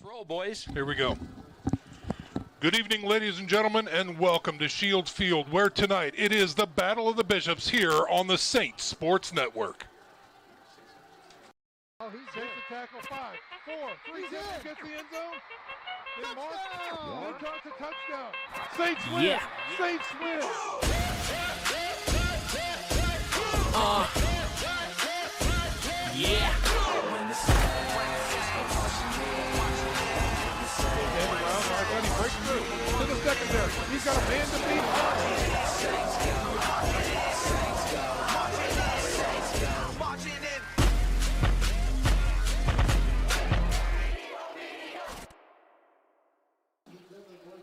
Let's roll, boys. Here we go. Good evening, ladies and gentlemen, and welcome to Shields Field, where tonight it is the Battle of the Bishops here on the Saints Sports Network. Oh, he takes the tackle. 5, 4, 3, gets the end zone. Then Mark talks a touchdown. Saints win. Yeah. Saints win. Yeah. He breaks through to the secondary. He's got a man to beat.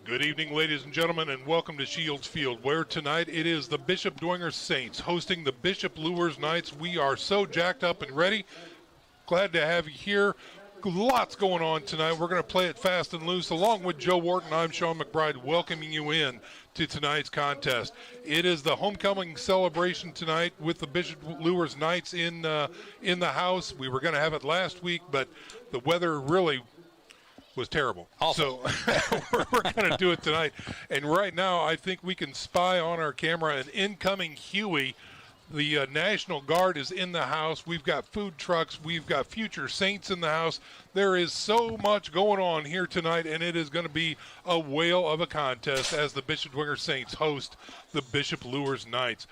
Good evening, ladies and gentlemen, and welcome to Shields Field, where tonight it is the Bishop Dwenger Saints hosting the Bishop Luers Knights. We are so jacked up and ready. Glad to have you here. Lots going on tonight. We're going to play it fast and loose. Along with Joe Wharton, I'm Sean McBride, welcoming you in to tonight's contest. It is the homecoming celebration tonight with the Bishop Luers Knights in the house. We were going to have it last week, but the weather really was terrible. Awful. So we're going to do it tonight. And right now, I think we can spy on our camera an incoming Huey. The National Guard is in the house. We've got food trucks. We've got future Saints in the house. There is so much going on here tonight, and it is going to be a whale of a contest as the Bishop Dwenger Saints host the Bishop Luers Knights.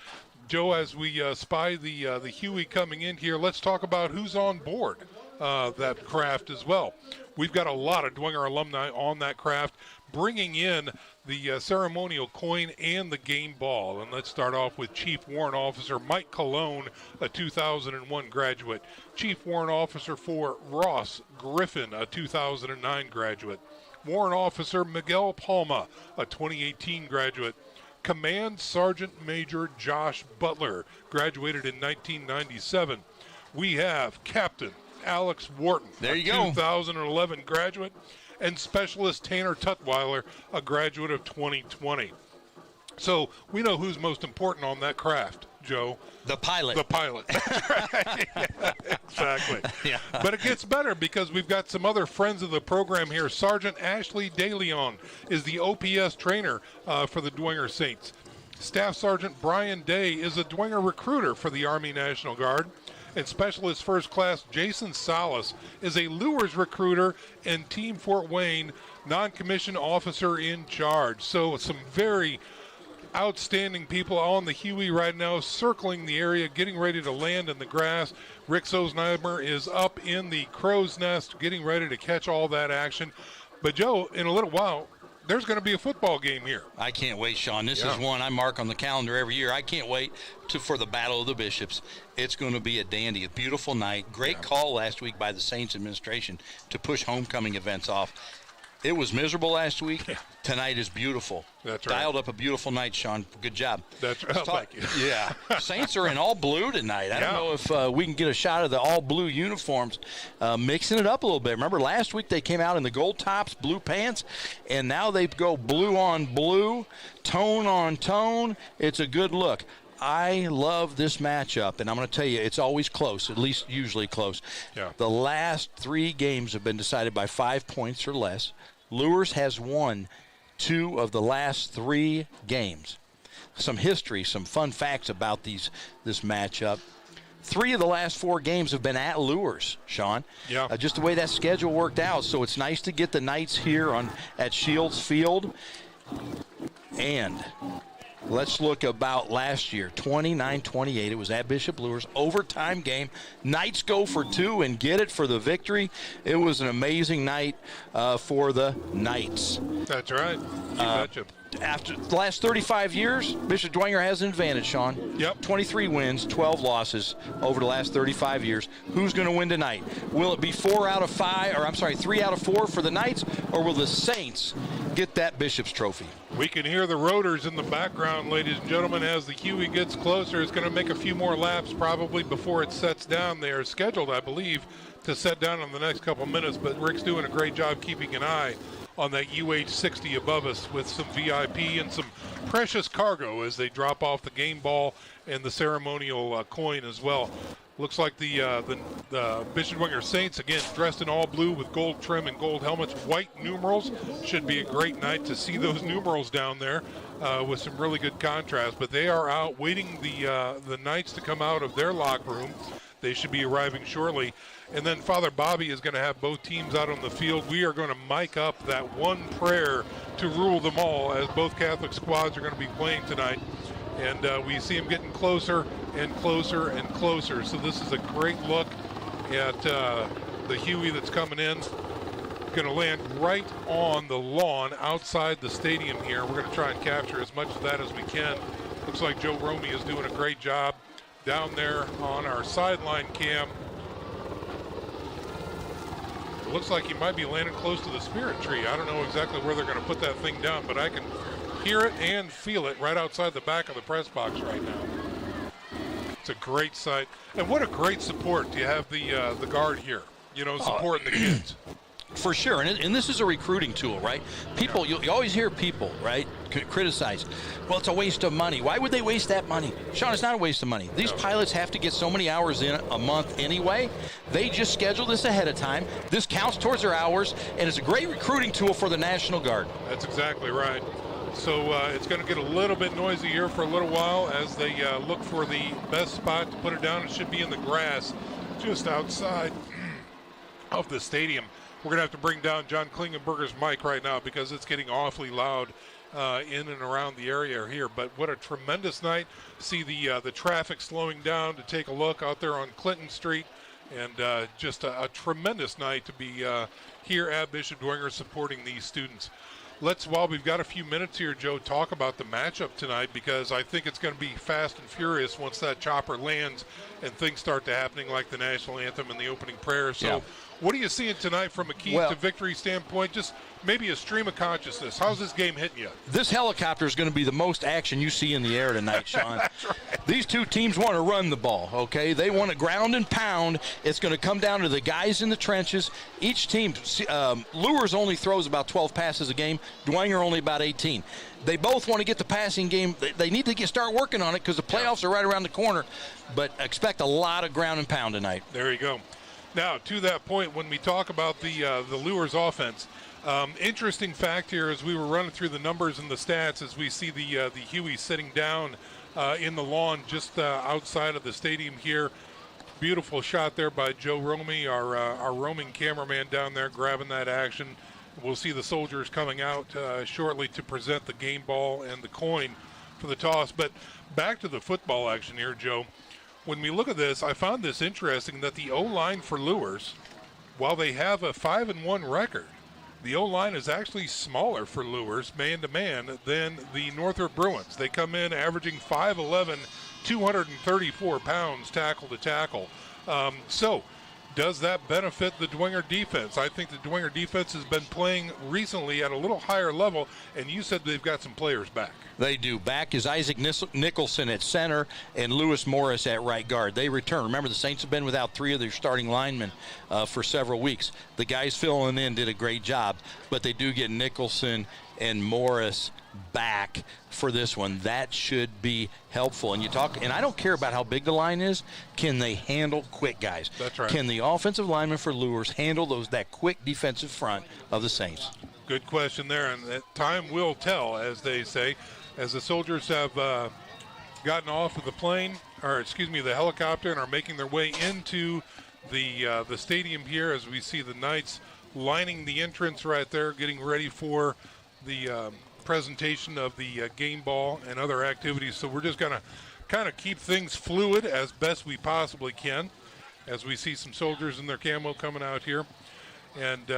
Joe, as we spy the Huey coming in here, let's talk about who's on board that craft as well. We've got a lot of Dwenger alumni on that craft, bringing in the ceremonial coin and the game ball. And let's start off with Chief Warrant Officer Mike Colon, a 2001 graduate. Chief Warrant Officer for Ross Griffin, a 2009 graduate. Warrant Officer Miguel Palma, a 2018 graduate. Command Sergeant Major Josh Butler, graduated in 1997. We have Captain Alex Wharton, There you a go. 2011 graduate, and Specialist Tanner Tutwiler, a graduate of 2020. So we know who's most important on that craft, Joe. The pilot. The pilot. That's right. Yeah, exactly. Yeah. But it gets better because we've got some other friends of the program here. Sergeant Ashley DeLeon is the OPS trainer for the Dwenger Saints. Staff Sergeant Brian Day is a Dwenger recruiter for the Army National Guard. And Specialist First Class Jason Salas is a Luers recruiter and Team Fort Wayne non-commissioned officer in charge. So some very outstanding people on the Huey right now, circling the area, getting ready to land in the grass. Rick Sosneimer is up in the crow's nest, getting ready to catch all that action. But Joe, in a little while, there's going to be a football game here. I can't wait, Sean. This is one I mark on the calendar every year. I can't wait for the Battle of the Bishops. It's going to be a dandy, a beautiful night. Great call last week by the Saints administration to push homecoming events off. It was miserable last week. Yeah. Tonight is beautiful. That's right. Dialed up a beautiful night, Sean. Good job. That's right. Thank you. Yeah. Saints are in all blue tonight. I don't know if we can get a shot of the all blue uniforms, mixing it up a little bit. Remember last week they came out in the gold tops, blue pants, and now they go blue on blue, tone on tone. It's a good look. I love this matchup, and I'm going to tell you, it's always close, at least usually close. Yeah. The last 3 games have been decided by 5 points or less. Luers has won 2 of the last 3 games. Some history, some fun facts about this matchup. 3 of the last 4 games have been at Luers, Sean. Yeah. Just the way that schedule worked out. So it's nice to get the Knights here at Shields Field. And let's look about last year, 29-28. It was at Bishop Luers, overtime game. Knights go for 2 and get it for the victory. It was an amazing night for the Knights. That's right. You betcha. After the last 35 years, Bishop Dwenger has an advantage, Sean. Yep. 23 wins, 12 losses over the last 35 years. Who's going to win tonight? Will it be 3 out of 4 for the Knights, or will the Saints get that Bishop's trophy? We can hear the rotors in the background, ladies and gentlemen, as the Huey gets closer. It's going to make a few more laps probably before it sets down. They are scheduled, I believe, to set down in the next couple minutes, but Rick's doing a great job keeping an eye on that UH-60 above us with some VIP and some precious cargo as they drop off the game ball and the ceremonial coin as well. Looks like the Bishop Dwenger Saints, again, dressed in all blue with gold trim and gold helmets, white numerals. Should be a great night to see those numerals down there with some really good contrast. But they are out waiting the Knights to come out of their locker room. They should be arriving shortly. And then Father Bobby is going to have both teams out on the field. We are going to mic up that one prayer to rule them all, as both Catholic squads are going to be playing tonight. And we see them getting closer and closer and closer. So this is a great look at the Huey that's coming in. Going to land right on the lawn outside the stadium here. We're going to try and capture as much of that as we can. Looks like Joe Romey is doing a great job down there on our sideline cam. It looks like he might be landing close to the Spirit Tree. I don't know exactly where they're going to put that thing down, but I can hear it and feel it right outside the back of the press box right now. It's a great sight. And what a great support to have the guard here, supporting the kids. For sure, and this is a recruiting tool, right? People, you always hear people, right, criticize. Well, it's a waste of money. Why would they waste that money? Sean, it's not a waste of money. These pilots have to get so many hours in a month anyway. They just schedule this ahead of time. This counts towards their hours, and it's a great recruiting tool for the National Guard. That's exactly right. So it's going to get a little bit noisy here for a little while as they look for the best spot to put it down. It should be in the grass just outside of the stadium. We're going to have to bring down John Klingenberger's mic right now because it's getting awfully loud in and around the area here. But what a tremendous night. See the traffic slowing down to take a look out there on Clinton Street. And just a tremendous night to be here at Bishop Dwenger supporting these students. Let's, while we've got a few minutes here, Joe, talk about the matchup tonight, because I think it's going to be fast and furious once that chopper lands and things start to happening like the national anthem and the opening prayer. So what are you seeing tonight from a key to victory standpoint? Just maybe a stream of consciousness. How's this game hitting you? This helicopter is going to be the most action you see in the air tonight, Sean. That's right. These two teams want to run the ball, okay? They want to ground and pound. It's going to come down to the guys in the trenches. Each team, Luers only throws about 12 passes a game. Dwenger only about 18. They both want to get the passing game. They need to start working on it because the playoffs are right around the corner. But expect a lot of ground and pound tonight. There you go. Now, to that point, when we talk about the Luers offense, interesting fact here as we were running through the numbers and the stats as we see the Huey sitting down in the lawn just outside of the stadium here. Beautiful shot there by Joe Romey, our roaming cameraman down there grabbing that action. We'll see the soldiers coming out shortly to present the game ball and the coin for the toss. But back to the football action here, Joe. When we look at this, I found this interesting that the O-line for Luers, while they have a 5-1 record, the O-line is actually smaller for Luers, man-to-man, than the Northrop Bruins. They come in averaging 5'11", 234 pounds tackle to tackle. So does that benefit the Dwenger defense? I think the Dwenger defense has been playing recently at a little higher level, and you said they've got some players back. They do. Back is Isaac Nicholson at center and Lewis Morris at right guard. They return. Remember, the Saints have been without three of their starting linemen for several weeks. The guys filling in did a great job, but they do get Nicholson and Morris back for this one. That should be helpful. And and I don't care about how big the line is. Can they handle quick guys? That's right. Can the offensive linemen for Luers handle that quick defensive front of the Saints? Good question there, and time will tell, as they say. As the soldiers have gotten off of the helicopter, and are making their way into the stadium here, as we see the Knights lining the entrance right there, getting ready for the presentation of the game ball and other activities. So we're just going to kind of keep things fluid as best we possibly can, as we see some soldiers in their camo coming out here and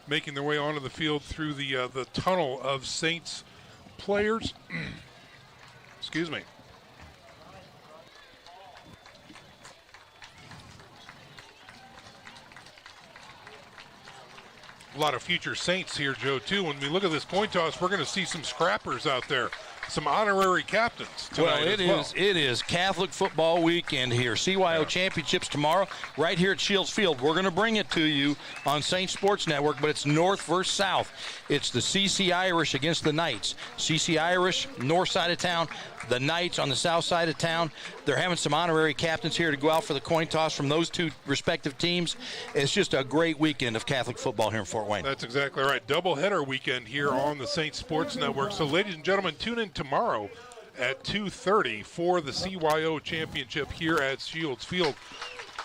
making their way onto the field through the tunnel of Saints players. Excuse me. A lot of future Saints here, Joe, too. When we look at this coin toss, we're going to see some scrappers out there, some honorary captains tonight. It is Catholic football weekend here. CYO Championships tomorrow, right here at Shields Field. We're going to bring it to you on Saint Sports Network, but it's North versus South. It's the CC Irish against the Knights. CC Irish, north side of town. The Knights on the south side of town. They're having some honorary captains here to go out for the coin toss from those two respective teams. It's just a great weekend of Catholic football here in Fort Wayne. That's exactly right. Doubleheader weekend here on the Saint Sports Network. So, ladies and gentlemen, tune in tomorrow at 2:30 for the CYO Championship here at Shields Field.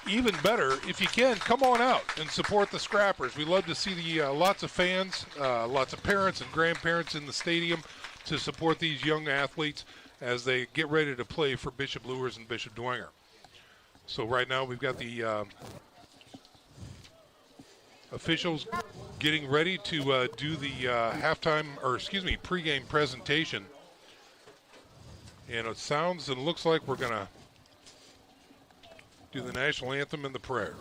Even better, if you can, come on out and support the Scrappers. We love to see the lots of fans, lots of parents and grandparents in the stadium to support these young athletes as they get ready to play for Bishop Luers and Bishop Dwenger. So right now we've got the officials getting ready to do the pregame presentation. And it sounds and looks like we're going to do the national anthem and the prayer.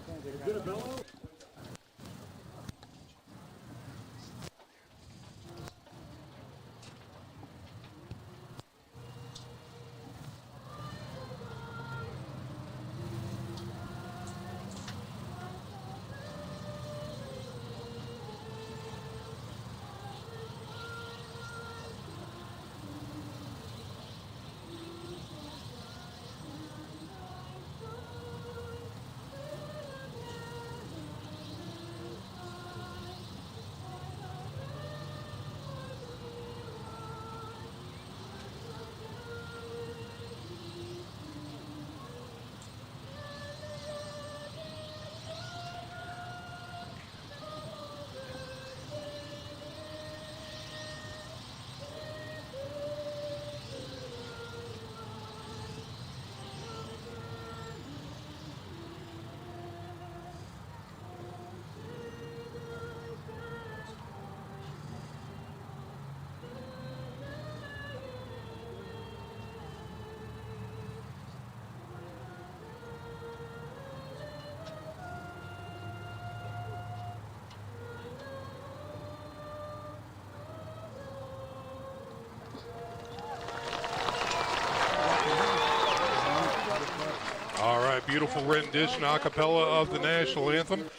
Beautiful rendition a cappella of the national anthem.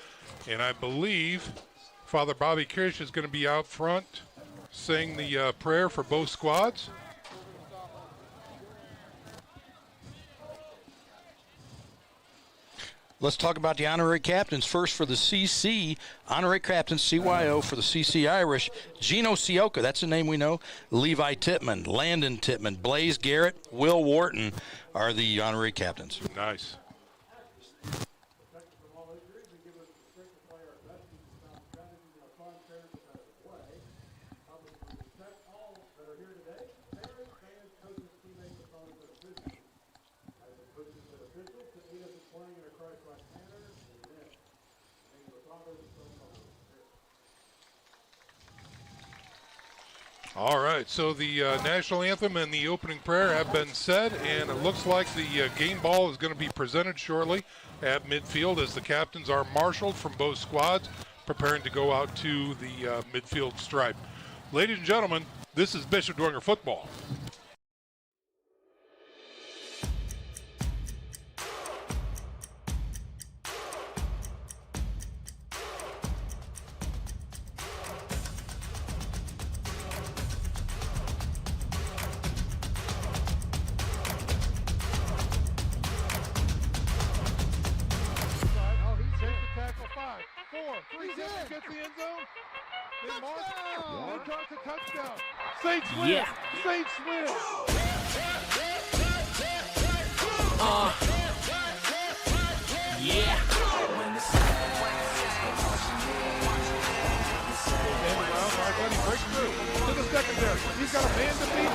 And I believe Father Bobby Kirsch is going to be out front saying the prayer for both squads. Let's talk about the honorary captains. First for the CC, honorary captain, CYO for the CC Irish, Gino Sioka, that's a name we know, Levi Tittman, Landon Tittman, Blaze Garrett, Will Wharton are the honorary captains. Nice. All right, so the national anthem and the opening prayer have been said, and it looks like the game ball is going to be presented shortly at midfield as the captains are marshaled from both squads, preparing to go out to the midfield stripe. Ladies and gentlemen, this is Bishop Dwenger football. Gets the end zone. Then Mark. Then drops a touchdown. Saints win. Yeah. Saints win. Yeah. He breaks through to the secondary. He's got a man to beat.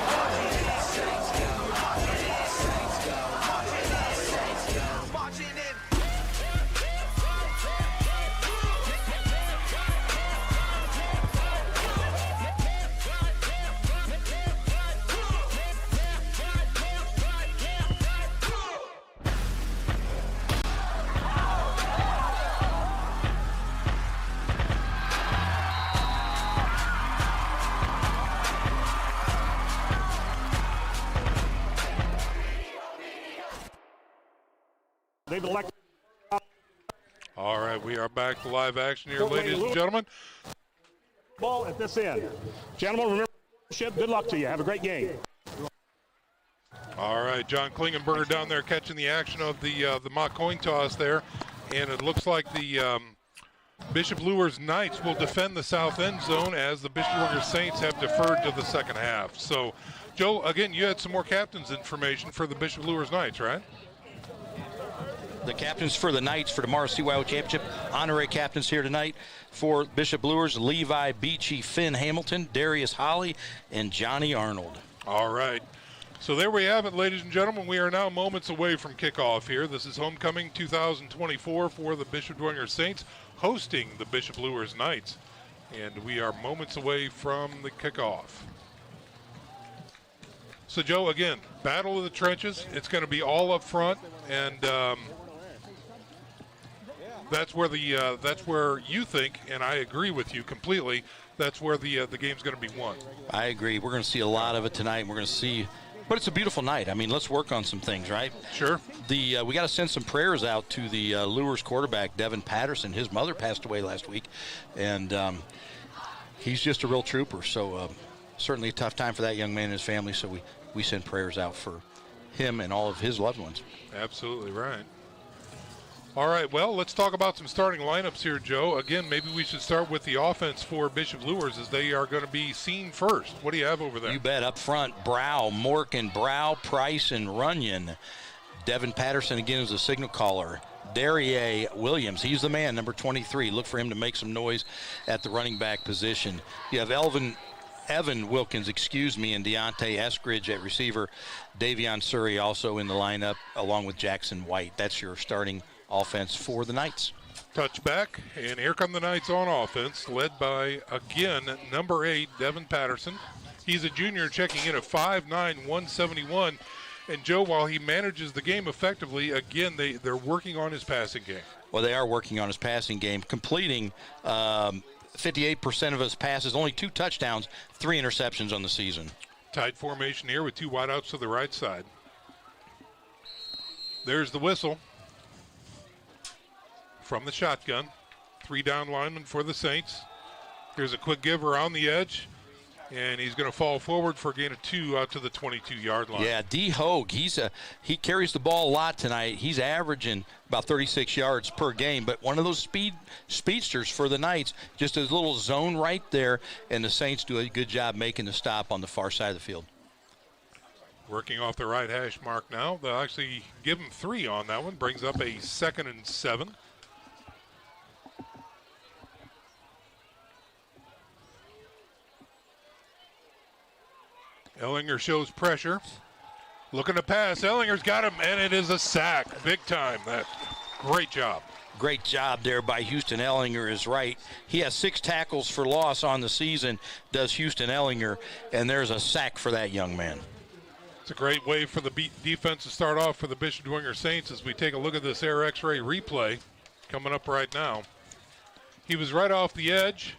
They've elected. All right, we are back to live action here, ladies and gentlemen. Ball at this end. Gentlemen, remember, good luck to you. Have a great game. All right, John Klingenberger down there catching the action of the mock coin toss there. And it looks like the Bishop Luers Knights will defend the south end zone as the Bishop Dwenger Saints have deferred to the second half. So, Joe, again, you had some more captain's information for the Bishop Luers Knights, right? The captains for the Knights for tomorrow's CYO Championship. Honorary captains here tonight for Bishop Luers: Levi Beachy, Finn Hamilton, Darius Holly, and Johnny Arnold. All right. So there we have it, ladies and gentlemen. We are now moments away from kickoff here. This is homecoming 2024 for the Bishop Dwenger Saints, hosting the Bishop Luers Knights. And we are moments away from the kickoff. So, Joe, again, battle of the trenches. It's going to be all up front, and that's where you think, and I agree with you completely, that's where the game's going to be won. I agree. We're going to see a lot of it tonight. We're going to see, but it's a beautiful night. I mean, let's work on some things, right? Sure. We got to send some prayers out to the Luers quarterback, Devin Patterson. His mother passed away last week, and he's just a real trooper. So certainly a tough time for that young man and his family. So we send prayers out for him and all of his loved ones. Absolutely right. All right, well, let's talk about some starting lineups here, Joe. Again, maybe we should start with the offense for Bishop Luers as they are going to be seen first. What do you have over there? You bet. Up front, Brow, Morgan, Brow, Price, and Runyon. Devin Patterson again is a signal caller. Darier Williams, he's the man, number 23. Look for him to make some noise at the running back position. You have Evan Wilkins, and Deontay Eskridge at receiver. Davion Surrey also in the lineup, along with Jackson White. That's your starting offense for the Knights. Touchback, and here come the Knights on offense, led by, again, number 8, Devin Patterson. He's a junior, checking in at 5'9", 171. And, Joe, while he manages the game effectively, again, they're working on his passing game. Well, they are working on his passing game, completing 58% of his passes, only 2 touchdowns, 3 interceptions on the season. Tight formation here with 2 wideouts to the right side. There's the whistle from the shotgun. 3 down linemen for the Saints. Here's a quick give around the edge, and he's going to fall forward for a gain of 2 out to the 22-yard line. Yeah, D. Hogue, he carries the ball a lot tonight. He's averaging about 36 yards per game, but one of those speedsters for the Knights, just a little zone right there, and the Saints do a good job making the stop on the far side of the field. Working off the right hash mark now. They'll actually give him 3 on that one. Brings up a 2nd and 7. Ellinger shows pressure. Looking to pass. Ellinger's got him, and it is a sack. Big time. Great job. Great job there by Houston Ellinger is right. He has 6 tackles for loss on the season, does Houston Ellinger, and there's a sack for that young man. It's a great way for the defense to start off for the Bishop Dwenger Saints as we take a look at this Air X-ray replay coming up right now. He was right off the edge,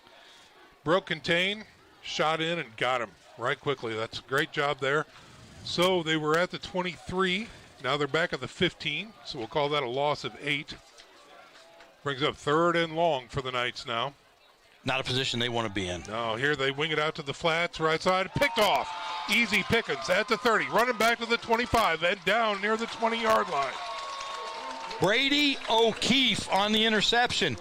broke contain, shot in, and got him right quickly. That's a great job there. So they were at the 23. Now they're back at the 15, so we'll call that a loss of 8. Brings up 3rd and long for the Knights now. Not a position they want to be in. No, here they wing it out to the flats, right side, picked off. Easy pickings at the 30, running back to the 25, and down near the 20-yard line. Brady O'Keefe on the interception.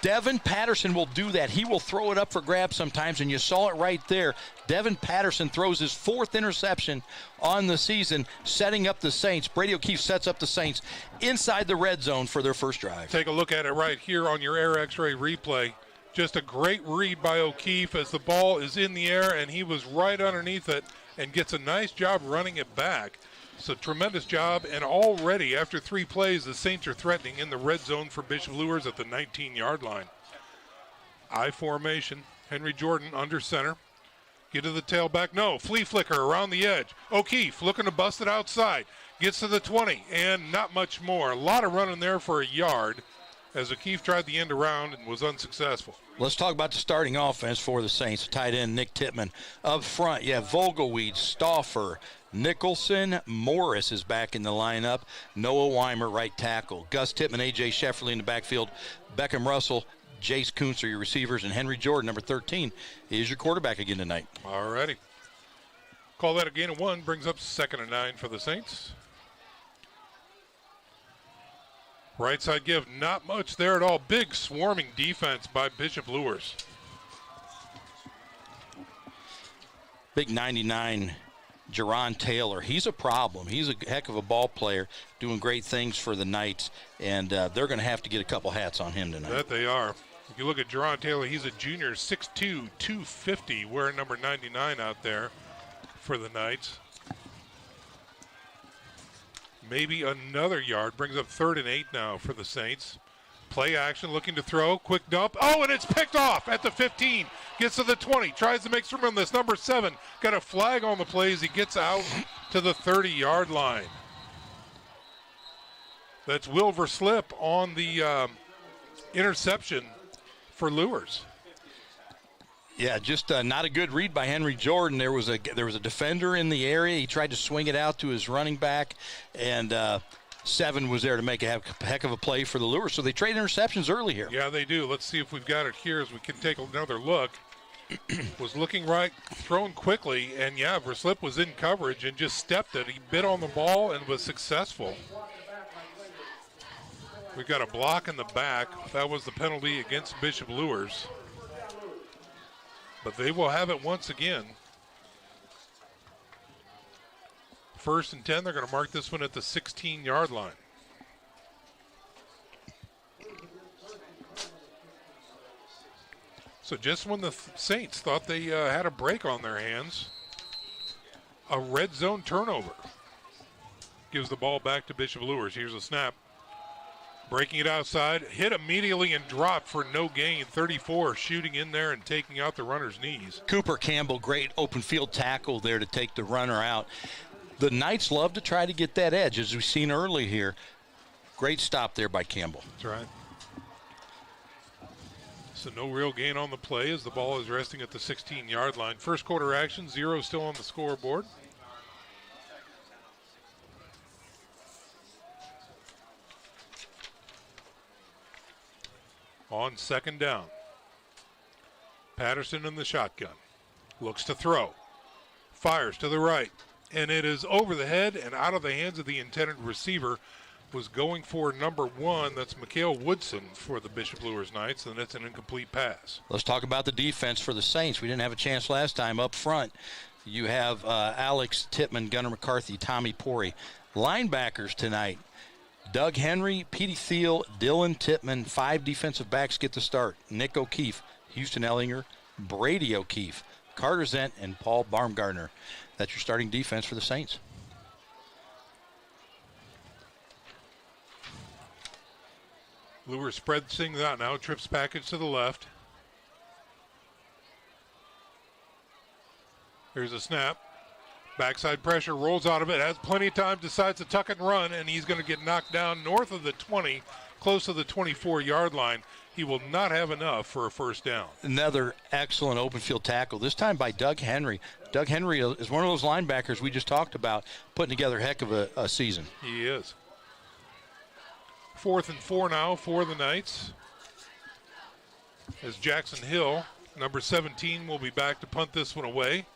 Devin Patterson will do that. He will throw it up for grabs sometimes, and you saw it right there. Devin Patterson throws his 4th interception on the season, setting up the Saints. Brady O'Keefe sets up the Saints inside the red zone for their first drive. Take a look at it right here on your Air X-ray replay. Just a great read by O'Keefe as the ball is in the air, and he was right underneath it and gets a nice job running it back. So tremendous job, and already after 3 plays, the Saints are threatening in the red zone for Bishop Luers at the 19-yard line. I formation, Henry Jordan under center. Get to the tailback, no, flea flicker around the edge. O'Keefe looking to bust it outside. Gets to the 20, and not much more. A lot of running there for a yard as O'Keefe tried the end around and was unsuccessful. Let's talk about the starting offense for the Saints. Tight end Nick Tittman. Up front, you have Vogelweed, Stauffer, Nicholson, Morris is back in the lineup. Noah Weimer, right tackle. Gus Tittman, A.J. Shefferly in the backfield. Beckham Russell, Jace Kuntz are your receivers, and Henry Jordan, number 13, is your quarterback again tonight. All righty. Call that a gain of 1, brings up 2nd and 9 for the Saints. Right side give, not much there at all. Big swarming defense by Bishop Luers. Big 99, Jerron Taylor. He's a problem. He's a heck of a ball player, doing great things for the Knights, and they're going to have to get a couple hats on him tonight. That they are. If you look at Jerron Taylor, he's a junior, 6'2", 250, wearing number 99 out there for the Knights. Maybe another yard, brings up 3rd and 8 now for the Saints. Play action, looking to throw, quick dump. Oh, and it's picked off at the 15. Gets to the 20, tries to make some room. This number 7 got a flag on the play as he gets out to the 30-yard line. That's Wilver Slip on the interception for Luers. Yeah, just not a good read by Henry Jordan. There was a defender in the area. He tried to swing it out to his running back, and 7 was there to make a heck of a play for the Luers. So they trade interceptions early here. Yeah, they do. Let's see if we've got it here as we can take another look. Was looking right, thrown quickly, and yeah, Verslip was in coverage and just stepped it. He bit on the ball and was successful. We've got a block in the back. That was the penalty against Bishop Luers. But they will have it once again. 1st and 10, they're going to mark this one at the 16-yard line. So just when the Saints thought they had a break on their hands, a red zone turnover gives the ball back to Bishop Luers. Here's a snap. Breaking it outside, hit immediately and dropped for no gain. 34 shooting in there and taking out the runner's knees. Cooper Campbell, great open field tackle there to take the runner out. The Knights love to try to get that edge, as we've seen early here. Great stop there by Campbell. That's right. So no real gain on the play as the ball is resting at the 16-yard line. First quarter action, 0 still on the scoreboard. On 2nd down. Patterson in the shotgun. Looks to throw. Fires to the right. And it is over the head and out of the hands of the intended receiver. Was going for number 1. That's Mikhail Woodson for the Bishop Luers Knights, and it's an incomplete pass. Let's talk about the defense for the Saints. We didn't have a chance last time up front. You have Alex Tittman, Gunnar McCarthy, Tommy Pori. Linebackers tonight. Doug Henry, Petey Thiel, Dylan Tittman. 5 defensive backs get the start. Nick O'Keefe, Houston Ellinger, Brady O'Keefe, Carter Zent, and Paul Baumgartner. That's your starting defense for the Saints. Luers spreads things out now. Trips package to the left. Here's a snap. Backside pressure, rolls out of it, has plenty of time, decides to tuck and run, and he's going to get knocked down north of the 20, close to the 24-yard line. He will not have enough for a first down. Another excellent open field tackle, this time by Doug Henry. Doug Henry is one of those linebackers we just talked about, putting together a heck of a season. He is. 4th and 4 now for the Knights. As Jackson Hill, number 17, will be back to punt this one away.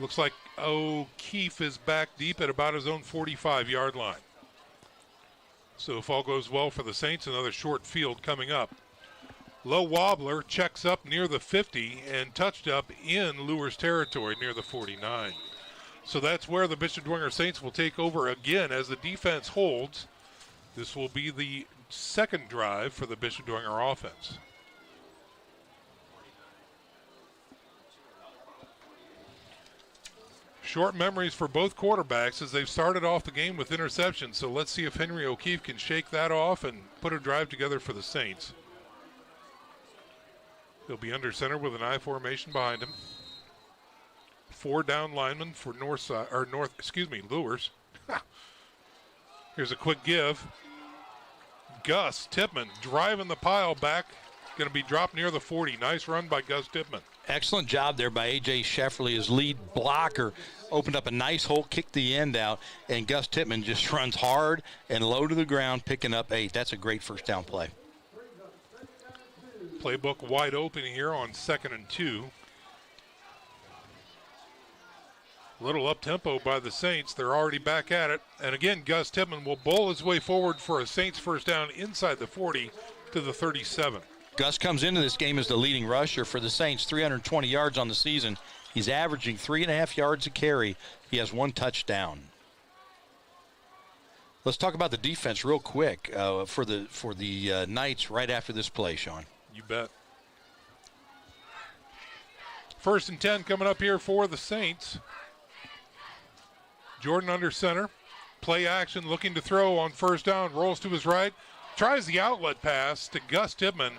Looks like O'Keefe is back deep at about his own 45-yard line. So if all goes well for the Saints, another short field coming up. Low wobbler checks up near the 50 and touched up in Luers territory near the 49. So that's where the Bishop Dwenger Saints will take over again as the defense holds. This will be the second drive for the Bishop Dwenger offense. Short memories for both quarterbacks as they've started off the game with interceptions. So let's see if Henry O'Keefe can shake that off and put a drive together for the Saints. He'll be under center with an I formation behind him. 4 down linemen for Luers. Here's a quick give. Gus Tittman driving the pile back. Going to be dropped near the 40. Nice run by Gus Tittman. Excellent job there by A.J. Shefferly. His lead blocker opened up a nice hole, kicked the end out, and Gus Tittman just runs hard and low to the ground, picking up 8. That's a great first down play. Playbook wide open here on 2nd and 2. Little up-tempo by the Saints. They're already back at it. And again, Gus Tippmann will bowl his way forward for a Saints first down inside the 40 to the 37. Gus comes into this game as the leading rusher for the Saints, 320 yards on the season. He's averaging 3.5 yards a carry. He has 1 touchdown. Let's talk about the defense real quick for the Knights right after this play, Sean. You bet. First and 10 coming up here for the Saints. Jordan under center. Play action, looking to throw on first down. Rolls to his right. Tries the outlet pass to Gus Tippmann.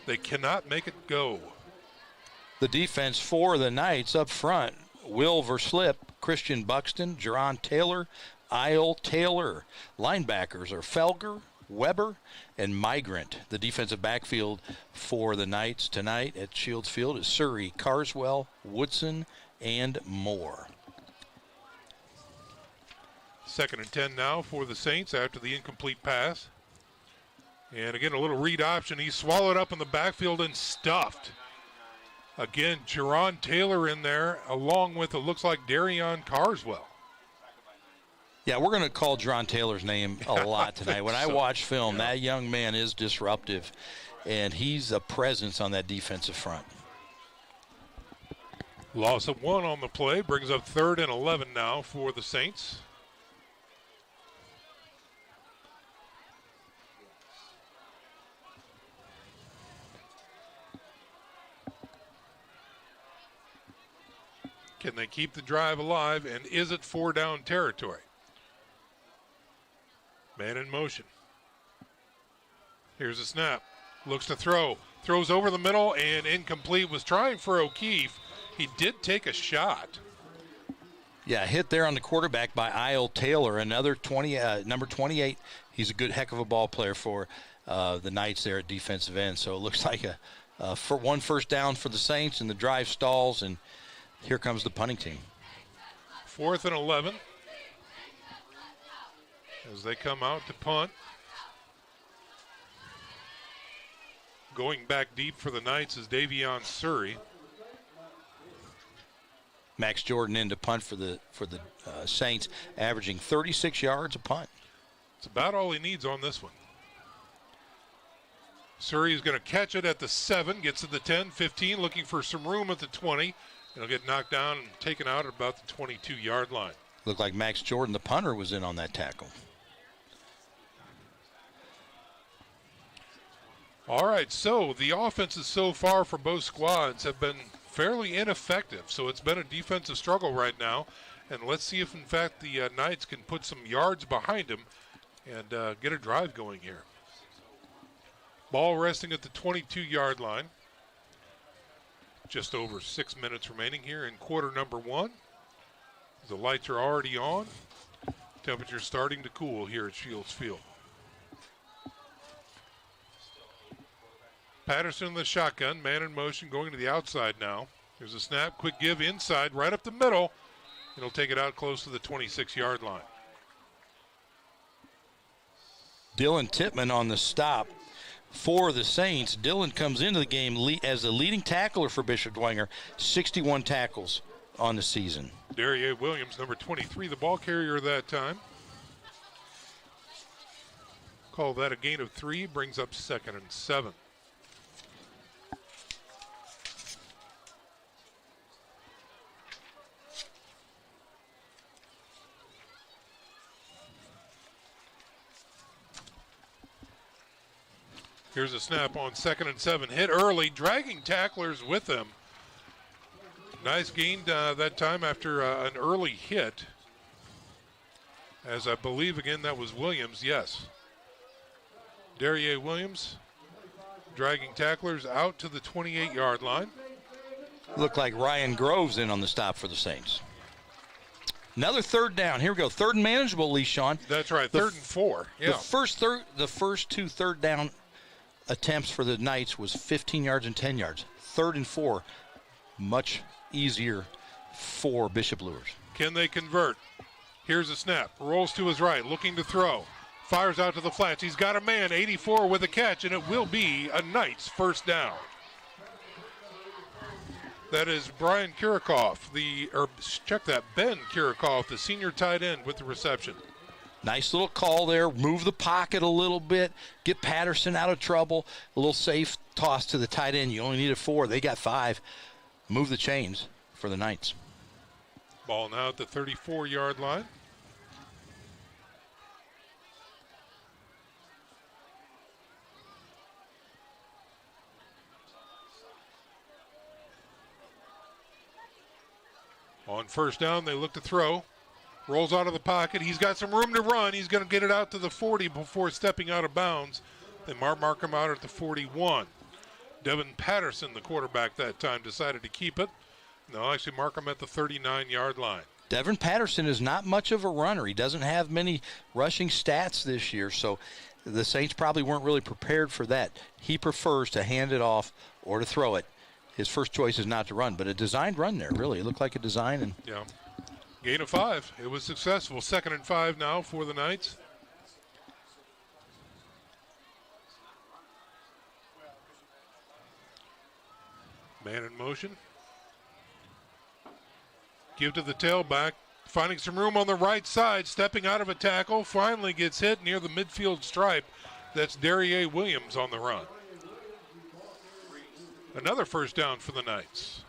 They cannot make it go. The defense for the Knights up front, Will Verslip, Christian Buxton, Jerron Taylor, Isle Taylor. Linebackers are Felger, Weber, and Migrant. The defensive backfield for the Knights tonight at Shields Field is Surrey, Carswell, Woodson, and Moore. Second and 10 now for the Saints after the incomplete pass. And again, a little read option. He's swallowed up in the backfield and stuffed. Again, Jerron Taylor in there, along with, it looks like, Darion Carswell. Yeah, we're going to call Jerron Taylor's name a lot tonight. When I watch film, that young man is disruptive, and he's a presence on that defensive front. Loss of 1 on the play brings up 3rd and 11 now for the Saints. Can they keep the drive alive, and is it 4-down territory? Man in motion. Here's a snap. Looks to throw. Throws over the middle and incomplete. Was trying for O'Keefe. He did take a shot. Yeah, hit there on the quarterback by Isle Taylor, another number 28. He's a good heck of a ball player for the Knights there at defensive end. So it looks like for 1 first down for the Saints, and the drive stalls, and here comes the punting team. 4th and 11. As they come out to punt. Going back deep for the Knights is Davion Surrey. Max Jordan in to punt for the Saints, averaging 36 yards a punt. It's about all he needs on this one. Surrey is going to catch it at the 7, gets to the 10, 15, looking for some room at the 20. It'll get knocked down and taken out at about the 22-yard line. Looked like Max Jordan, the punter, was in on that tackle. All right, so the offenses so far for both squads have been fairly ineffective. So it's been a defensive struggle right now. And let's see if, in fact, the Knights can put some yards behind them and get a drive going here. Ball resting at the 22-yard line. Just over 6 minutes remaining here in quarter number 1. The lights are already on. Temperature starting to cool here at Shields Field. Patterson in the shotgun, man in motion, going to the outside now. There's a snap, quick give inside, right up the middle. It'll take it out close to the 26-yard line. Dylan Tippmann on the stop for the Saints. Dylan comes into the game as the leading tackler for Bishop Dwenger, 61 tackles on the season. Darier Williams, number 23, the ball carrier that time. Call that a gain of 3, brings up 2nd and 7. Here's a snap on 2nd and 7. Hit early, dragging tacklers with them. Nice gain that time after an early hit. As I believe, again, that was Williams, yes. Darier Williams dragging tacklers out to the 28-yard line. Looked like Ryan Groves in on the stop for the Saints. Another 3rd down. Here we go. 3rd and manageable, Lee Sean. That's right, 3rd and 4. Yeah. The first 2 3rd down attempts for the Knights was 15 yards and 10 yards. 3rd and 4, much easier for Bishop Luers. Can they convert? Here's a snap. Rolls to his right, looking to throw. Fires out to the flats. He's got a man, 84 with a catch, and it will be a Knights first down. That is Brian Kirikoff, Ben Kirikoff, the senior tight end with the reception. Nice little call there. Move the pocket a little bit. Get Patterson out of trouble. A little safe toss to the tight end. You only needed 4. They got 5. Move the chains for the Knights. Ball now at the 34-yard line. On first down, they look to throw. Rolls out of the pocket. He's got some room to run. He's going to get it out to the 40 before stepping out of bounds. They mark him out at the 41. Devin Patterson, the quarterback that time, decided to keep it. They'll actually mark him at the 39-yard line. Devin Patterson is not much of a runner. He doesn't have many rushing stats this year, so the Saints probably weren't really prepared for that. He prefers to hand it off or to throw it. His first choice is not to run, but a designed run there, really. It looked like a design. And yeah. Gain of 5. It was successful. 2nd and 5 now for the Knights. Man in motion. Give to the tailback. Finding some room on the right side. Stepping out of a tackle. Finally gets hit near the midfield stripe. That's Darier Williams on the run. Another first down for the Knights.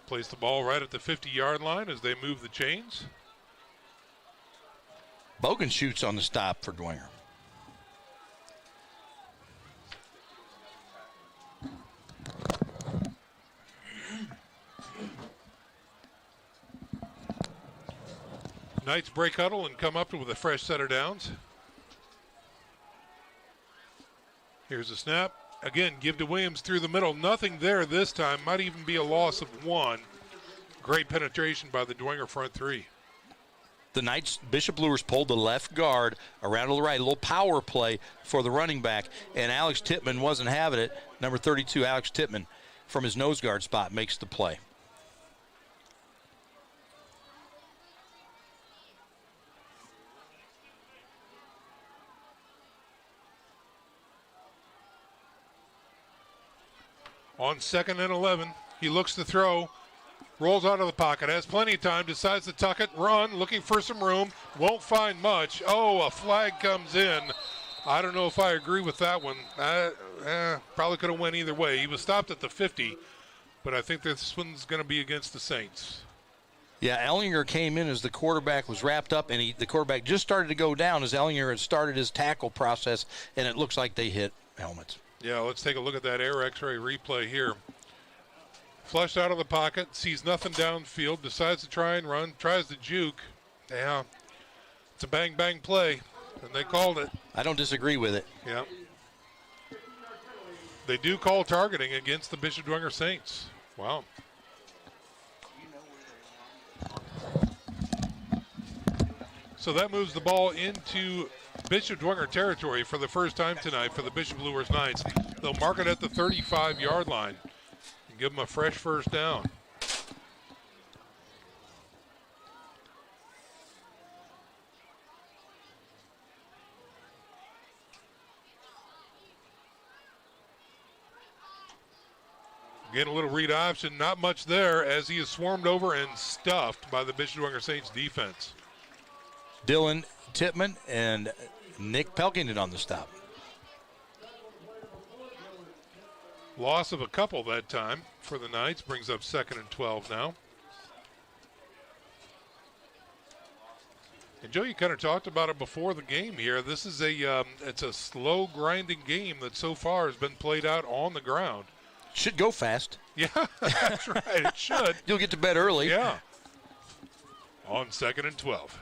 Place the ball right at the 50-yard line as they move the chains. Bogan shoots on the stop for Dwenger. Knights break huddle and come up with a fresh set of downs. Here's a snap. Again, give to Williams through the middle. Nothing there this time. Might even be a loss of 1. Great penetration by the Dwenger front 3. The Knights, Bishop Luers pulled the left guard around to the right. A little power play for the running back, and Alex Tittman wasn't having it. Number 32, Alex Tittman, from his nose guard spot, makes the play. On 2nd and 11, he looks to throw, rolls out of the pocket, has plenty of time, decides to tuck it, run, looking for some room, won't find much. Oh, a flag comes in. I don't know if I agree with that one. Probably could have went either way. He was stopped at the 50, but I think this one's going to be against the Saints. Yeah, Ellinger came in as the quarterback was wrapped up, and the quarterback just started to go down as Ellinger had started his tackle process, and it looks like they hit helmets. Yeah, let's take a look at that air x-ray replay here. Flushed out of the pocket, sees nothing downfield, decides to try and run, tries to juke. Yeah, it's a bang-bang play, and they called it. I don't disagree with it. Yeah. They do call targeting against the Bishop Dwenger Saints. Wow. So that moves the ball into Bishop Dwenger territory for the first time tonight for the Bishop Luers Knights. They'll mark it at the 35-yard line and give them a fresh first down. Again, a little read option, not much there as he is swarmed over and stuffed by the Bishop Dwenger Saints defense. Dylan Tittman and Nick Pelkington on the stop. Loss of a couple that time for the Knights, brings up 2nd and 12 now. And Joe, you kind of talked about it before the game here. This is it's a slow grinding game that so far has been played out on the ground. Should go fast. Yeah, that's right, it should. You'll get to bed early. Yeah. On 2nd and 12.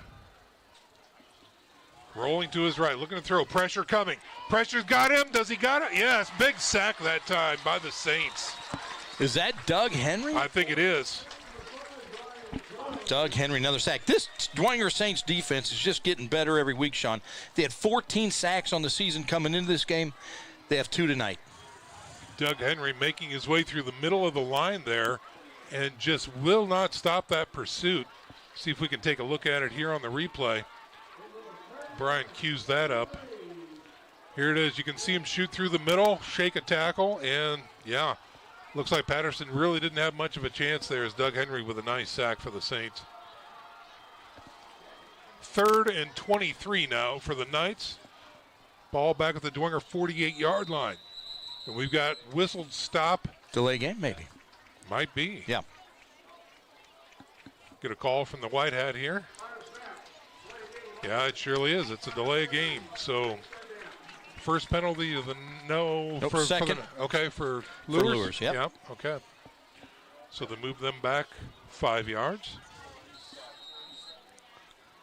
Rolling to his right, looking to throw. Pressure coming. Pressure's got him. Does he got it? Yes, big sack that time by the Saints. Is that Doug Henry? I think it is. Doug Henry, another sack. This Dwenger Saints defense is just getting better every week, Sean. They had 14 sacks on the season coming into this game. They have 2 tonight. Doug Henry making his way through the middle of the line there and just will not stop that pursuit. See if we can take a look at it here on the replay. Brian cues that up. Here it is. You can see him shoot through the middle, shake a tackle, and, yeah, looks like Patterson really didn't have much of a chance there as Doug Henry with a nice sack for the Saints. 3rd and 23 now for the Knights. Ball back at the Dwenger 48-yard line. And we've got whistled stop. Delay game, maybe. Might be. Yeah. Get a call from the White Hat here. Yeah, it surely is. It's a delay game. So first penalty of the Nope, for second. For Luers. Luers, yep. Okay. So they move them back 5 yards.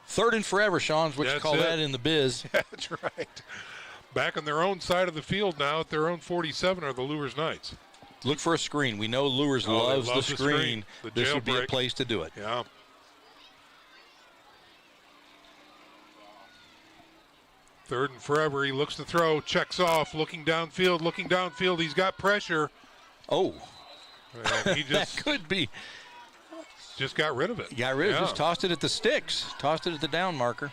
3rd and forever, Sean's what you That's call it. that in the biz. That's right. Back on their own side of the field now at their own 47 are the Luers Knights. Look for a screen. We know Luers loves love the the screen. The This would be a jailbreak. place to do it. Yeah. Third and forever. He looks to throw, checks off, looking downfield. He's got pressure. Oh, And he that just could be. just got rid of it. Got rid of it. Yeah. Just tossed it at the sticks. Tossed it at the down marker.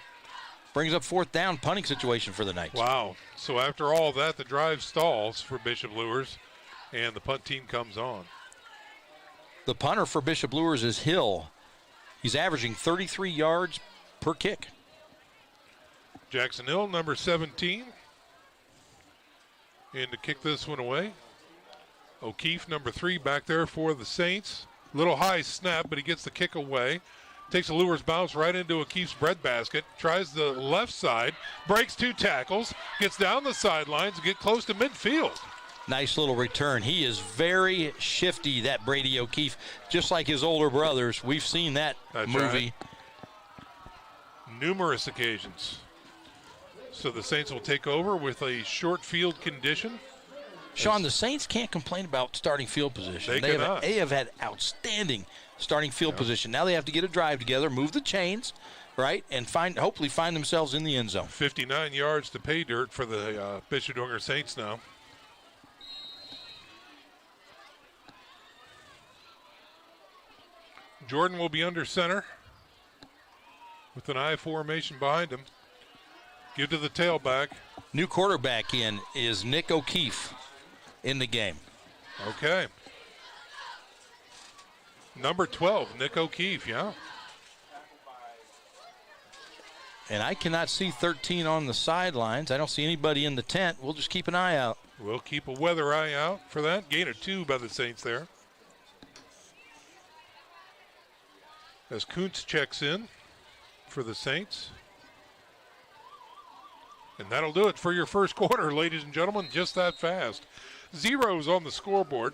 Brings up 4th down, punting situation for the Knights. Wow. So after all that, the drive stalls for Bishop Luers, and the punt team comes on. The punter for Bishop Luers is Hill. He's averaging 33 yards per kick. Jackson Hill, number 17. And to kick this one away. O'Keefe, number 3, back there for the Saints. Little high snap, but he gets the kick away. Takes a Luers bounce right into O'Keefe's breadbasket. Tries the left side. Breaks 2 tackles. Gets down the sidelines and get close to midfield. Nice little return. He is very shifty, that Brady O'Keefe, just like his older brothers. We've seen that That's movie. Right. Numerous occasions. So the Saints will take over with a short field condition. Sean, the Saints can't complain about starting field position. They have had outstanding starting field position. Now they have to get a drive together, move the chains, right, and hopefully find themselves in the end zone. 59 yards to pay dirt for the Bishop Dwenger Saints now. Jordan will be under center with an I formation behind him. Give to the tailback. New quarterback in is Nick O'Keefe in the game. Okay. Number 12, Nick O'Keefe, yeah. And I cannot see 13 on the sidelines. I don't see anybody in the tent. We'll just keep an eye out. We'll keep a weather eye out for that. Gain of 2 by the Saints there. As Kuntz checks in for the Saints. And that'll do it for your first quarter, ladies and gentlemen, just that fast. Zeros on the scoreboard.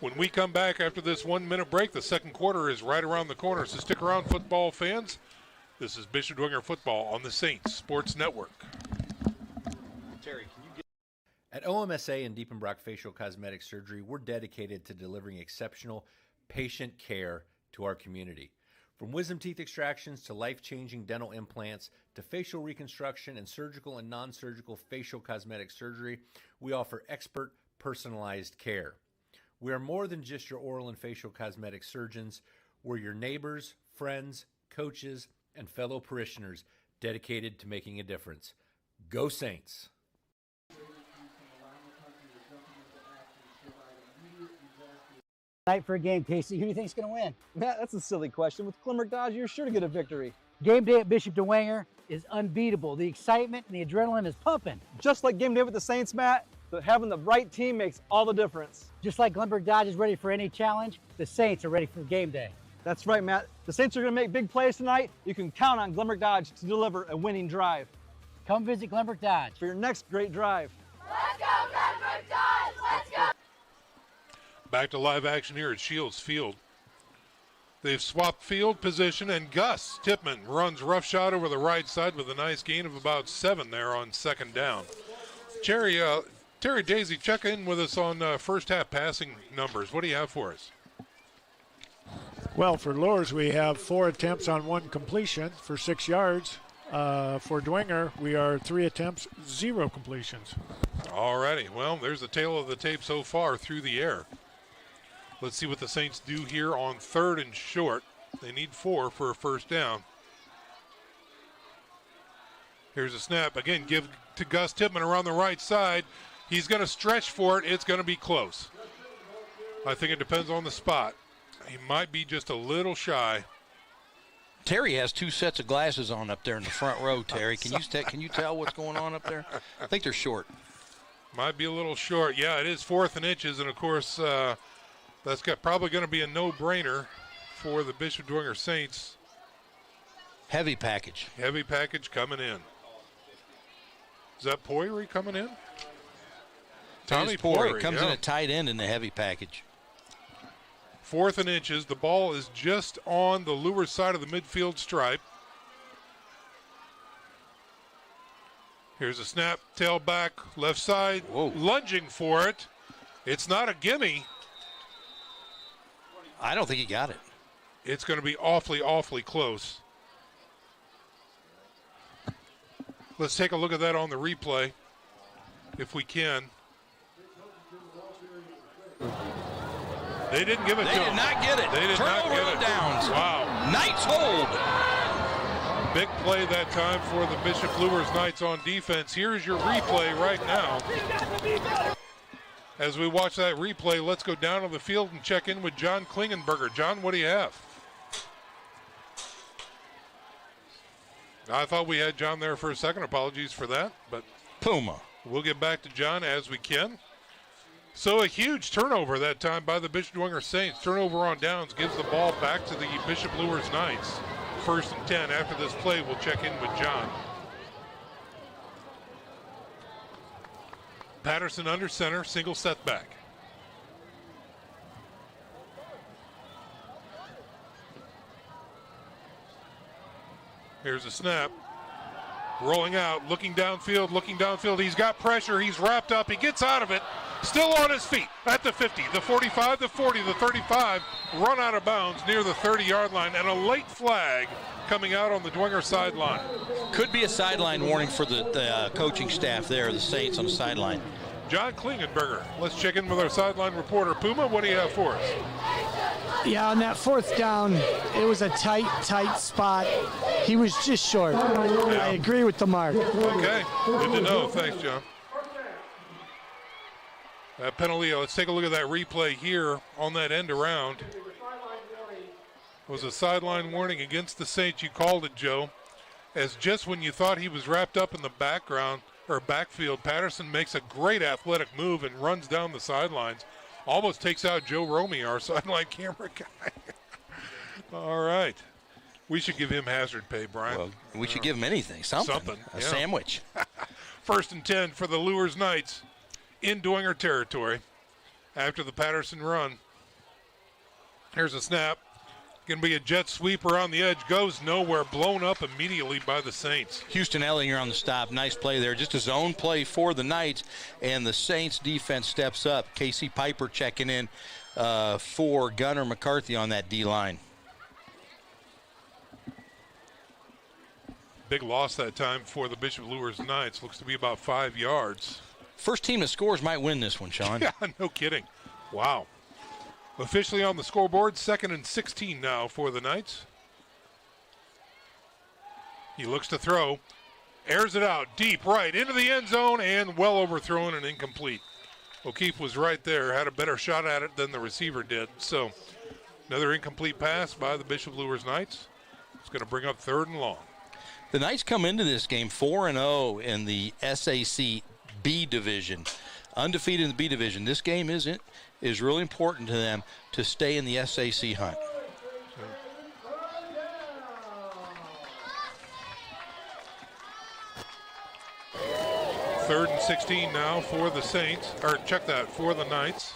When we come back after this 1-minute break, the second quarter is right around the corner. So stick around, football fans. This is Bishop Dwenger Football on the Saints Sports Network. At OMSA and Diepenbrock Facial Cosmetic Surgery, we're dedicated to delivering exceptional patient care to our community. From wisdom teeth extractions to life-changing dental implants to facial reconstruction and surgical and non-surgical facial cosmetic surgery, we offer expert, personalized care. We are more than just your oral and facial cosmetic surgeons. We're your neighbors, friends, coaches, and fellow parishioners dedicated to making a difference. Go Saints! Night for a game, Casey. Who do you think's going to win? Matt, that's a silly question. With Glimmer Dodge, you're sure to get a victory. Game day at Bishop Dwenger is unbeatable. The excitement and the adrenaline is pumping. Just like game day with the Saints, Matt, but having the right team makes all the difference. Just like Glenberg Dodge is ready for any challenge, the Saints are ready for game day. That's right, Matt. The Saints are going to make big plays tonight. You can count on Glimmer Dodge to deliver a winning drive. Come visit Glenberg Dodge for your next great drive. Let's go, Glenberg Dodge! Let's go! Back to live action here at Shields Field. They've swapped field position, and Gus Tipman runs roughshod over the right side with a nice gain of about 7 there on second down. Terry Daisy, check in with us on first half passing numbers. What do you have for us? Well, for Luers, we have 4 attempts on 1 completion for 6 yards. For Dwenger, we are 3 attempts, 0 completions. All righty. Well, there's the tail of the tape so far through the air. Let's see what the Saints do here on 3rd and short. They need 4 for a first down. Here's a snap. Again, give to Gus Tippmann around the right side. He's going to stretch for it. It's going to be close. I think it depends on the spot. He might be just a little shy. Terry has 2 sets of glasses on up there in the front row, Terry. Can you tell what's going on up there? I think they're short. Might be a little short. Yeah, it is 4th and inches, and, of course, that's probably going to be a no-brainer for the Bishop Dwenger Saints. Heavy package. Heavy package coming in. Is that Poirier coming in? Tommy Poirier comes in at tight end in the heavy package. 4th and inches. The ball is just on the Luers side of the midfield stripe. Here's a snap, tail back, left side, lunging for it. It's not a gimme. I don't think he got it. It's going to be awfully, awfully close. Let's take a look at that on the replay, if we can. They didn't give it to him. They did not get it. They did not get it. Downs. Wow. Knights hold. Big play that time for the Bishop Luers Knights on defense. Here's your replay right now. As we watch that replay, let's go down to the field and check in with John Klingenberger. John, what do you have? I thought we had John there for a second. Apologies for that, but Puma. We'll get back to John as we can. So a huge turnover that time by the Bishop Dwenger Saints. Turnover on downs gives the ball back to the Bishop Luers Knights. 1st and 10. After this play, we'll check in with John. Patterson under center, single setback. Here's a snap. Rolling out, looking downfield. He's got pressure. He's wrapped up. He gets out of it. Still on his feet at the 50, the 45, the 40, the 35. Run out of bounds near the 30-yard line. And a late flag coming out on the Dwenger sideline. Could be a sideline warning for the coaching staff there, the Saints on the sideline. John Klingenberger. Let's check in with our sideline reporter. Puma, what do you have for us? Yeah, on that 4th down, it was a tight spot. He was just short. Yeah. I agree with the mark. Okay, good to know. Thanks, John. That penalty, let's take a look at that replay here on that end around. It was a sideline warning against the Saints. You called it, Joe. As just when you thought he was wrapped up in the background or backfield, Patterson makes a great athletic move and runs down the sidelines. Almost takes out Joe Romy, our sideline camera guy. All right. We should give him hazard pay, Brian. Well, we should give him anything, something. A sandwich. 1st and 10 for the Luers Knights in Dwenger territory after the Patterson run. Here's a snap. Going to be a jet sweep around the edge. Goes nowhere. Blown up immediately by the Saints. Houston Ellinger on the stop. Nice play there. Just a zone play for the Knights. And the Saints defense steps up. Casey Piper checking in for Gunnar McCarthy on that D-line. Big loss that time for the Bishop Luers Knights. Looks to be about 5 yards. First team that scores might win this one, Sean. Yeah, no kidding. Wow. Officially on the scoreboard, 2nd and 16 now for the Knights. He looks to throw, airs it out deep right into the end zone and well overthrown and incomplete. O'Keefe was right there, had a better shot at it than the receiver did. So another incomplete pass by the Bishop Luers Knights. It's going to bring up 3rd and long. The Knights come into this game 4-0 in the SAC B division. Undefeated in the B division. This game is really important to them to stay in the SAC hunt. Third and 16 now for the Saints, or check that, for the Knights.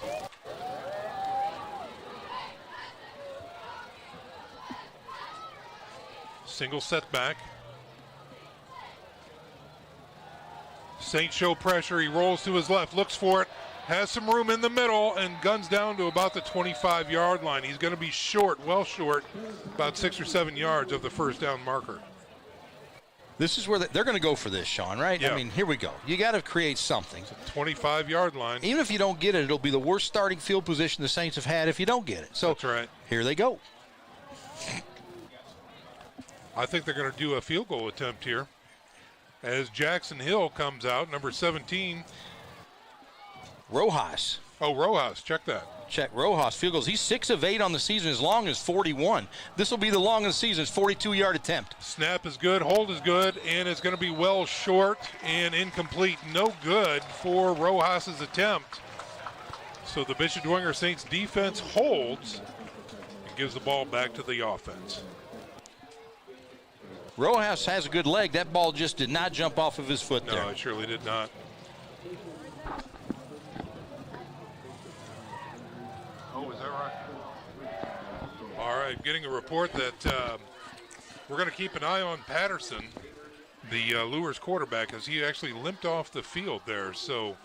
Single setback. Saints show pressure. He rolls to his left, looks for it, has some room in the middle, and guns down to about the 25-yard line. He's going to be short, well short, about 6 or 7 yards of the first down marker. This is where they're going to go for this, Sean, right? Yeah. I mean, here we go. You got to create something. 25-yard line. Even if you don't get it, it'll be the worst starting field position the Saints have had if you don't get it. So that's right. Here they go. I think they're going to do a field goal attempt here. as Jackson Hill comes out, number 17. Rojas. Oh, Rojas, check that. Check Rojas field goals. He's 6 of 8 on the season, as long as 41. This will be the longest season, 42-yard attempt. Snap is good, hold is good, and it's going to be well short and incomplete. No good for Rojas' attempt. So the Bishop Dwenger Saints defense holds and gives the ball back to the offense. Rojas has a good leg. That ball just did not jump off of his foot there. No, it surely did not. Oh, is that right? All right, getting a report that we're going to keep an eye on Patterson, the Luers quarterback, as he actually limped off the field there. So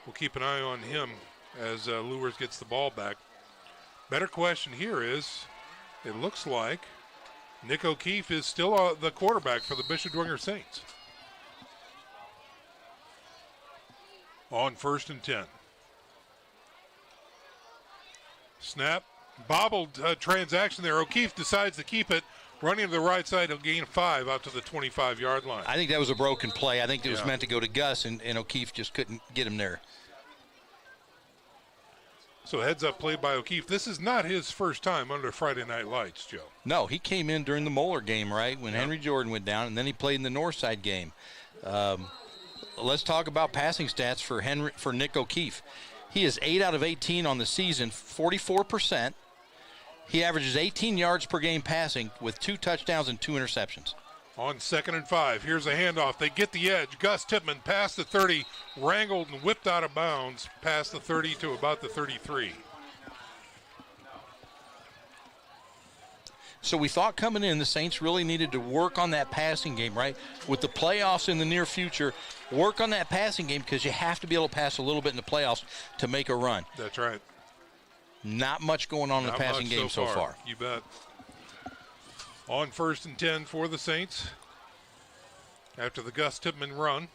we'll keep an eye on him as Luers gets the ball back. Better question here is, it looks like Nick O'Keefe is still the quarterback for the Bishop Dwenger Saints. On 1st and 10. Snap, bobbled transaction there. O'Keefe decides to keep it. Running to the right side, he'll gain 5 out to the 25-yard line. I think that was a broken play. I think it was meant to go to Gus, and O'Keefe just couldn't get him there. So heads-up play by O'Keefe. This is not his first time under Friday Night Lights, Joe. No, he came in during the Moeller game, right, when Henry Jordan went down, and then he played in the Northside game. Let's talk about passing stats for Nick O'Keefe. He is 8 out of 18 on the season, 44%. He averages 18 yards per game passing with 2 touchdowns and 2 interceptions. On 2nd and 5, here's a handoff. They get the edge. Gus Tippmann past the 30, wrangled and whipped out of bounds past the 30 to about the 33. So we thought coming in, the Saints really needed to work on that passing game, right? With the playoffs in the near future, work on that passing game because you have to be able to pass a little bit in the playoffs to make a run. That's right. Not much going on in the passing game so far. You bet. On 1st and 10 for the Saints after the Gus Tippmann run.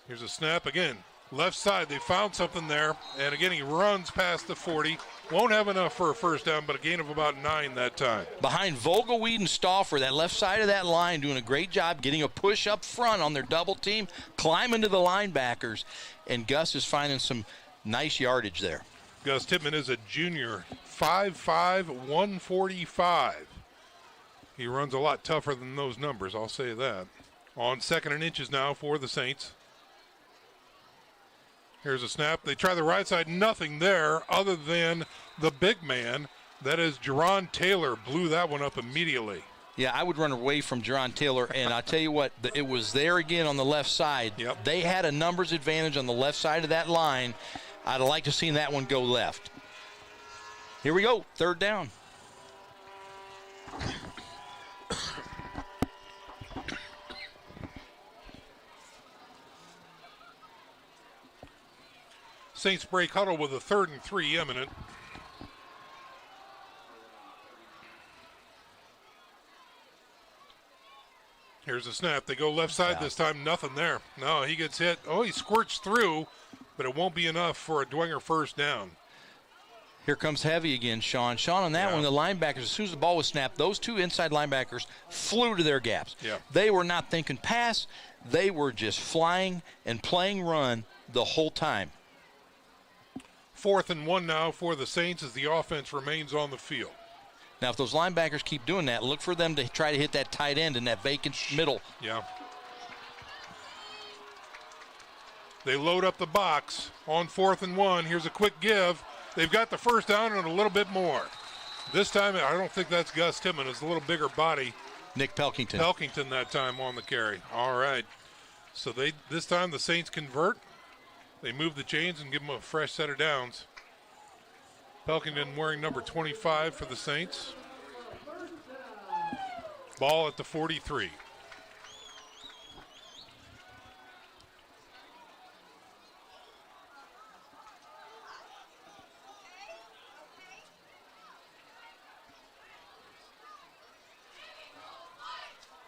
Here's a snap again. Left side, they found something there. And again, he runs past the 40. Won't have enough for a first down, but a gain of about 9 that time. Behind Vogelweed and Stauffer, that left side of that line doing a great job getting a push up front on their double team, climbing to the linebackers. And Gus is finding some nice yardage there. Gus Tippmann is a junior, 5'5", 145. He runs a lot tougher than those numbers, I'll say that. On 2nd and inches now for the Saints. Here's a snap. They try the right side, nothing there other than the big man. That is Jerron Taylor, blew that one up immediately. Yeah, I would run away from Jerron Taylor, and I'll tell you what, it was there again on the left side. Yep. They had a numbers advantage on the left side of that line. I'd have liked to have seen that one go left. Here we go, 3rd down. Saints break huddle with a 3rd and 3 imminent. Here's a snap. They go left side this time. Nothing there. No, he gets hit. Oh, he squirts through, but it won't be enough for a Dwenger first down. Here comes heavy again, Sean. Sean, on that one, the linebackers, as soon as the ball was snapped, those 2 inside linebackers flew to their gaps. Yeah. They were not thinking pass. They were just flying and playing run the whole time. 4th and 1 now for the Saints as the offense remains on the field. Now, if those linebackers keep doing that, look for them to try to hit that tight end in that vacant middle. Yeah. They load up the box on 4th and 1. Here's a quick give. They've got the first down and a little bit more. This time, I don't think that's Gus Tippmann. It's a little bigger body. Nick Pelkington. Pelkington that time on the carry. All right. So this time the Saints convert. They move the chains and give them a fresh set of downs. Pelkington wearing number 25 for the Saints. Ball at the 43.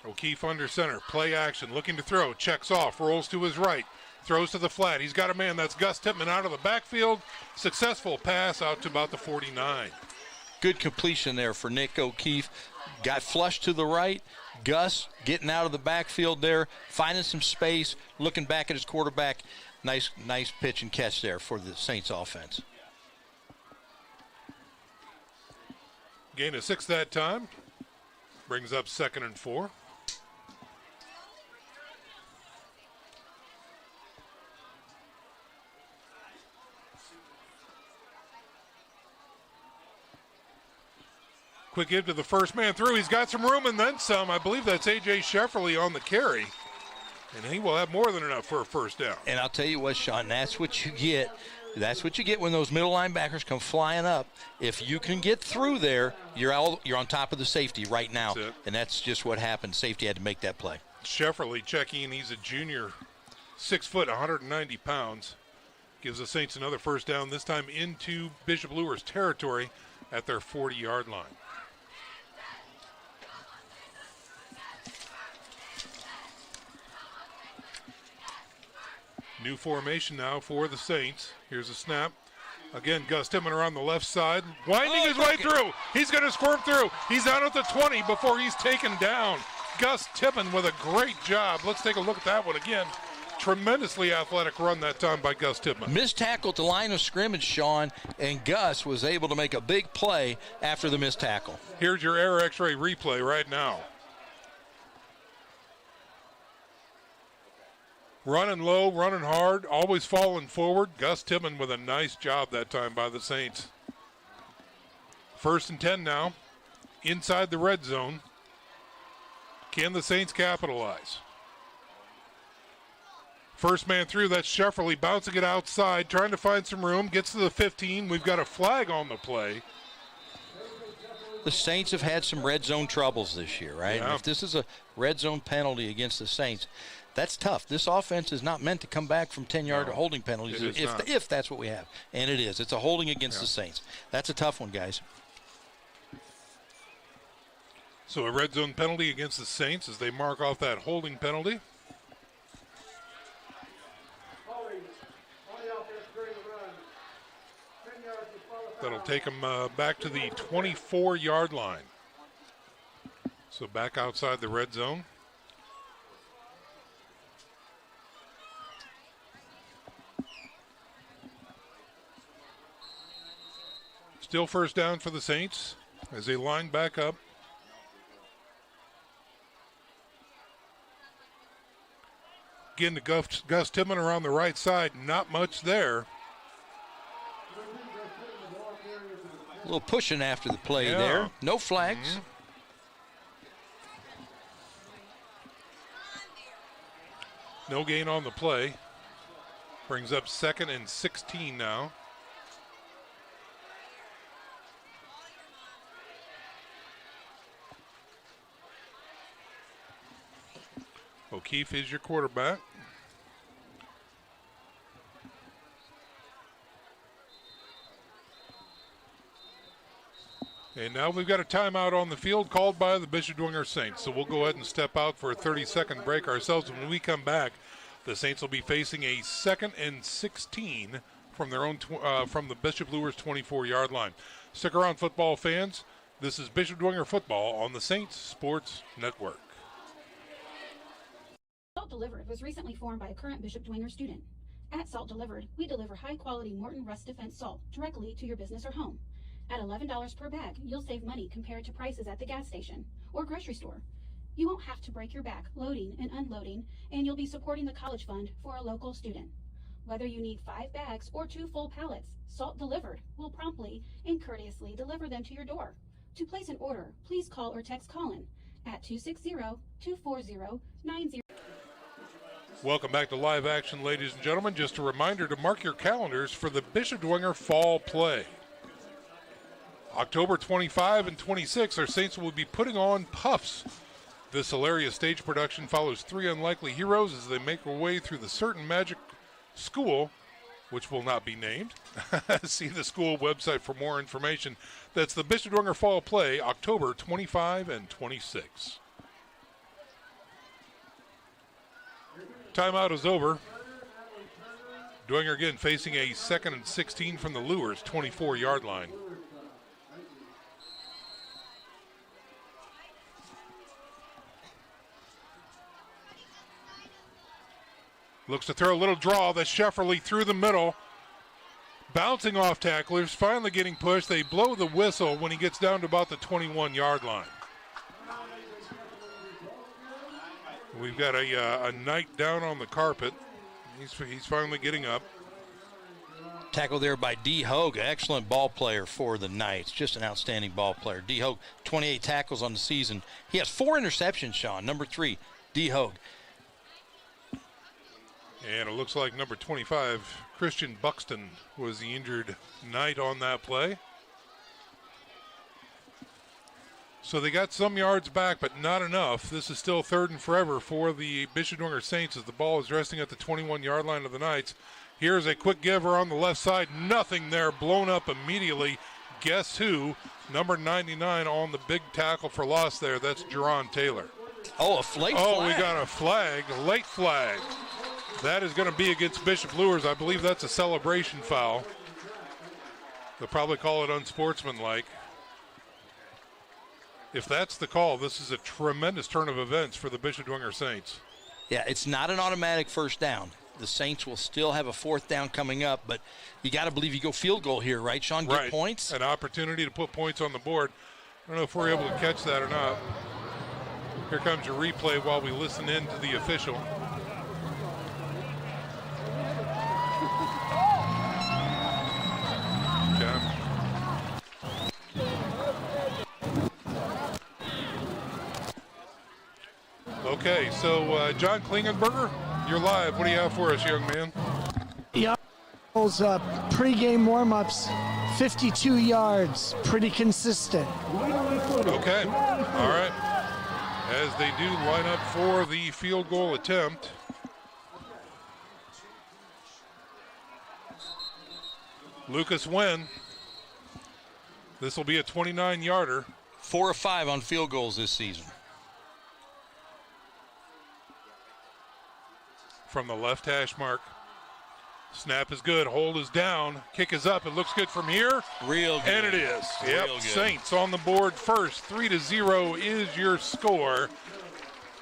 O'Keefe under center, play action, looking to throw, checks off, rolls to his right, throws to the flat. He's got a man, that's Gus Tippmann out of the backfield. Successful pass out to about the 49. Good completion there for Nick O'Keefe. Got flushed to the right. Gus getting out of the backfield there, finding some space, looking back at his quarterback. Nice pitch and catch there for the Saints offense. Gain of 6 that time. Brings up 2nd and 4. Quick give to the first man through. He's got some room and then some. I believe that's A.J. Shefferly on the carry. And he will have more than enough for a first down. And I'll tell you what, Sean, that's what you get. That's what you get when those middle linebackers come flying up. If you can get through there, you're on top of the safety right now. And that's just what happened. Safety had to make that play. Shefferly checking in. He's a junior, 6 foot, 190 pounds. Gives the Saints another first down, this time into Bishop Luers territory at their 40-yard line. New formation now for the Saints. Here's a snap. Again, Gus Tippmann around the left side, winding his way through. He's going to squirm through. He's down at the 20 before he's taken down. Gus Tippmann with a great job. Let's take a look at that one again. Tremendously athletic run that time by Gus Tippmann. Missed tackle at the line of scrimmage, Sean, and Gus was able to make a big play after the missed tackle. Here's your air x-ray replay right now. Running low, running hard, always falling forward. Gus Tippmann with a nice job that time by the Saints. 1st and 10 now, inside the red zone. Can the Saints capitalize? First man through, that's Shefferly, bouncing it outside, trying to find some room, gets to the 15. We've got a flag on the play. The Saints have had some red zone troubles this year, right? Yeah. And if this is a red zone penalty against the Saints, that's tough. This offense is not meant to come back from 10-yard holding penalties if that's what we have. And it is. It's a holding against the Saints. That's a tough one, guys. So a red zone penalty against the Saints as they mark off that holding penalty. That'll take them back to the 24-yard line. So back outside the red zone. Still first down for the Saints as they line back up. Again to Gus Tippmann around the right side. Not much there. A little pushing after the play there. No flags. No gain on the play. Brings up 2nd and 16 now. O'Keefe is your quarterback. And now we've got a timeout on the field called by the Bishop Dwenger Saints. So we'll go ahead and step out for a 30-second break ourselves. When we come back, the Saints will be facing a 2nd and 16 from their own from the Bishop Luers 24-yard line. Stick around, football fans. This is Bishop Dwenger football on the Saints Sports Network. Salt Delivered was recently formed by a current Bishop Dwenger student. At Salt Delivered, we deliver high-quality Morton Rust Defense salt directly to your business or home. At $11 per bag, you'll save money compared to prices at the gas station or grocery store. You won't have to break your back loading and unloading, and you'll be supporting the college fund for a local student. Whether you need 5 bags or 2 full pallets, Salt Delivered will promptly and courteously deliver them to your door. To place an order, please call or text Colin at 260-240-90. Welcome back to Live Action, ladies and gentlemen. Just a reminder to mark your calendars for the Bishop Dwenger Fall Play. October 25 and 26, our Saints will be putting on Puffs. This hilarious stage production follows 3 unlikely heroes as they make their way through the certain magic school, which will not be named. See the school website for more information. That's the Bishop Dwenger Fall Play, October 25 and 26. Timeout is over. Dwenger again facing a 2nd and 16 from the Luers 24-yard line. Looks to throw a little draw. That's Shefferly through the middle. Bouncing off tacklers, finally getting pushed. They blow the whistle when he gets down to about the 21-yard line. We've got a Knight down on the carpet. He's finally getting up. Tackle there by D. Hogue, excellent ball player for the Knights. Just an outstanding ball player. D. Hogue, 28 tackles on the season. He has 4 interceptions, Sean. Number 3, D. Hogue. And it looks like number 25, Christian Buxton, was the injured Knight on that play. So they got some yards back, but not enough. This is still 3rd and forever for the Bishop Dwenger Saints as the ball is resting at the 21-yard line of the Knights. Here's a quick giver on the left side. Nothing there, blown up immediately. Guess who? Number 99 on the big tackle for loss there. That's Jerron Taylor. Oh, a late flag. Oh, we got a flag, a late flag. That is going to be against Bishop Luers. I believe that's a celebration foul. They'll probably call it unsportsmanlike. If that's the call, this is a tremendous turn of events for the Bishop Dwenger Saints. Yeah, it's not an automatic first down. The Saints will still have a 4th down coming up, but you got to believe you go field goal here, right, Sean? Get points. An opportunity to put points on the board. I don't know if we're able to catch that or not. Here comes your replay while we listen in to the official. Okay, so John Klingenberger, you're live. What do you have for us, young man? Yeah, pregame warm-ups, 52 yards, pretty consistent. Okay, all right. As they do line up for the field goal attempt. Lucas Wynn. This will be a 29-yarder. 4 of 5 on field goals this season. From the left hash mark. Snap is good. Hold is down. Kick is up. It looks good from here. Real good. And it is. Yep. Real good. Saints on the board first. 3-0 is your score.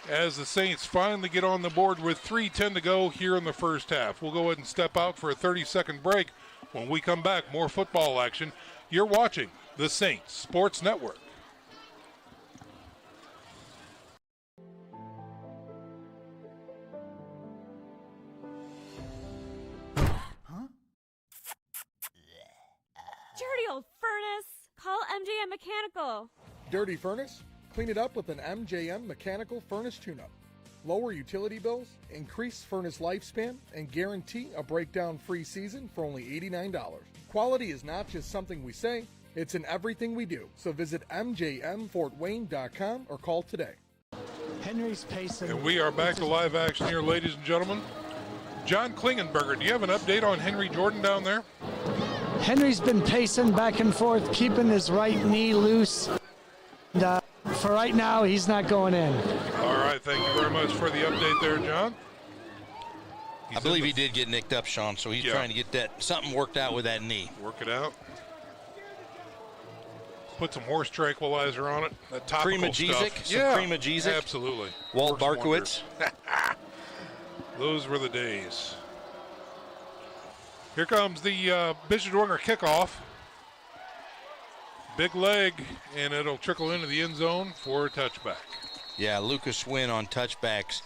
As the Saints finally get on the board with 3:10 to go here in the first half. We'll go ahead and step out for a 30-second break. When we come back, more football action. You're watching the Saints Sports Network. Dirty old furnace. Call MJM Mechanical. Dirty furnace? Clean it up with an MJM Mechanical furnace tune-up. Lower utility bills, increase furnace lifespan, and guarantee a breakdown-free season for only $89. Quality is not just something we say, it's in everything we do. So visit mjmfortwayne.com or call today. Henry's pacing. And we are back to live action here, ladies and gentlemen. John Klingenberger, do you have an update on Henry Jordan down there? Henry's been pacing back and forth, keeping his right knee loose. And, for right now, he's not going in. All right, thank you very much for the update there, John. I believe he did get nicked up, Sean, so he's trying to get that something worked out with that knee. Work it out. Put some horse tranquilizer on it. That topical Premagesic? Stuff. Premagesic? Absolutely. Walt Barkowitz. Those were the days. Here comes the Bishop Dwenger kickoff. Big leg, and it'll trickle into the end zone for a touchback. Yeah, Lucas Wynn on touchbacks.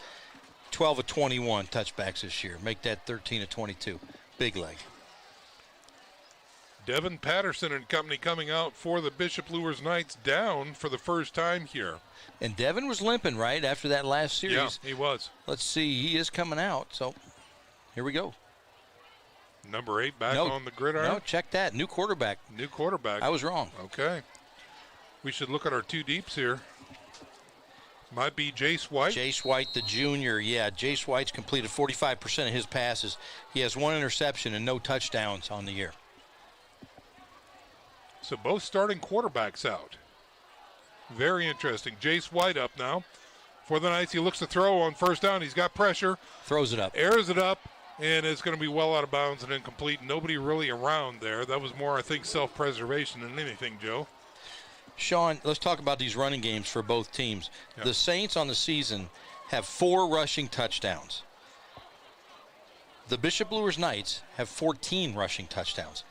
12 of 21 touchbacks this year. Make that 13 of 22. Big leg. Devin Patterson and company coming out for the Bishop Luers Knights, down for the first time here. And Devin was limping, right, after that last series. Yeah, he was. Let's see, he is coming out, so here we go. Number 8 back on the gridiron. No, check that. New quarterback. New quarterback. I was wrong. Okay. We should look at our two deeps here. Might be Jace White. Jace White, the junior. Yeah, Jace White's completed 45% of his passes. He has 1 interception and no touchdowns on the year. So both starting quarterbacks out. Very interesting. Jace White up now. For the Knights, he looks to throw on first down. He's got pressure. Throws it up. Airs it up. And it's going to be well out of bounds and incomplete. Nobody really around there. That was more, I think, self-preservation than anything, Joe. Sean, let's talk about these running games for both teams. Yep. The Saints on the season have 4 rushing touchdowns. The Bishop Luers Knights have 14 rushing touchdowns.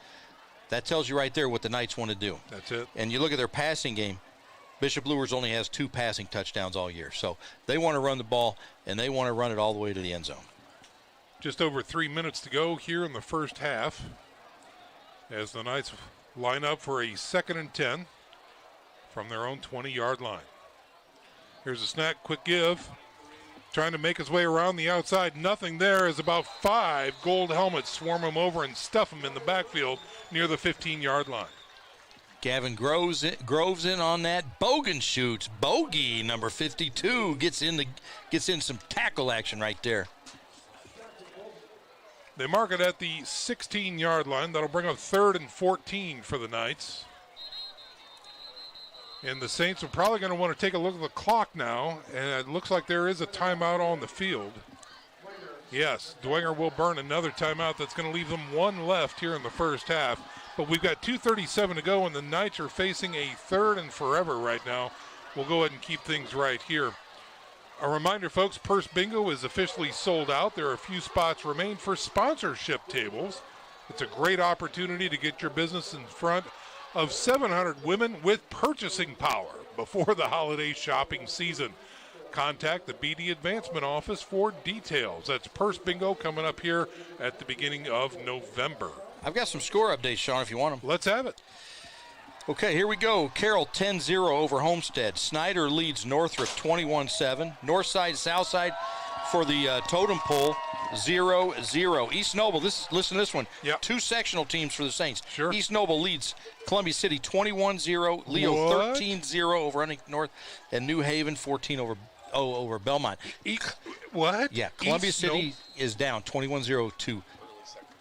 That tells you right there what the Knights want to do. That's it. And you look at their passing game, Bishop Luers only has 2 passing touchdowns all year. So they want to run the ball, and they want to run it all the way to the end zone. Just over 3 minutes to go here in the first half as the Knights line up for a 2nd and 10 from their own 20-yard line. Here's a snap, quick give. Trying to make his way around the outside. Nothing there as about 5 gold helmets swarm him over and stuff him in the backfield near the 15-yard line. Gavin Groves in on that. Bogan shoots. Bogey, number 52, gets in some tackle action right there. They mark it at the 16-yard line. That'll bring up 3rd and 14 for the Knights. And the Saints are probably going to want to take a look at the clock now. And it looks like there is a timeout on the field. Yes, Dwenger will burn another timeout. That's going to leave them 1 left here in the first half. But we've got 2:37 to go, and the Knights are facing a 3rd and forever right now. We'll go ahead and keep things right here. A reminder, folks, Purse Bingo is officially sold out. There are a few spots remain for sponsorship tables. It's a great opportunity to get your business in front of 700 women with purchasing power before the holiday shopping season. Contact the BD Advancement Office for details. That's Purse Bingo coming up here at the beginning of November. I've got some score updates, Sean, if you want them. Let's have it. Okay, here we go. Carroll 10-0 over Homestead. Snyder leads Northrop 21-7. Northside, Southside for the totem pole 0-0. East Noble, listen to this one. Yep. 2 sectional teams for the Saints. Sure. East Noble leads Columbia City 21-0. Leo 13-0 over Huntington North. And New Haven 14 over Belmont. What? Yeah, Columbia City is down 21-0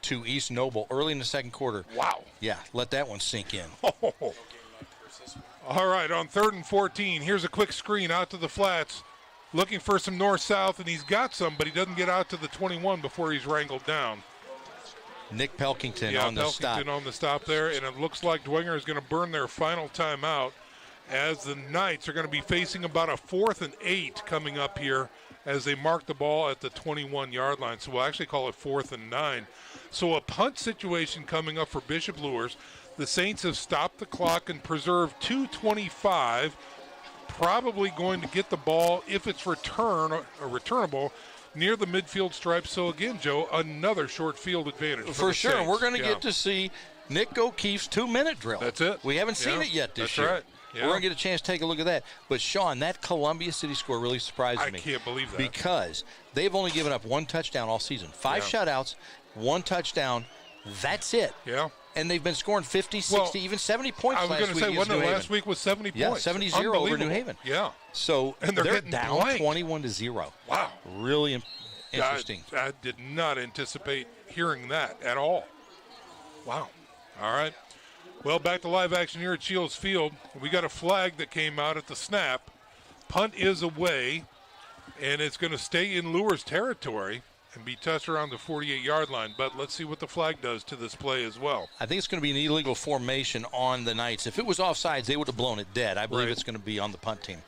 to East Noble early in the second quarter. Wow. Yeah, let that one sink in. Oh. All right, on 3rd and 14, here's a quick screen out to the flats. Looking for some north-south, and he's got some, but he doesn't get out to the 21 before he's wrangled down. Nick Pelkington on the stop. Pelkington on the stop there, and it looks like Dwenger is going to burn their final timeout as the Knights are going to be facing about a 4th and 8 coming up here as they mark the ball at the 21-yard line. So we'll actually call it 4th and 9. So a punt situation coming up for Bishop Luers. The Saints have stopped the clock and preserved 2:25. Probably going to get the ball, if it's returnable, near the midfield stripe. So again, Joe, another short field advantage for sure. Saints. We're going to get to see Nick O'Keefe's 2-minute drill. That's it. We haven't seen it yet this year. That's right. Yeah. We're going to get a chance to take a look at that. But, Sean, that Columbia City score really surprised me. I can't believe that. Because they've only given up 1 touchdown all season. 5 shutouts, 1 touchdown. That's it. Yeah. And they've been scoring 50, 60, even 70 points last week. I was going to say, wasn't it last week was 70 points? Yeah, 70-0 over New Haven. Yeah. So and they're getting down blanked. 21-0. Wow. Really interesting. I did not anticipate hearing that at all. Wow. All right. Well, back to live action here at Shields Field. We got a flag that came out at the snap. Punt is away, and it's going to stay in Luers territory and be touched around the 48-yard line. But let's see what the flag does to this play as well. I think it's going to be an illegal formation on the Knights. If it was offsides, they would have blown it dead. I believe it's going to be on the punt team.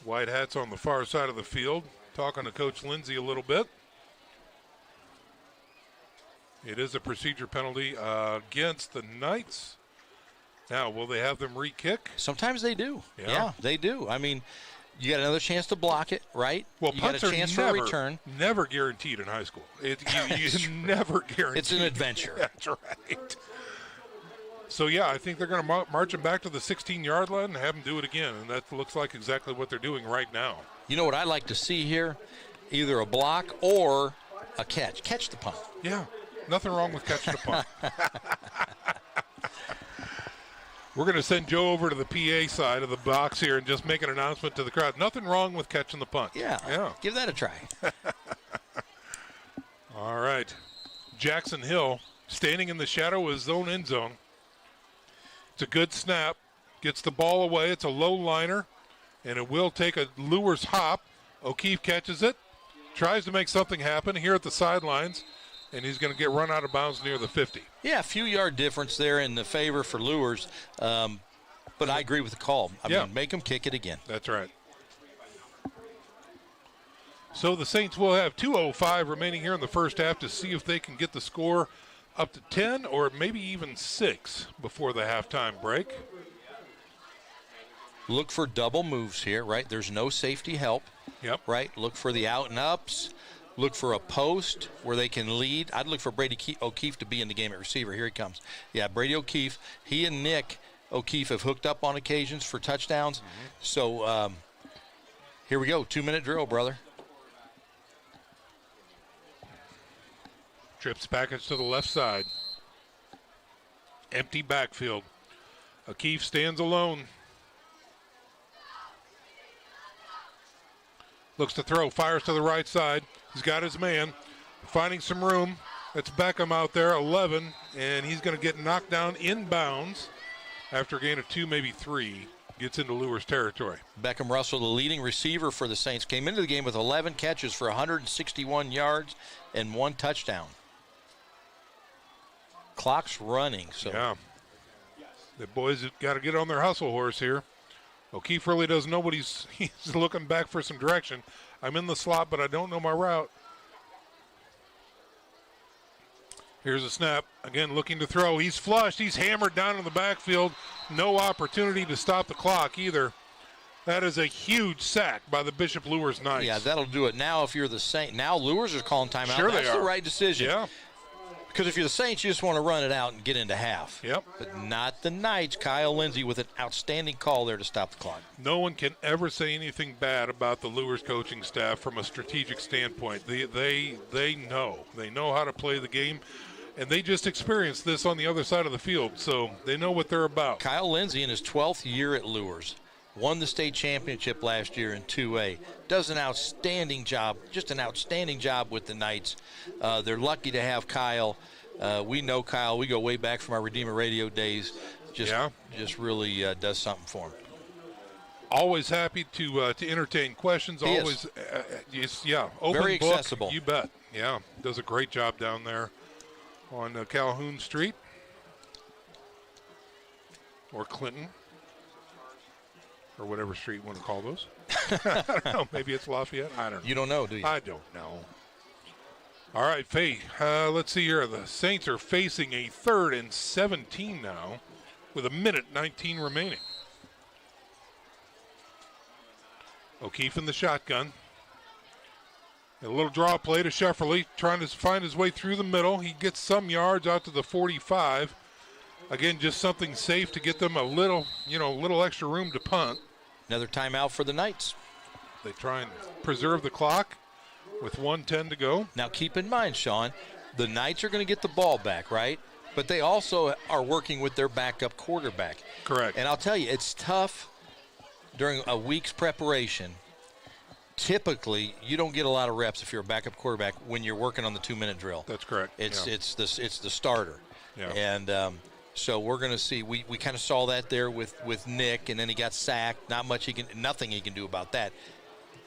White hats on the far side of the field. Talking to Coach Lindsay a little bit. It is a procedure penalty against the Knights. Now, will they have them re-kick? Sometimes they do. Yeah, they do. I mean, you got another chance to block it, right? Well, you got a chance for a return. Never guaranteed in high school. You never guaranteed. It's an adventure. That's right. So, yeah, I think they're going to march them back to the 16-yard line and have them do it again, and that looks like exactly what they're doing right now. You know what I'd like to see here? Either a block or a catch. Catch the punt. Yeah, nothing wrong with catching the punt. We're going to send Joe over to the PA side of the box here and just make an announcement to the crowd. Nothing wrong with catching the punt. Yeah. Give that a try. All right. Jackson Hill standing in the shadow of his own end zone. It's a good snap. Gets the ball away. It's a low liner, and it will take a Luers hop. O'Keefe catches it, tries to make something happen here at the sidelines, and he's going to get run out of bounds near the 50. Yeah, a few yard difference there in the favor for Luers, but I agree with the call. I mean, make them kick it again. That's right. So the Saints will have 2:05 remaining here in the first half to see if they can get the score up to 10 or maybe even 6 before the halftime break. Look for double moves here, right? There's no safety help. Yep. Right? Look for the out and ups. Look for a post where they can lead. I'd look for Brady O'Keefe to be in the game at receiver. Here he comes. Yeah, Brady O'Keefe. He and Nick O'Keefe have hooked up on occasions for touchdowns. So here we go. 2-minute drill, brother. Trips package to the left side. Empty backfield. O'Keefe stands alone. Looks to throw, fires to the right side. He's got his man, finding some room. It's Beckham out there, 11, and he's going to get knocked down inbounds after a gain of 2, maybe 3. Gets into Luers territory. Beckham Russell, the leading receiver for the Saints, came into the game with 11 catches for 161 yards and 1 touchdown. Clock's running. So yeah, the boys have got to get on their hustle horse here. O'Keefe really doesn't know what he's looking back for some direction. I'm in the slot, but I don't know my route. Here's a snap. Again, looking to throw. He's flushed. He's hammered down in the backfield. No opportunity to stop the clock either. That is a huge sack by the Bishop Luers Knights. Yeah, that'll do it. Now if you're the Saints, now Luers are calling timeout. Sure That's they are. the right decision. Yeah. Because if you're the Saints, you just want to run it out and get into half. Yep. But not the Knights. Kyle Lindsey with an outstanding call there to stop the clock. No one can ever say anything bad about the Luers coaching staff from a strategic standpoint. They know. They know how to play the game, and they just experienced this on the other side of the field, so they know what they're about. Kyle Lindsey in his 12th year at Luers won the state championship last year in 2A. Does an outstanding job, just an outstanding job with the Knights. They're lucky to have Kyle. We know Kyle. We go way back from our Redeemer Radio days. Just really does something for him. Always happy to entertain questions. He always, is. Open Very book, accessible. You bet. Yeah, does a great job down there on Calhoun Street or Clinton. Or whatever street you want to call those. I don't know. Maybe it's Lafayette. I don't know. You don't know, do you? I don't know. All right, Faye. Let's see here. The Saints are facing a 3rd and 17 now with 1:19 remaining. O'Keefe in the shotgun. A little draw play to Shefferly, trying to find his way through the middle. He gets some yards out to the 45. Again, just something safe to get them a little extra room to punt. Another timeout for the Knights. They try and preserve the clock with 1:10 to go. Now keep in mind, Sean, the Knights are going to get the ball back, right? But they also are working with their backup quarterback. Correct. And I'll tell you, it's tough during a week's preparation. Typically, you don't get a lot of reps if you're a backup quarterback when you're working on the 2-minute drill. That's correct. It's the starter. Yeah. And so we're going to see. We kind of saw that there with Nick, and then he got sacked. Nothing he can do about that.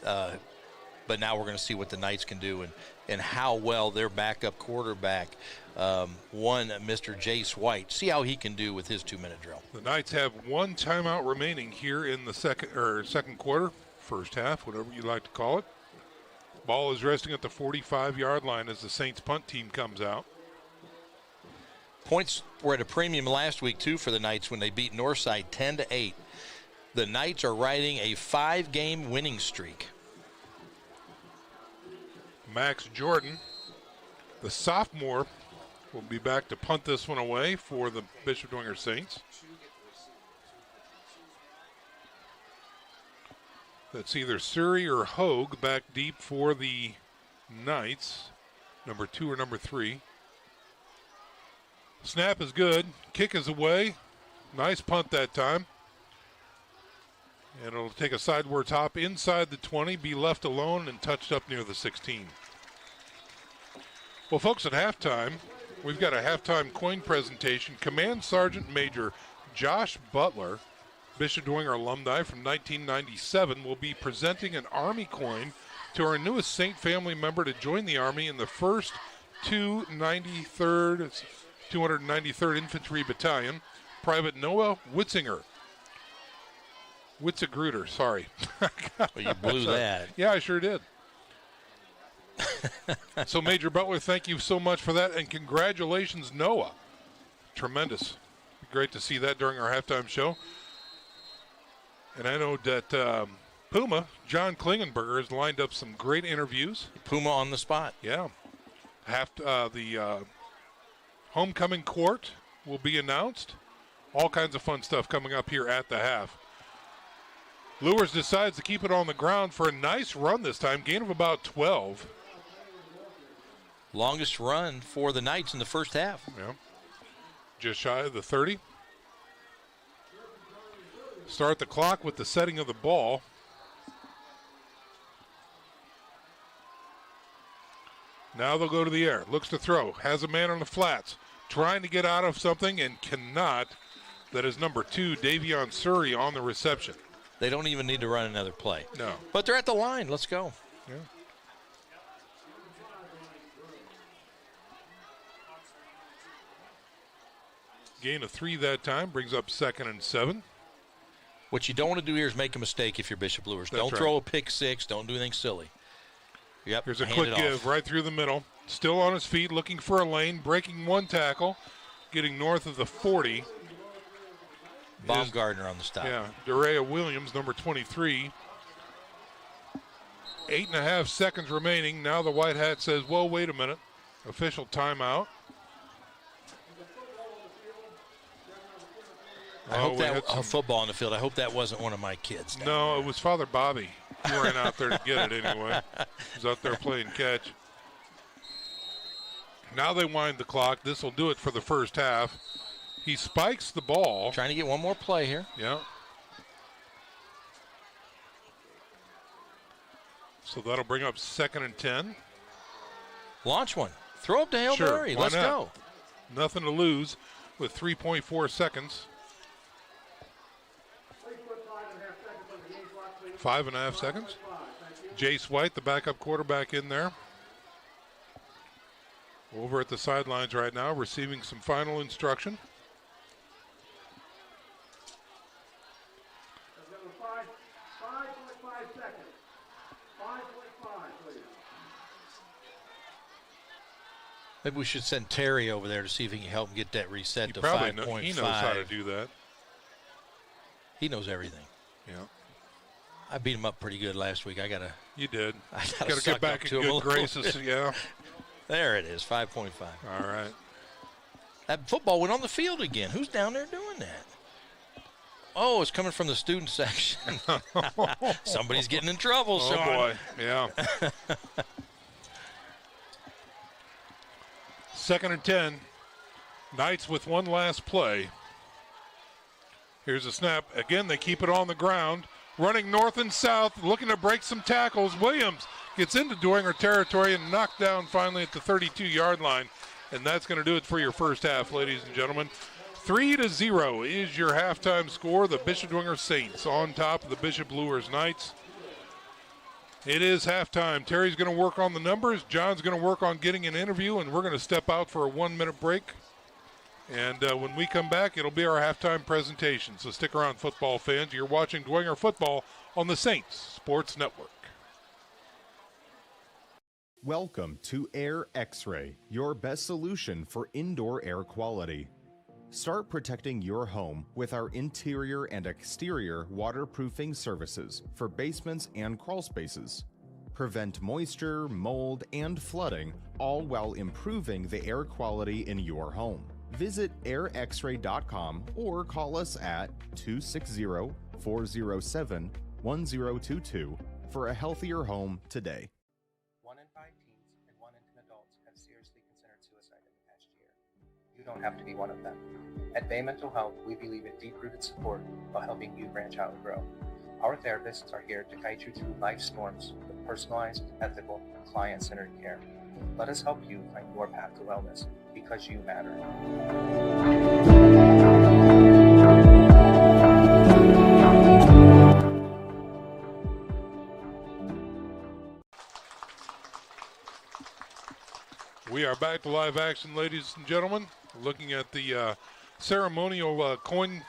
But now we're going to see what the Knights can do and how well their backup quarterback, Mr. Jace White, see how he can do with his 2-minute drill. The Knights have 1 timeout remaining here in the second quarter, first half, whatever you like to call it. Ball is resting at the 45-yard line as the Saints punt team comes out. Points were at a premium last week, too, for the Knights when they beat Northside 10-8. The Knights are riding a 5-game winning streak. Max Jordan, the sophomore, will be back to punt this one away for the Bishop Dwenger Saints. That's either Surrey or Hogue back deep for the Knights, number 2 or number 3. Snap is good. Kick is away. Nice punt that time. And it'll take a sidewards hop inside the 20, be left alone, and touched up near the 16. Well, folks, at halftime, we've got a halftime coin presentation. Command Sergeant Major Josh Butler, Bishop Dwenger alumni from 1997, will be presenting an Army coin to our newest Saint family member to join the Army in the 1st 293rd Infantry Battalion, Private Noah Witzinger. Witzegruder, sorry. Well, you blew that. Yeah, I sure did. So, Major Butler, thank you so much for that, and congratulations, Noah. Tremendous. Great to see that during our halftime show. And I know that Puma, John Klingenberger, has lined up some great interviews. Puma on the spot. Yeah. The homecoming court will be announced. All kinds of fun stuff coming up here at the half. Luers decides to keep it on the ground for a nice run this time. Gain of about 12. Longest run for the Knights in the first half. Yeah. Just shy of the 30. Start the clock with the setting of the ball. Now they'll go to the air. Looks to throw. Has a man on the flats. Trying to get out of something and cannot. That is number 2, Davion Surrey, on the reception. They don't even need to run another play. No. But they're at the line. Let's go. Yeah. Gain of 3 that time. Brings up 2nd and 7. What you don't want to do here is make a mistake if you're Bishop Luers. Don't throw a pick 6. Don't do anything silly. Yep. Here's a quick give right through the middle. Still on his feet, looking for a lane, breaking 1 tackle, getting north of the 40. Baumgartner on the stop. Yeah, Darea Williams, number 23. 8.5 seconds remaining. Now the White Hat says, well, wait a minute. Official timeout. I hope that football on the field. I hope that wasn't one of my kids. No, it was Father Bobby. He ran out there to get it anyway. He was out there playing catch. Now they wind the clock. This will do it for the first half. He spikes the ball. Trying to get one more play here. Yeah. So that'll bring up 2nd and 10. Launch one. Throw up to Hail Mary. Let's go. Nothing to lose with 3.4 seconds. 5.5 seconds. Jace White, the backup quarterback, in there. Over at the sidelines right now, receiving some final instruction. Maybe we should send Terry over there to see if he can help him get that reset to 5.5. He knows how to do that. He knows everything. Yeah. I beat him up pretty good last week. You did. I got to get back in good graces. Yeah. There it is, 5.5. All right. That football went on the field again. Who's down there doing that? Oh, it's coming from the student section. Somebody's getting in trouble, Sean. Oh, boy. Yeah. 2nd and 10. Knights with one last play. Here's a snap. Again, they keep it on the ground. Running north and south, looking to break some tackles. Williams gets into Dwenger territory and knocked down finally at the 32-yard line. And that's going to do it for your first half, ladies and gentlemen. 3-0 is your halftime score. The Bishop Dwenger Saints on top of the Bishop Luers Knights. It is halftime. Terry's going to work on the numbers. John's going to work on getting an interview, and we're going to step out for a 1-minute break. And when we come back, it'll be our halftime presentation. So stick around, football fans. You're watching Dwenger football on the Saints Sports Network. Welcome to Air X-Ray, your best solution for indoor air quality. Start protecting your home with our interior and exterior waterproofing services for basements and crawl spaces. Prevent moisture, mold, and flooding, all while improving the air quality in your home. Visit airxray.com or call us at 260-407-1022 for a healthier home today. 1 in 5 teens and 1 in 10 adults have seriously considered suicide in the past year. You don't have to be one of them. At Bay Mental Health, we believe in deep-rooted support while helping you branch out and grow. Our therapists are here to guide you through life's storms with personalized, ethical, and client-centered care. Let us help you find your path to wellness, because you matter. We are back to live action, ladies and gentlemen. Looking at the ceremonial coin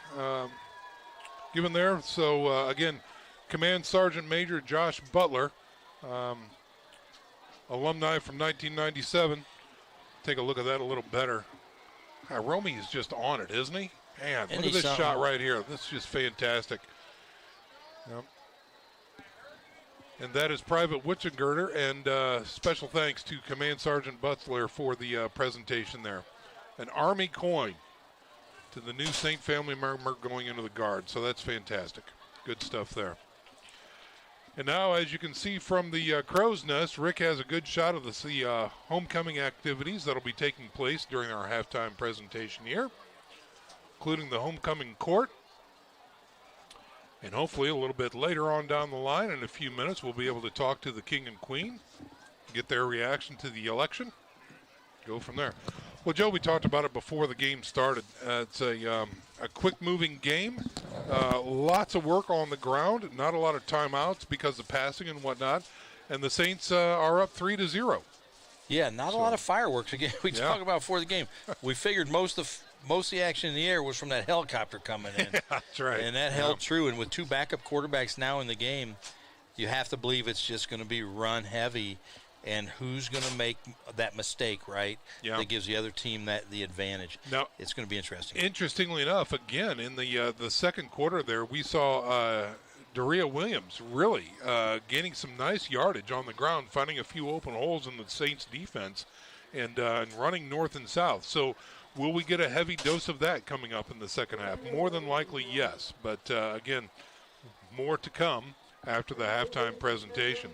given there. So, again, Command Sergeant Major Josh Butler alumni from 1997. Take a look at that a little better. Romy is just on it, isn't he? Man, look at this shot right here. This is just fantastic. Yep. And that is Private Witchengerter, and special thanks to Command Sergeant Butler for the presentation there. An Army coin to the new Saint family member going into the Guard, so that's fantastic. Good stuff there. And now, as you can see from the crow's nest, Rick has a good shot of the homecoming activities that will be taking place during our halftime presentation here, including the homecoming court. And hopefully a little bit later on down the line, in a few minutes, we'll be able to talk to the King and Queen, get their reaction to the election, go from there. Well, Joe, we talked about it before the game started. It's a quick-moving game, lots of work on the ground, not a lot of timeouts because of passing and whatnot, and the Saints are up 3-0. Yeah, not a lot of fireworks. Again, we talked about before the game. We figured most of the action in the air was from that helicopter coming in. That's right. And that held true. And with two backup quarterbacks now in the game, you have to believe it's just going to be run heavy. And who's going to make that mistake, right? Yeah. That gives the other team the advantage. Now, it's going to be interesting. Interestingly enough, again, in the second quarter there, we saw Daria Williams really gaining some nice yardage on the ground, finding a few open holes in the Saints defense and running north and south. So will we get a heavy dose of that coming up in the second half? More than likely, yes. But, again, more to come after the halftime presentation.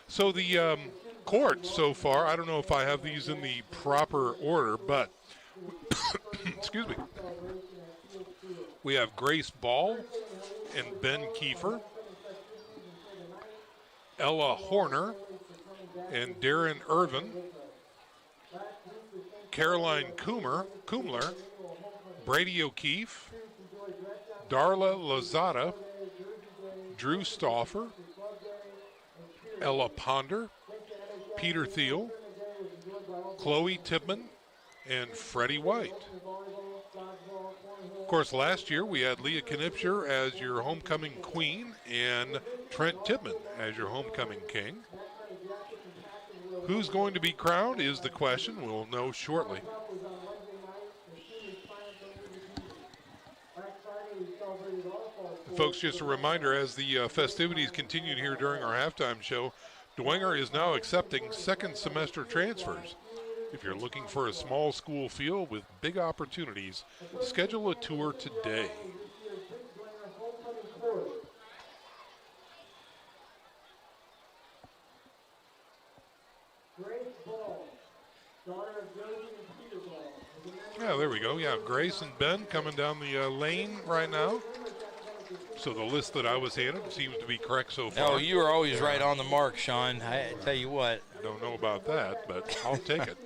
So the courts so far, I don't know if I have these in the proper order, but excuse me. We have Grace Ball and Ben Kiefer, Ella Horner and Darren Irvin, Caroline Kumler, Brady O'Keefe, Darla Lozada, Drew Stauffer, Ella Ponder, Peter Thiel, Chloe Tipman, and Freddie White. Of course, last year we had Leah Knipscher as your homecoming queen and Trent Tipman as your homecoming king. Who's going to be crowned is the question. We'll know shortly. Folks, just a reminder, as the festivities continued here during our halftime show, Dwenger is now accepting second semester transfers. If you're looking for a small school feel with big opportunities, schedule a tour today. Yeah, there we go. Yeah, Grace and Ben coming down the lane right now. So the list that I was handed seems to be correct so far. Oh, you are always right on the mark, Sean. I tell you what. Don't know about that, but I'll take it.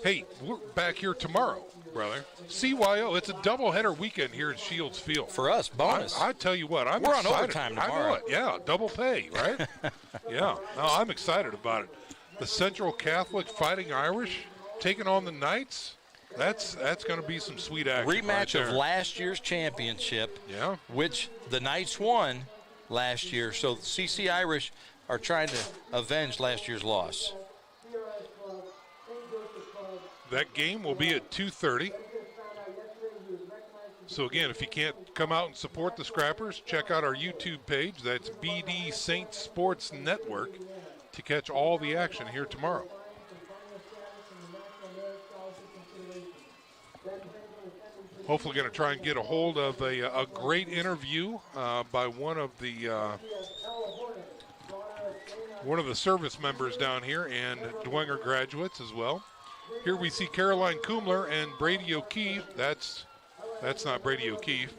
Hey, we're back here tomorrow, brother. CYO, it's a doubleheader weekend here at Shields Field. For us, bonus. I tell you what, we're excited. on overtime tomorrow. I know it. Yeah, double pay, right? Yeah, no, I'm excited about it. The Central Catholic Fighting Irish taking on the Knights. That's going to be some sweet action. Rematch right of last year's championship, yeah, which the Knights won last year. So the CC Irish are trying to avenge last year's loss. That game will be at 2:30. So again, if you can't come out and support the Scrappers, check out our YouTube page. That's BD Saints Sports Network to catch all the action here tomorrow. Hopefully going to try and get a hold of a great interview by one of the service members down here and Dwenger graduates as well. Here we see Caroline Kumler and Brady O'Keefe. That's not Brady O'Keefe.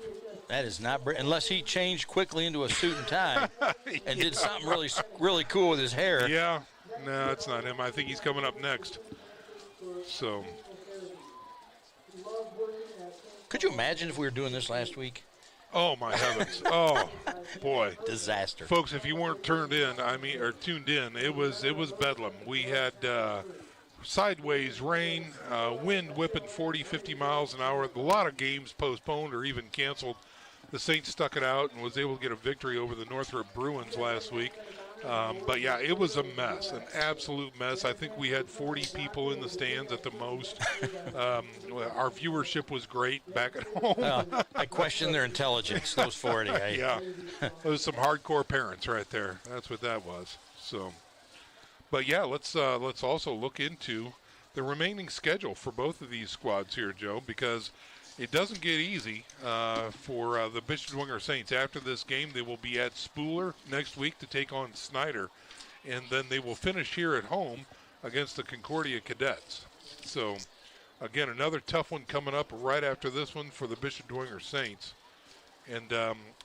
That is not unless he changed quickly into a suit and tie and did something really cool with his hair. Yeah, no, it's not him. I think he's coming up next. So. Could you imagine if we were doing this last week? Oh, my heavens. Oh, boy. Disaster. Folks, if you weren't tuned in, it was bedlam. We had sideways rain, wind whipping 40, 50 miles an hour. A lot of games postponed or even canceled. The Saints stuck it out and was able to get a victory over the Northrop Bruins last week. But, yeah, it was a mess, an absolute mess. I think we had 40 people in the stands at the most. Our viewership was great back at home. I question their intelligence, those 40. Yeah, those some hardcore parents right there. That's what that was. So, but, yeah, let's also look into the remaining schedule for both of these squads here, Joe, because it doesn't get easy for the Bishop Dwenger Saints. After this game, they will be at Spooler next week to take on Snyder, and then they will finish here at home against the Concordia Cadets. So, again, another tough one coming up right after this one for the Bishop Dwenger Saints. And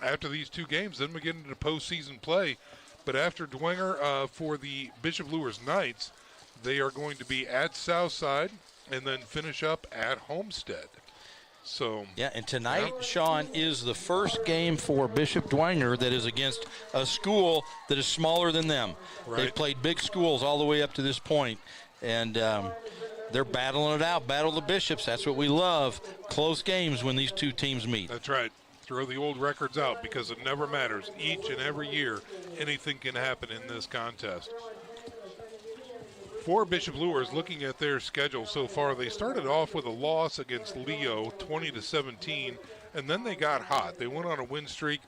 after these two games, then we get into postseason play. But after Dwenger, for the Bishop Luers Knights, they are going to be at Southside and then finish up at Homestead. So yeah, and tonight, Sean, is the first game for Bishop Dwenger that is against a school that is smaller than them. Right. They've played big schools all the way up to this point, and they're battling it out, battle the Bishops. That's what we love, close games when these two teams meet. That's right. Throw the old records out because it never matters. Each and every year, anything can happen in this contest. For Bishop Luers, looking at their schedule so far, they started off with a loss against Leo, 20-17, and then they got hot. They went on a win streak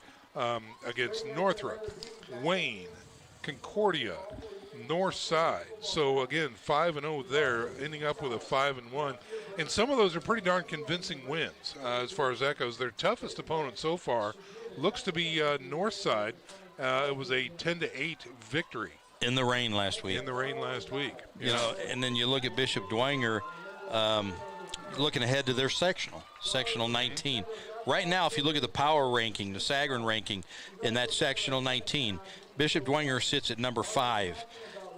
against Northrop, Wayne, Concordia, Northside. So again, 5-0 there, ending up with a 5-1. And some of those are pretty darn convincing wins as far as that goes. Their toughest opponent so far looks to be Northside. It was a 10-8 victory. In the rain last week. You know, and then you look at Bishop Dwenger, looking ahead to their sectional 19. Right now, if you look at the power ranking, the Sagarin ranking in that sectional 19, Bishop Dwenger sits at number 5.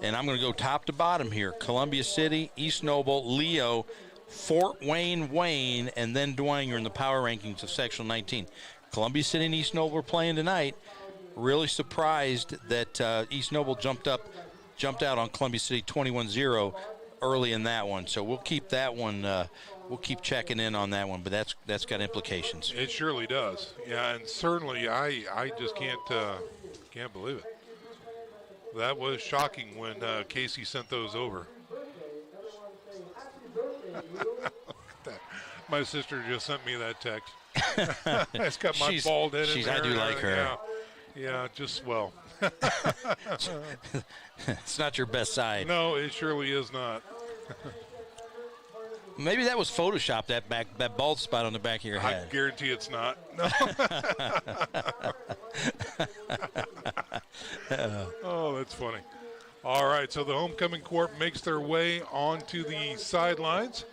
And I'm going to go top to bottom here. Columbia City, East Noble, Leo, Fort Wayne, and then Dwenger in the power rankings of sectional 19. Columbia City and East Noble are playing tonight. Really surprised that East Noble jumped out on Columbia City 21-0 early in that one. So we'll keep that one. We'll keep checking in on that one. But that's got implications. It surely does. Yeah, and certainly I just can't believe it. That was shocking when Casey sent those over. My sister just sent me that text. It's got my bald head in there. I do like her. Yeah, just well. It's not your best side. No, it surely is not. Maybe that was Photoshopped, that bald spot on the back of your head. I guarantee it's not. No. Oh, that's funny. All right, so the homecoming corps makes their way onto the sidelines.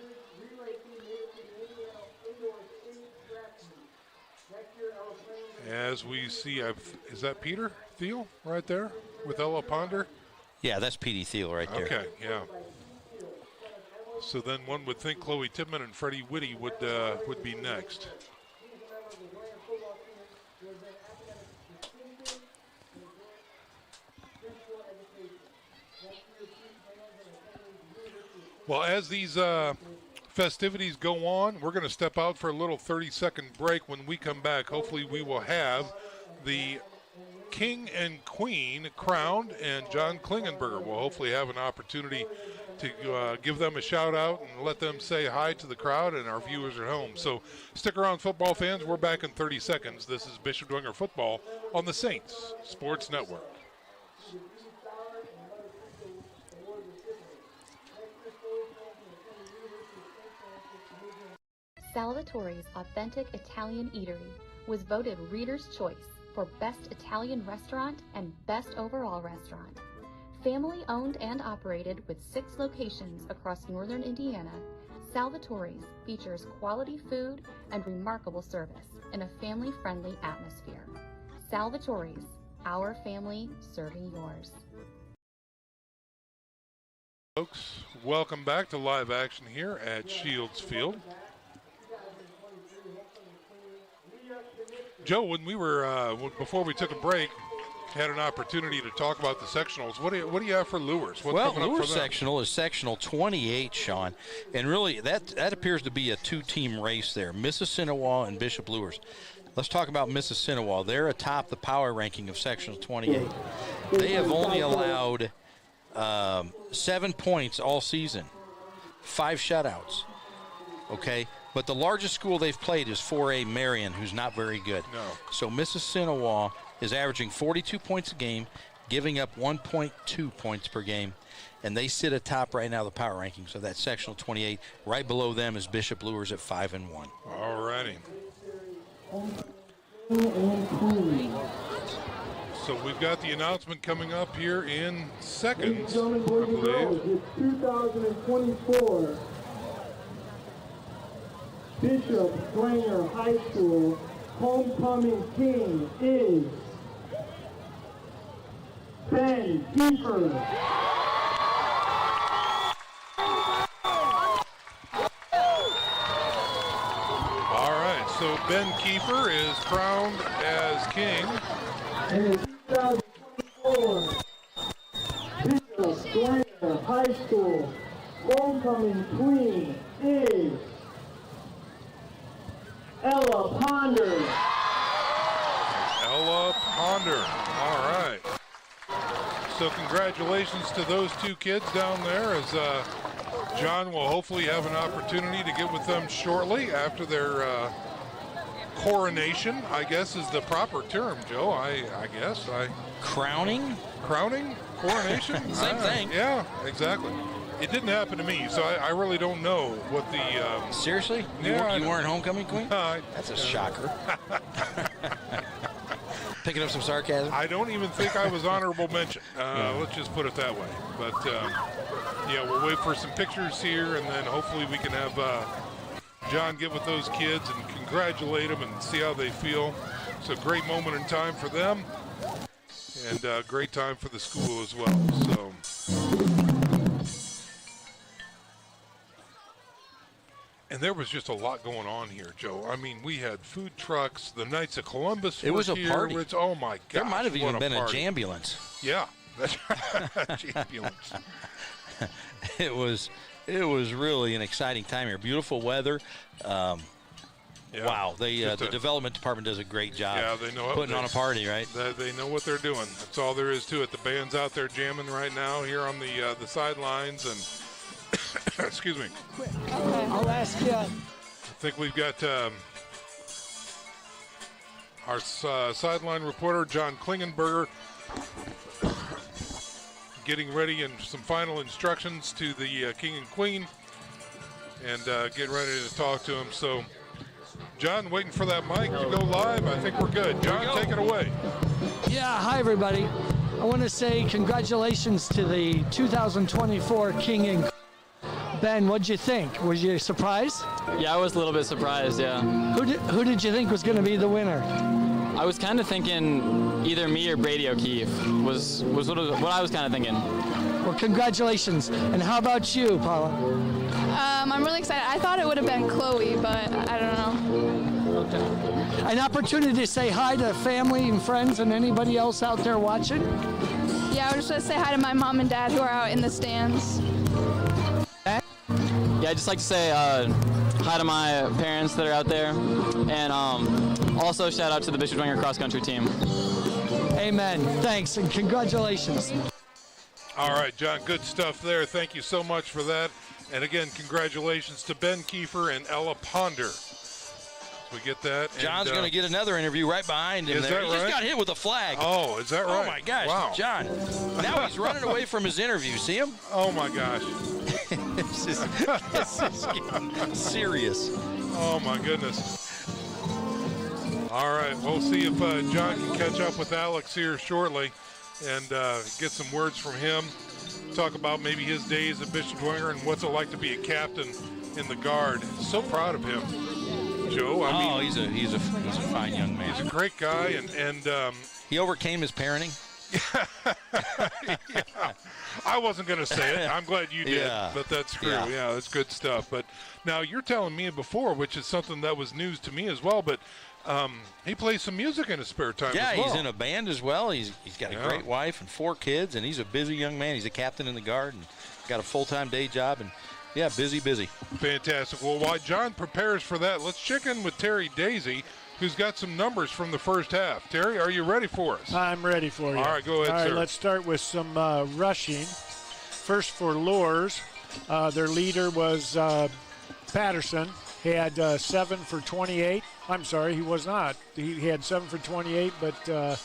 As we see, is that Peter Thiel right there with Ella Ponder? Yeah, that's Petey Thiel right there. Okay, yeah. So then one would think Chloe Tibman and Freddie Whitty would be next. Well, as these festivities go on, we're going to step out for a little 30-second break. When we come back, hopefully we will have the King and Queen crowned, and John Klingenberger will hopefully have an opportunity to give them a shout out and let them say hi to the crowd and our viewers at home. So stick around, football fans. We're back in 30 seconds. This is Bishop Dwenger football on the Saints Sports Network. Salvatore's Authentic Italian Eatery was voted Reader's Choice for Best Italian Restaurant and Best Overall Restaurant. Family owned and operated with 6 locations across northern Indiana, Salvatore's features quality food and remarkable service in a family-friendly atmosphere. Salvatore's, our family serving yours. Folks, welcome back to live action here at Shields Field. Joe, when we were before we took a break, had an opportunity to talk about the sectionals. What do you have for Luers? What's Well, coming up Luers for them? sectional is sectional 28, Sean, and really that appears to be a two-team race there, Mississinawa and Bishop Luers. Let's talk about Mississinawa. They're atop the power ranking of sectional 28. They have only allowed 7 points all season, 5 shutouts. Okay, but the largest school they've played is 4A Marion, who's not very good. No. So Mississinawa is averaging 42 points a game, giving up 1.2 points per game, and they sit atop right now the power rankings of that sectional 28. Right below them is Bishop Luers at 5-1. All righty. So we've got the announcement coming up here in seconds, I believe. 2024 Bishop Dwenger High School homecoming king is Ben Kiefer. All right, so Ben Kiefer is crowned as king. And in 2024 Bishop Dwenger High School homecoming queen is Ella Ponder. Ella Ponder. All right. So congratulations to those two kids down there, as John will hopefully have an opportunity to get with them shortly after their coronation, I guess is the proper term, Joe. I guess. Crowning? Crowning? Coronation? Same thing. Yeah, exactly. It didn't happen to me, so I really don't know what the... Seriously? You weren't homecoming queen? That's a shocker. Picking up some sarcasm? I don't even think I was honorable mention. Let's just put it that way. But, yeah, we'll wait for some pictures here, and then hopefully we can have John get with those kids and congratulate them and see how they feel. It's a great moment in time for them, and a great time for the school as well. So... And there was just a lot going on here, Joe. I mean, we had food trucks. The Knights of Columbus. It was a here. party. Oh my gosh! There might have even been a party. jambulance. Yeah, that's jambulance. It was really an exciting time here. Beautiful weather. Wow, the development department does a great job. Yeah, they know putting on a party, right? They know what they're doing. That's all there is to it. The band's out there jamming right now here on the sidelines and. Excuse me. Okay, I'll ask you. I think we've got our sideline reporter, John Klingenberger, getting ready and some final instructions to the king and queen, and getting ready to talk to him. So, John, waiting for that mic to go live. I think we're good. John, take it away. Yeah, hi, everybody. I want to say congratulations to the 2024 King and Ben, what'd you think? Was you surprised? Yeah, I was a little bit surprised, yeah. Who did you think was going to be the winner? I was kind of thinking either me or Brady O'Keefe was what I was kind of thinking. Well, congratulations. And how about you, Paula? I'm really excited. I thought it would have been Chloe, but I don't know. Okay. An opportunity to say hi to family and friends and anybody else out there watching? Yeah, I was just going to say hi to my mom and dad who are out in the stands. Yeah, I'd just like to say hi to my parents that are out there, and also shout out to the Bishop Dwenger cross country team. Amen. Thanks, and congratulations. All right, John, good stuff there. Thank you so much for that. And again, congratulations to Ben Kiefer and Ella Ponder. We get that. John's going to get another interview right behind him. Is there. that He right? just got hit with a flag. Oh, is that right? Oh, my gosh. Wow. John, now he's running away from his interview. See him? Oh, my gosh. This is getting serious. Oh, my goodness. All right, we'll see if John can catch up with Alex here shortly and get some words from him. Talk about maybe his days at Bishop Dwenger and what's it like to be a captain in the Guard. So proud of him. Joe, I mean, he's a fine young man. He's a great guy, and he overcame his parenting. Yeah. I wasn't going to say it. I'm glad you did, but that's true. Yeah, that's good stuff. But now you're telling me before, which is something that was news to me as well. But He plays some music in his spare time as well. Yeah, he's in a band as well. He's got a great wife and 4 kids, and he's a busy young man. He's a captain in the Guard and got a full-time day job, and yeah, busy. Fantastic. Well, while John prepares for that, let's check in with Terry Daisy, who's got some numbers from the first half. Terry, are you ready for us? I'm ready for you. All right, go ahead, All right, sir. let's start with some rushing. First for Luers, their leader was Patterson. He had 7 for 28. I'm sorry, he was not. He had 7 for 28, but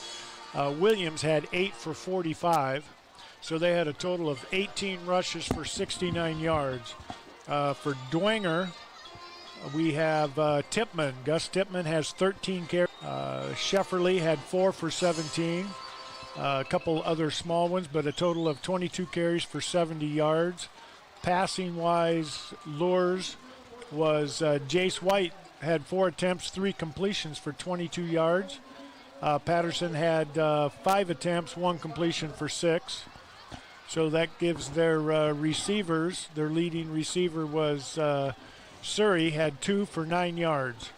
Williams had 8 for 45. So they had a total of 18 rushes for 69 yards. For Dwenger, we have Tipman. Gus Tipman has 13 carries. Shefferly had 4 for 17. A couple other small ones, but a total of 22 carries for 70 yards. Passing-wise, Luers was Jace White had 4 attempts, 3 completions for 22 yards. Patterson had 5 attempts, 1 completion for 6. So that gives their receivers, their leading receiver was Surrey, had 2 for 9 yards.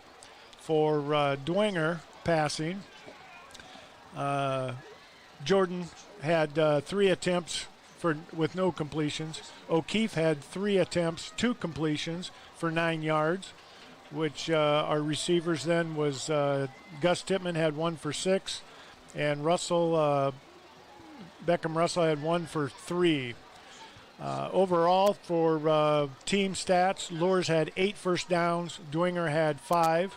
For Dwenger passing, Jordan had 3 attempts with no completions. O'Keefe had 3 attempts, 2 completions for 9 yards, which our receivers then was Gus Tipman had 1 for 6, and Beckham Russell had 1 for 3. Overall, for team stats, Luers had 8 first downs. Dwenger had 5.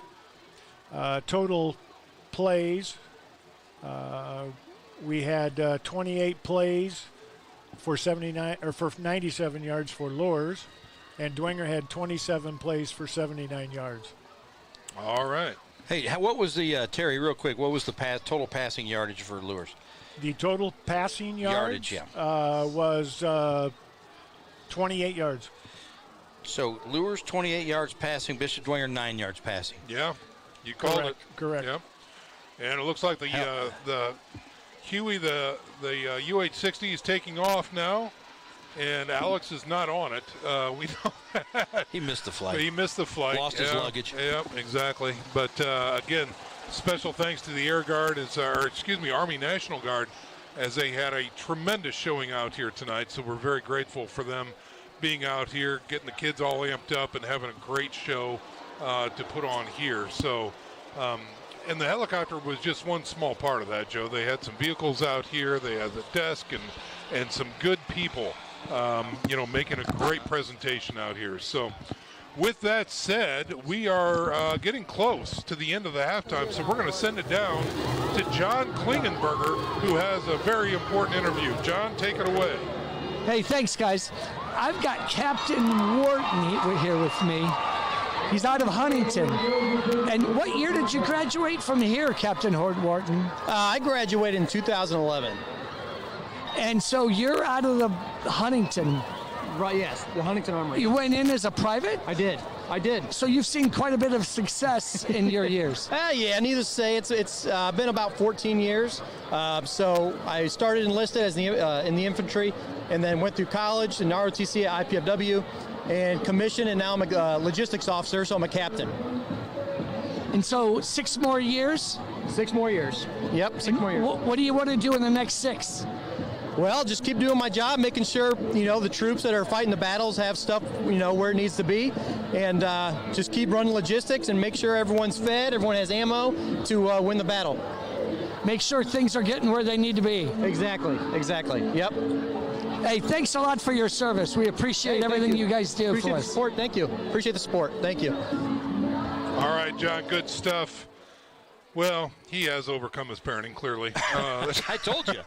Total plays, we had 28 plays for 97 yards for Luers, and Dwenger had 27 plays for 79 yards. All right. Hey, what was the Terry? Real quick, what was the total passing yardage for Luers? The total passing yardage was 28 yards. So Luers 28 yards passing, Bishop Dwenger 9 yards passing. Yeah, you called it. Correct. Yep. And it looks like the Huey, the UH-60 is taking off now, and Alex is not on it. We know he missed the flight. He missed the flight. Lost his luggage. Yep, exactly. But again, special thanks to the Air Guard, Army National Guard, as they had a tremendous showing out here tonight. So we're very grateful for them being out here, getting the kids all amped up and having a great show to put on here. So, and the helicopter was just one small part of that, Joe. They had some vehicles out here. They had the desk and some good people, making a great presentation out here. So with that said, we are getting close to the end of the halftime, so we're going to send it down to John Klingenberger, who has a very important interview. John, take it away. Hey, thanks, guys. I've got Captain Wharton here with me. He's out of Huntington. And what year did you graduate from here, Captain Wharton? I graduated in 2011. And so you're out of the Huntington. Right, yes, the Huntington Armory. You went in as a private? I did. So you've seen quite a bit of success in your years. Yeah, needless to say, it's been about 14 years. So I started enlisted as in the infantry, and then went through college in ROTC at IPFW, and commissioned, and now I'm a logistics officer, so I'm a captain. And so 6 more years? 6 more years. Yep, 6 more years. What do you want to do in the next 6? Well, just keep doing my job, making sure, the troops that are fighting the battles have stuff, where it needs to be, and just keep running logistics and make sure everyone's fed, everyone has ammo to win the battle. Make sure things are getting where they need to be. Exactly. Yep. Hey, thanks a lot for your service. We appreciate everything you guys do Appreciate for the us. support. Thank you. Appreciate the support. Thank you. All right, John, good stuff. Well, he has overcome his parenting, clearly. I told you.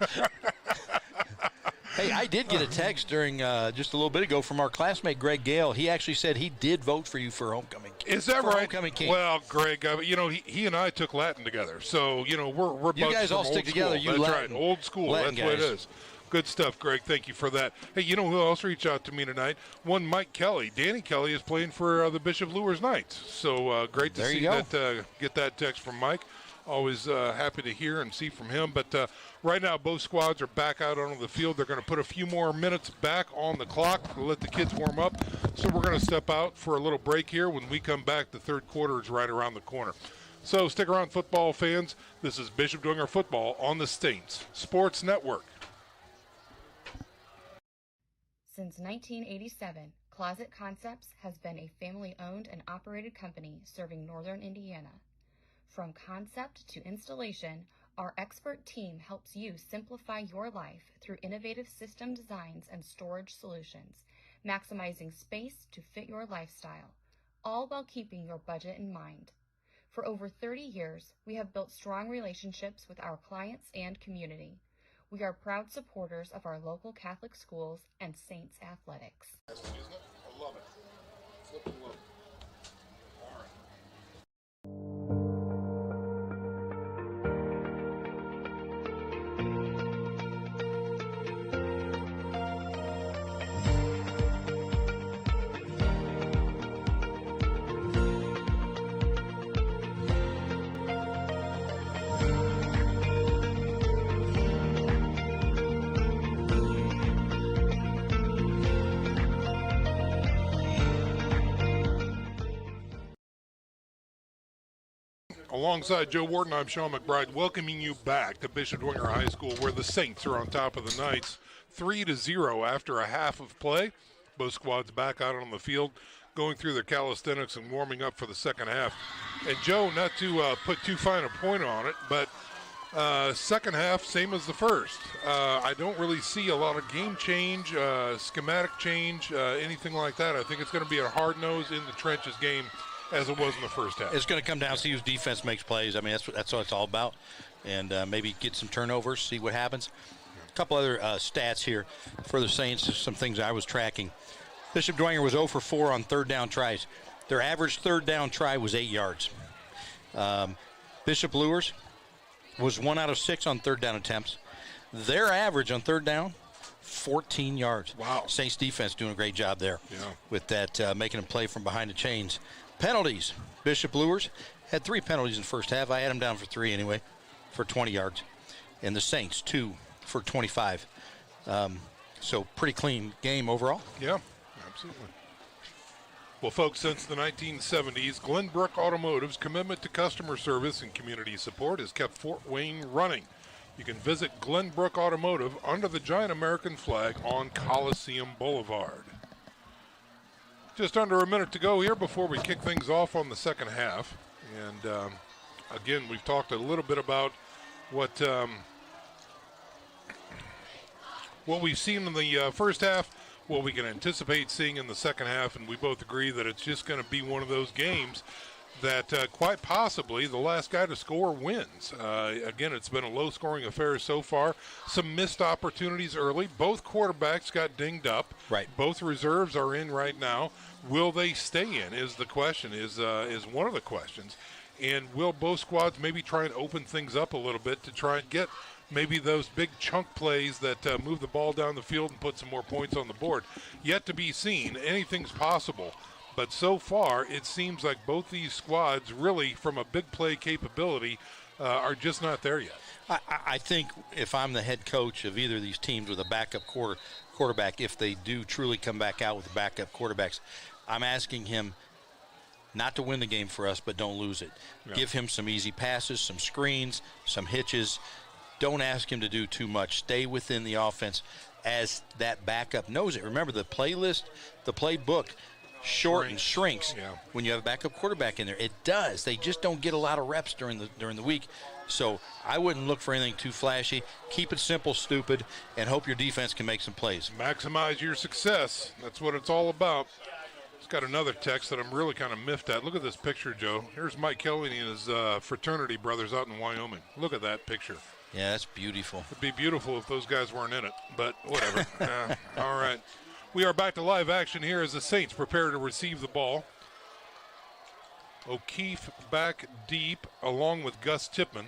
Hey, I did get a text during just a little bit ago from our classmate, Greg Gale. He actually said he did vote for you for homecoming. Is that right? Homecoming king. Well, Greg, he and I took Latin together. So, we're you guys all stick together. You That's Latin, right, old school. Latin That's what it is. Good stuff, Greg. Thank you for that. Hey, you know who else reached out to me tonight? One Mike Kelly. Danny Kelly is playing for the Bishop Luers Knights. So great to see that. Get that text from Mike. Always happy to hear and see from him. But right now, both squads are back out onto the field. They're going to put a few more minutes back on the clock to let the kids warm up. So we're going to step out for a little break here. When we come back, the third quarter is right around the corner. So stick around, football fans. This is Bishop Dwenger football on the Saints Sports Network. Since 1987, Closet Concepts has been a family-owned and operated company serving northern Indiana. From concept to installation, our expert team helps you simplify your life through innovative system designs and storage solutions, maximizing space to fit your lifestyle, all while keeping your budget in mind. For over 30 years, we have built strong relationships with our clients and community. We are proud supporters of our local Catholic schools and Saints athletics. Isn't it? I love it. Flipping love it. All right. Alongside Joe Wharton, I'm Sean McBride, welcoming you back to Bishop Dwenger High School, where the Saints are on top of the Knights, 3-0 after a half of play. Both squads back out on the field, going through their calisthenics and warming up for the second half. And Joe, not to put too fine a point on it, but second half, same as the first. I don't really see a lot of game change, schematic change, anything like that. I think it's going to be a hard-nosed, in-the-trenches game, as it was in the first half. It's going to come down to see whose defense makes plays. I mean, that's what it's all about. And maybe get some turnovers, see what happens. A couple other stats here for the Saints, some things I was tracking. Bishop Dwenger was 0 for 4 on third down tries. Their average third down try was 8 yards. Bishop Luers was 1 out of 6 on third down attempts. Their average on third down, 14 yards. Wow. Saints defense doing a great job there with that, making them play from behind the chains. Penalties. Bishop Luers had 3 penalties in the first half. I had them down for 3 anyway, for 20 yards. And the Saints, 2 for 25. So pretty clean game overall. Yeah, absolutely. Well, folks, since the 1970s, Glenbrook Automotive's commitment to customer service and community support has kept Fort Wayne running. You can visit Glenbrook Automotive under the giant American flag on Coliseum Boulevard. Just under a minute to go here before we kick things off on the second half. And again, we've talked a little bit about what we've seen in the first half, what we can anticipate seeing in the second half, and we both agree that it's just going to be one of those games that quite possibly the last guy to score wins. Again, it's been a low-scoring affair so far. Some missed opportunities early. Both quarterbacks got dinged up. Right. Both reserves are in right now. Will they stay in is the question, is one of the questions. And will both squads maybe try and open things up a little bit to try and get maybe those big chunk plays that move the ball down the field and put some more points on the board? Yet to be seen. Anything's possible. But so far, it seems like both these squads really, from a big play capability, are just not there yet. I think if I'm the head coach of either of these teams with a backup quarterback, if they do truly come back out with backup quarterbacks, I'm asking him not to win the game for us, but don't lose it. Yeah. Give him some easy passes, some screens, some hitches. Don't ask him to do too much. Stay within the offense as that backup knows it. Remember, the playlist, the playbook, shrinks when you have a backup quarterback in there. It does. They just don't get a lot of reps during the week. So I wouldn't look for anything too flashy. Keep it simple, stupid, and hope your defense can make some plays. Maximize your success. That's what it's all about. It's got another text that I'm really kind of miffed at. Look at this picture, Joe. Here's Mike Kelly and his fraternity brothers out in Wyoming. Look at that picture. Yeah, that's beautiful. It'd be beautiful if those guys weren't in it, but whatever. All right. We are back to live action here as the Saints prepare to receive the ball. O'Keefe back deep along with Gus Tipman.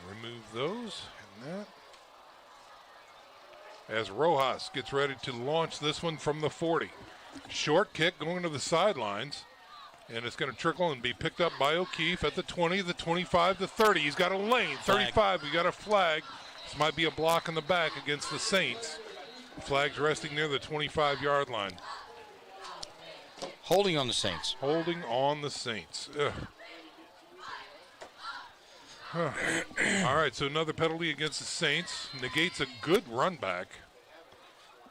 Remove those and that. As Rojas gets ready to launch this one from the 40. Short kick going to the sidelines. And it's going to trickle and be picked up by O'Keefe at the 20, the 25, the 30. He's got a lane. 35, we got a flag. This might be a block in the back against the Saints. Flag's resting near the 25-yard line. Holding on the Saints. Holding on the Saints. All right, so another penalty against the Saints. Negates a good run back.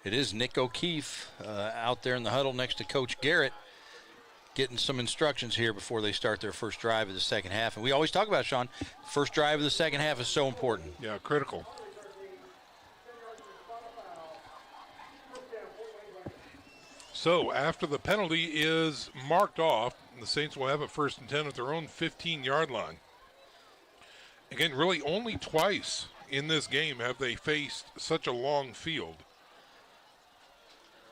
It is Nick O'Keefe out there in the huddle next to Coach Garrett, getting some instructions here before they start their first drive of the second half. And we always talk about, Sean, first drive of the second half is so important. Yeah, critical. So after the penalty is marked off, the Saints will have it 1st and 10 at their own 15-yard line. Again, really only twice in this game have they faced such a long field.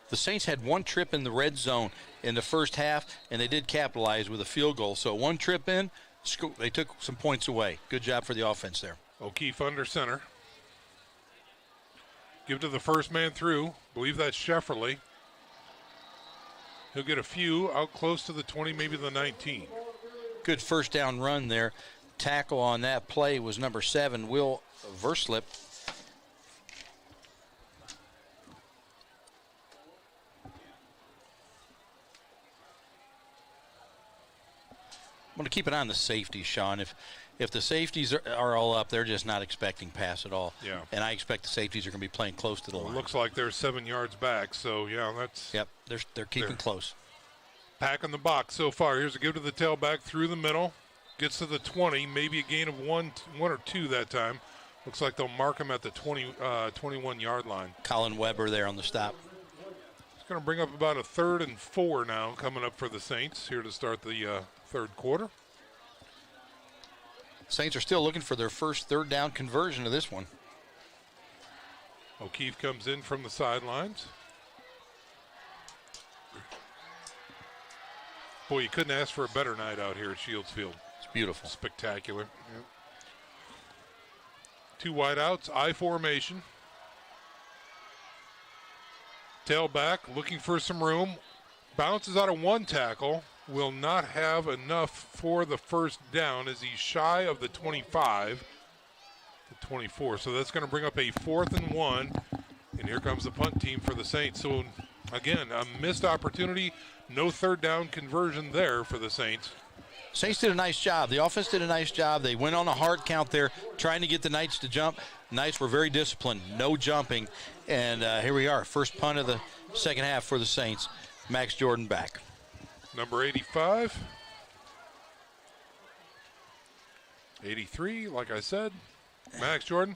The Saints had one trip in the red zone in the first half, and they did capitalize with a field goal. So one trip in, they took some points away. Good job for the offense there. O'Keefe under center. Give to the first man through. Believe that's Shefferly. He'll get a few out close to the 20, maybe the 19. Good first down run there. Tackle on that play was number 7, Will Verslip. I'm going to keep an eye on the safeties, Sean. If the safeties are all up, they're just not expecting pass at all. Yeah. And I expect the safeties are going to be playing close to the line. It looks like they're 7 yards back, so yeah, that's... Yep, they're keeping close. Pack in the box so far. Here's a give to the tailback through the middle. Gets to the 20, maybe a gain of one or two that time. Looks like they'll mark him at the 21-yard line. Colin Weber there on the stop. It's going to bring up about a 3rd and 4 now coming up for the Saints here to start the third quarter. Saints are still looking for their first third down conversion of this one. O'Keefe comes in from the sidelines. Boy, you couldn't ask for a better night out here at Shields Field. It's beautiful. Spectacular. Yep. 2 wideouts, I formation. Tailback looking for some room. Bounces out of 1 tackle. Will not have enough for the first down as he's shy of the 25, the 24. So that's going to bring up a 4th and 1. And here comes the punt team for the Saints. So again, a missed opportunity. No third down conversion there for the Saints. Saints did a nice job. The offense did a nice job. They went on a hard count there, trying to get the Knights to jump. Knights were very disciplined, no jumping. And here we are, first punt of the second half for the Saints. Max Jordan back. Number 85. 83, like I said, Max Jordan.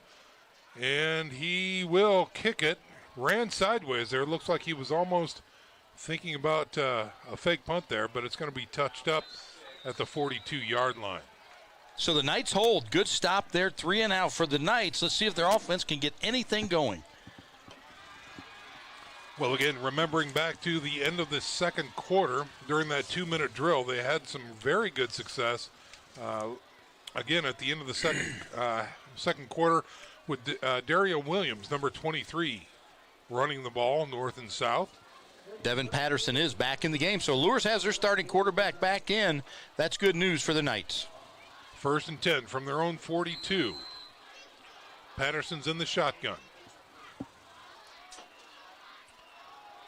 And he will kick it. Ran sideways there. Looks like he was almost thinking about a fake punt there, but it's going to be touched up at the 42-yard line. So the Knights hold. Good stop there, 3 and out for the Knights. Let's see if their offense can get anything going. Well, again, remembering back to the end of the second quarter, during that 2-minute drill, they had some very good success. Again, at the end of the second quarter, with Dario Williams, number 23, running the ball north and south. Devin Patterson is back in the game, so Luers has their starting quarterback back in. That's good news for the Knights. 1st and 10 from their own 42. Patterson's in the shotgun.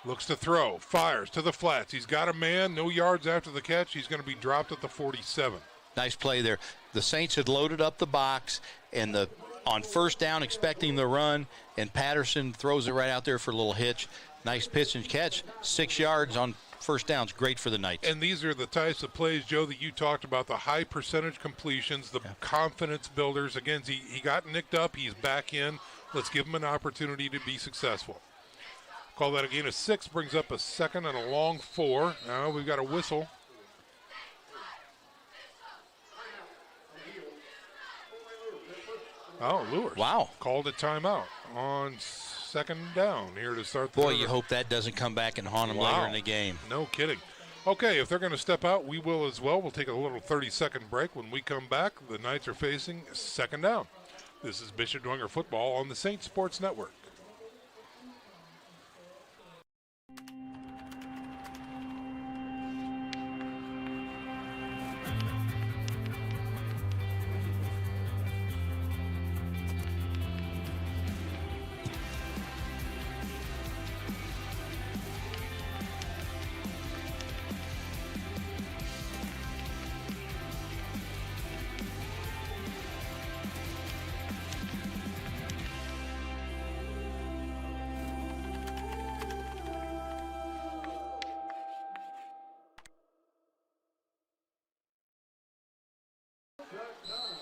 Looks to throw, fires to the flats. He's got a man, no yards after the catch. He's going to be dropped at the 47. Nice play there. The Saints had loaded up the box, and on first down expecting the run, and Patterson throws it right out there for a little hitch. Nice pitch and catch, 6 yards on first downs. Great for the Knights. And these are the types of plays, Joe, that you talked about, the high percentage completions, the confidence builders. Again, he got nicked up. He's back in. Let's give him an opportunity to be successful. Call that a gain of 6, brings up a 2nd and a long 4. Now we've got a whistle. Oh, Luers. Wow. Called a timeout on 2nd down here to start the Boy, you hope that doesn't come back and haunt them later in the game. No kidding. Okay, if they're going to step out, we will as well. We'll take a little 30-second break. When we come back, the Knights are facing 2nd down. This is Bishop Dwenger football on the Saints Sports Network.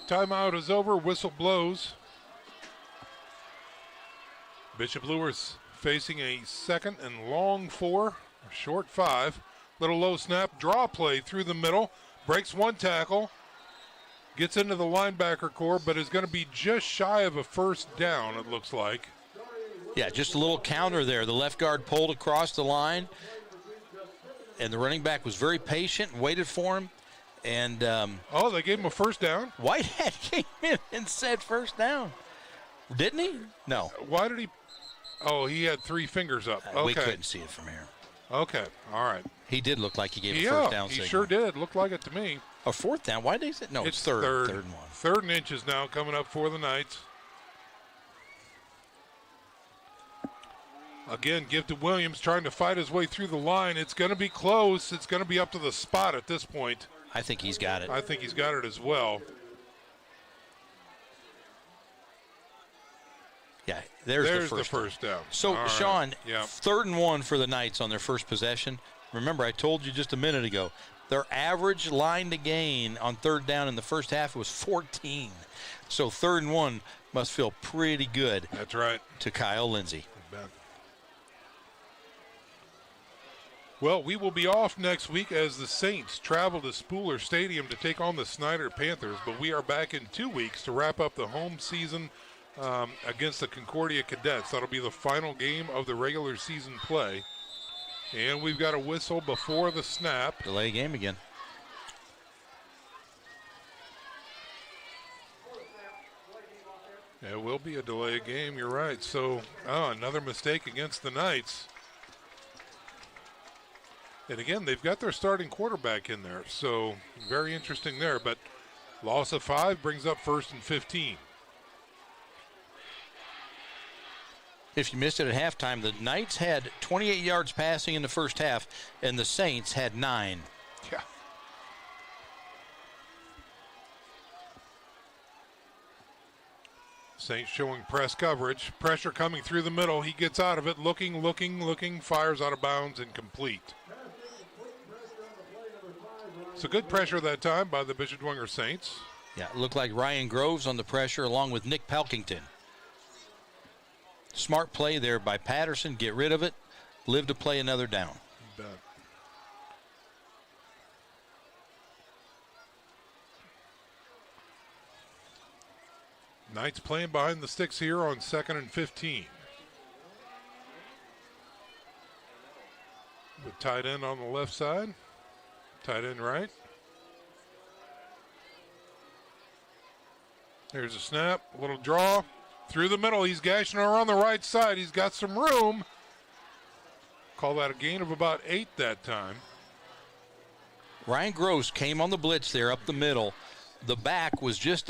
Timeout is over. Whistle blows. Bishop Luers facing a 2nd and long 4, a short 5. Little low snap, draw play through the middle. Breaks one tackle. Gets into the linebacker core, but is going to be just shy of a first down, it looks like. Yeah, just a little counter there. The left guard pulled across the line, and the running back was very patient and waited for him. And they gave him a first down? Whitehead came in and said first down. Didn't he? No. Why did he? Oh, he had 3 fingers up. Okay. We couldn't see it from here. Okay, all right. He did look like he gave a first down signal. He sure did. Looked like it to me. A 4th down? Why did he say? No, it's third. Third and 1. 3rd and inches now coming up for the Knights. Again, give to Williams, trying to fight his way through the line. It's going to be close. It's going to be up to the spot at this point. I think he's got it. I think he's got it as well. Yeah, there's the first down. So, all Sean, right. 3rd and 1 for the Knights on their first possession. Remember, I told you just a minute ago, their average line to gain on 3rd down in the first half was 14. So 3rd and 1 must feel pretty good. That's right. To Kyle Lindsey. Well, we will be off next week as the Saints travel to Spooler Stadium to take on the Snyder Panthers, but we are back in 2 weeks to wrap up the home season against the Concordia Cadets. That'll be the final game of the regular season play. And we've got a whistle before the snap. Delay game again. It will be a delay game, you're right. So, another mistake against the Knights. And again, they've got their starting quarterback in there, so very interesting there. But loss of 5 brings up 1st and 15. If you missed it at halftime, the Knights had 28 yards passing in the first half, and the Saints had 9. Yeah. Saints showing press coverage. Pressure coming through the middle. He gets out of it, looking, fires out of bounds, incomplete. So good pressure that time by the Bishop Dwenger Saints. Yeah, it looked like Ryan Groves on the pressure along with Nick Pelkington. Smart play there by Patterson. Get rid of it. Live to play another down. Bet. Knights playing behind the sticks here on 2nd and 15. With tight end on the left side. Tight end right. There's a snap, a little draw. Through the middle, he's gashing around the right side. He's got some room. Call that a gain of about 8 that time. Ryan Gross came on the blitz there up the middle. The back was just,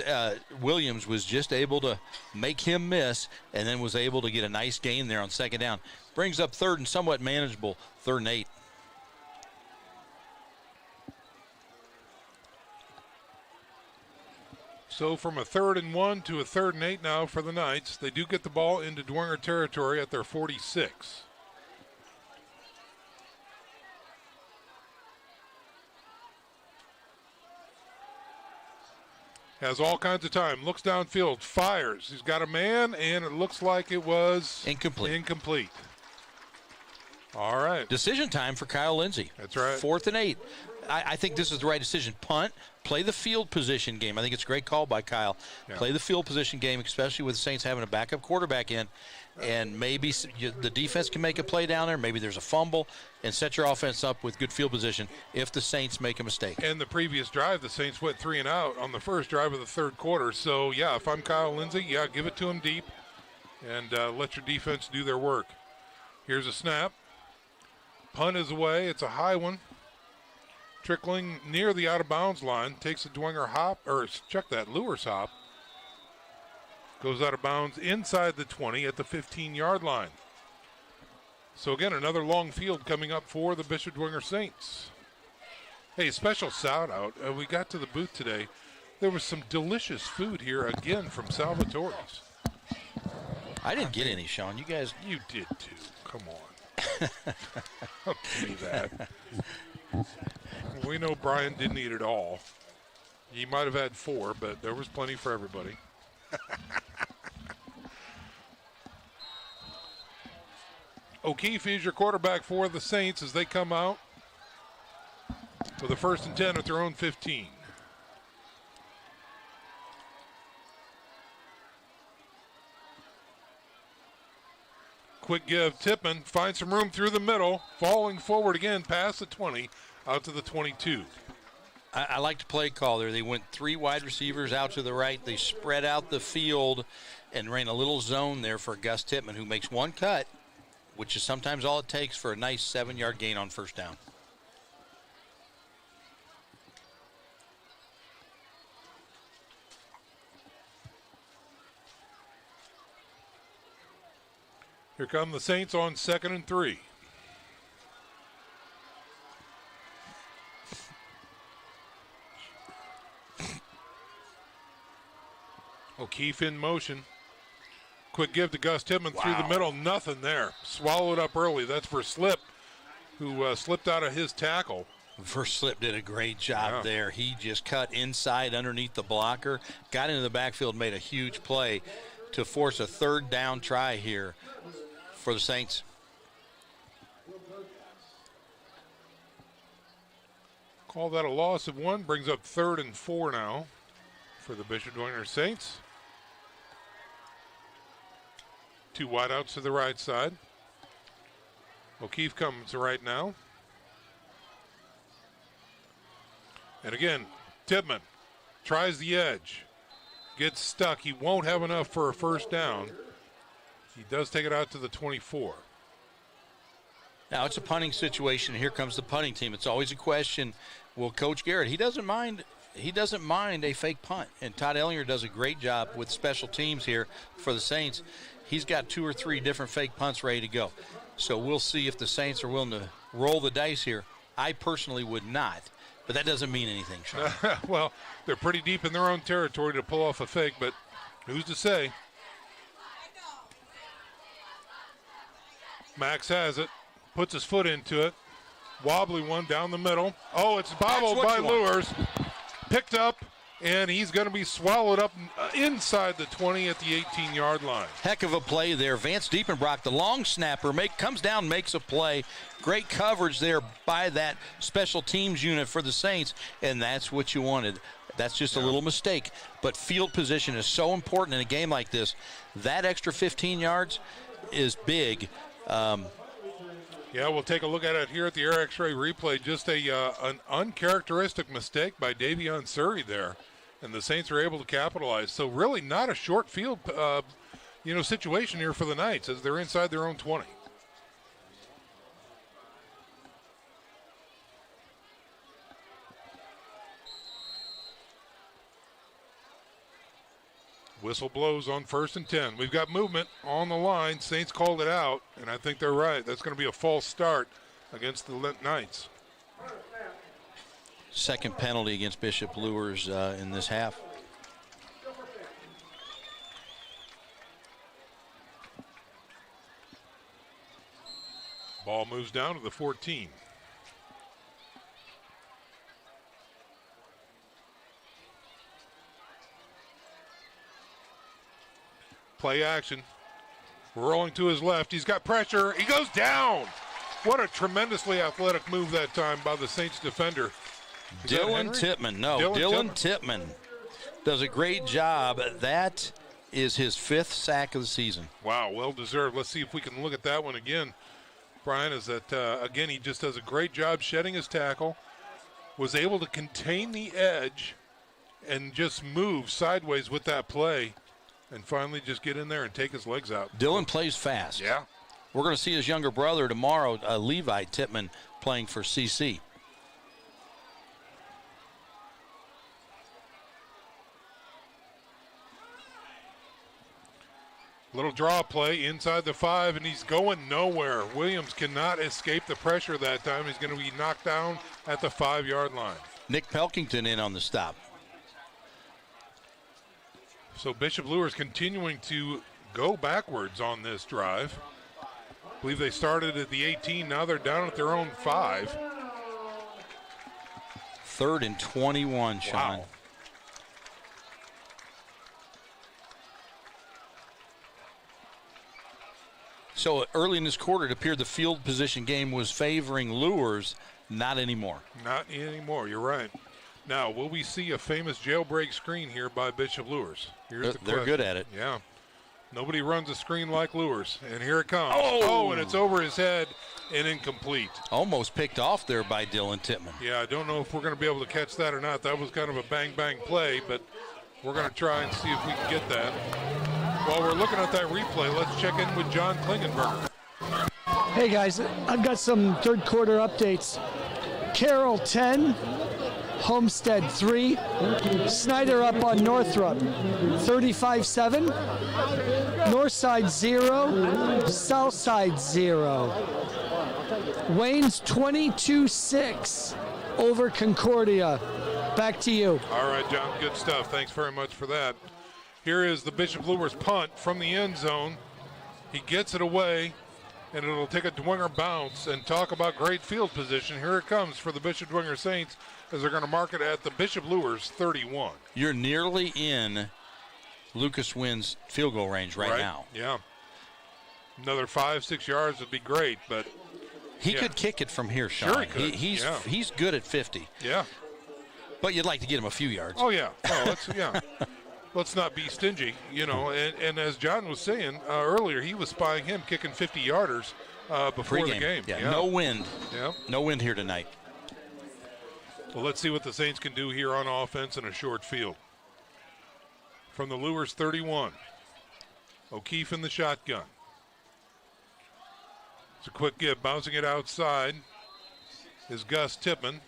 Williams was just able to make him miss and then was able to get a nice gain there on 2nd down. Brings up 3rd and somewhat manageable, 3rd and 8. So from a 3rd and 1 to a 3rd and 8 now for the Knights. They do get the ball into Dwenger territory at their 46. Has all kinds of time. Looks downfield. Fires. He's got a man, and it looks like it was incomplete. All right. Decision time for Kyle Lindsey. That's right. 4th and 8. I think this is the right decision. Punt, play the field position game. I think it's a great call by Kyle. Yeah. Play the field position game, especially with the Saints having a backup quarterback in. And maybe the defense can make a play down there. Maybe there's a fumble, and set your offense up with good field position if the Saints make a mistake. And the previous drive, the Saints went 3 and out on the first drive of the 3rd quarter. So, yeah, if I'm Kyle Lindsey, give it to him deep and let your defense do their work. Here's a snap. Punt is away. It's a high one. Trickling near the out-of-bounds line. Takes a Dwenger hop, or check that, Luers hop. Goes out of bounds inside the 20 at the 15-yard line. So again, another long field coming up for the Bishop Dwenger Saints. Hey, special shout-out. We got to the booth today. There was some delicious food here again from Salvatore's. I didn't get any, Sean. You guys. You did too. Come on. Don't give me that. We know Brian didn't eat it all. He might have had 4, but there was plenty for everybody. O'Keefe is your quarterback for the Saints as they come out with a 1st and 10 at their own 15. Quick give, Tippmann finds some room through the middle, falling forward again past the 20, out to the 22. I like the play call there. They went 3 wide receivers out to the right. They spread out the field and ran a little zone there for Gus Tippmann, who makes one cut, which is sometimes all it takes for a nice 7-yard gain on 1st down. Here come the Saints on 2nd and 3. O'Keefe in motion. Quick give to Gus Tippmann through the middle. Nothing there. Swallowed up early. That's for Slip, who slipped out of his tackle. First Slip did a great job there. He just cut inside underneath the blocker, got into the backfield, made a huge play to force a 3rd down try here for the Saints. Call that a loss of 1. Brings up 3rd and 4 now for the Bishop Dwenger Saints. 2 wideouts to the right side. O'Keefe comes right now. And again, Tippmann tries the edge. Gets stuck. He won't have enough for a 1st down. He does take it out to the 24. Now it's a punting situation. Here comes the punting team. It's always a question. Well, Coach Garrett, he doesn't mind a fake punt. And Todd Ellinger does a great job with special teams here for the Saints. He's got 2 or 3 different fake punts ready to go. So we'll see if the Saints are willing to roll the dice here. I personally would not, but that doesn't mean anything, Sean. Well, they're pretty deep in their own territory to pull off a fake, but who's to say? Max has it, puts his foot into it. Wobbly one down the middle. Oh, it's bobbled by Luers. Picked up, and he's going to be swallowed up inside the 20 at the 18-yard line. Heck of a play there. Vance Diepenbrock, the long snapper, comes down, makes a play. Great coverage there by that special teams unit for the Saints, and that's what you wanted. That's just a little mistake. But field position is so important in a game like this. That extra 15 yards is big. Yeah, we'll take a look at it here at the Air X-Ray replay. Just an uncharacteristic mistake by Davion Surrey there, and the Saints are able to capitalize. So really not a short field, situation here for the Knights as they're inside their own 20. Whistle blows on 1st and 10. We've got movement on the line. Saints called it out, and I think they're right. That's going to be a false start against the Knights. Second penalty against Bishop Luers in this half. Ball moves down to the 14. Play action. Rolling to his left. He's got pressure. He goes down. What a tremendously athletic move that time by the Saints defender. Dylan Tippmann. No, Dylan Tippmann does a great job. That is his 5th sack of the season. Wow, well deserved. Let's see if we can look at that one again. Brian, is that, again, he just does a great job shedding his tackle. Was able to contain the edge and just move sideways with that play. And finally just get in there and take his legs out. Dylan plays fast. Yeah. We're going to see his younger brother tomorrow, Levi Tippmann, playing for CC. Little draw play inside the 5, and he's going nowhere. Williams cannot escape the pressure that time. He's going to be knocked down at the 5-yard line. Nick Pelkington in on the stop. So Bishop Luers continuing to go backwards on this drive. I believe they started at the 18. Now they're down at their own 5. 3rd and 21, Sean. Wow. So early in this quarter, it appeared the field position game was favoring Luers. Not anymore. Not anymore. You're right. Now, will we see a famous jailbreak screen here by Bishop Luers? Here's the question. They're good at it. Yeah. Nobody runs a screen like Luers. And here it comes. Oh, and it's over his head and incomplete. Almost picked off there by Dylan Tittman. Yeah, I don't know if we're going to be able to catch that or not. That was kind of a bang-bang play, but we're going to try and see if we can get that. While we're looking at that replay, let's check in with John Klingenberger. Hey guys, I've got some third quarter updates. Carroll 10, Homestead 3, Snyder up on Northrop 35-7, Northside 0, Southside 0. Wayne's 22-6 over Concordia. Back to you. All right, John, good stuff. Thanks very much for that. Here is the Bishop Luers punt from the end zone. He gets it away, and it'll take a Dwenger bounce. And talk about great field position. Here it comes for the Bishop Dwenger Saints as they're going to mark it at the Bishop Luers 31. You're nearly in Lucas Wynn's field goal range right now. Yeah. Another 5-6 yards would be great, but he could kick it from here, Sean. Sure he could. He's good at 50. Yeah. But you'd like to get him a few yards. Oh, yeah. Let's not be stingy, And as John was saying earlier, he was spying him kicking 50-yarders before Pregame. the game. Yeah, no wind. Yeah. No wind here tonight. Well, let's see what the Saints can do here on offense in a short field. From the Luers 31, O'Keefe in the shotgun. It's a quick give, bouncing it outside is Gus Tippmann.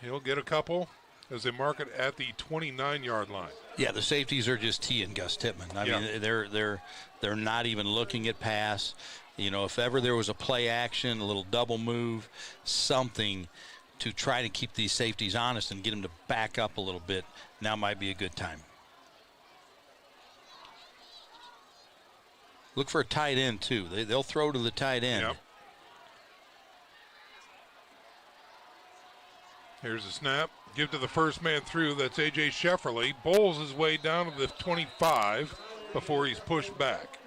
He'll get a couple as they mark it at the 29-yard line. Yeah, the safeties are just teeing Gus Tippmann. I mean, they're not even looking at pass. If ever there was a play action, a little double move, something to try to keep these safeties honest and get them to back up a little bit, now might be a good time. Look for a tight end, too. They'll throw to the tight end. Yep. Here's a snap. Give to the first man through. That's A.J. Shefferly. Bowls his way down to the 25 before he's pushed back.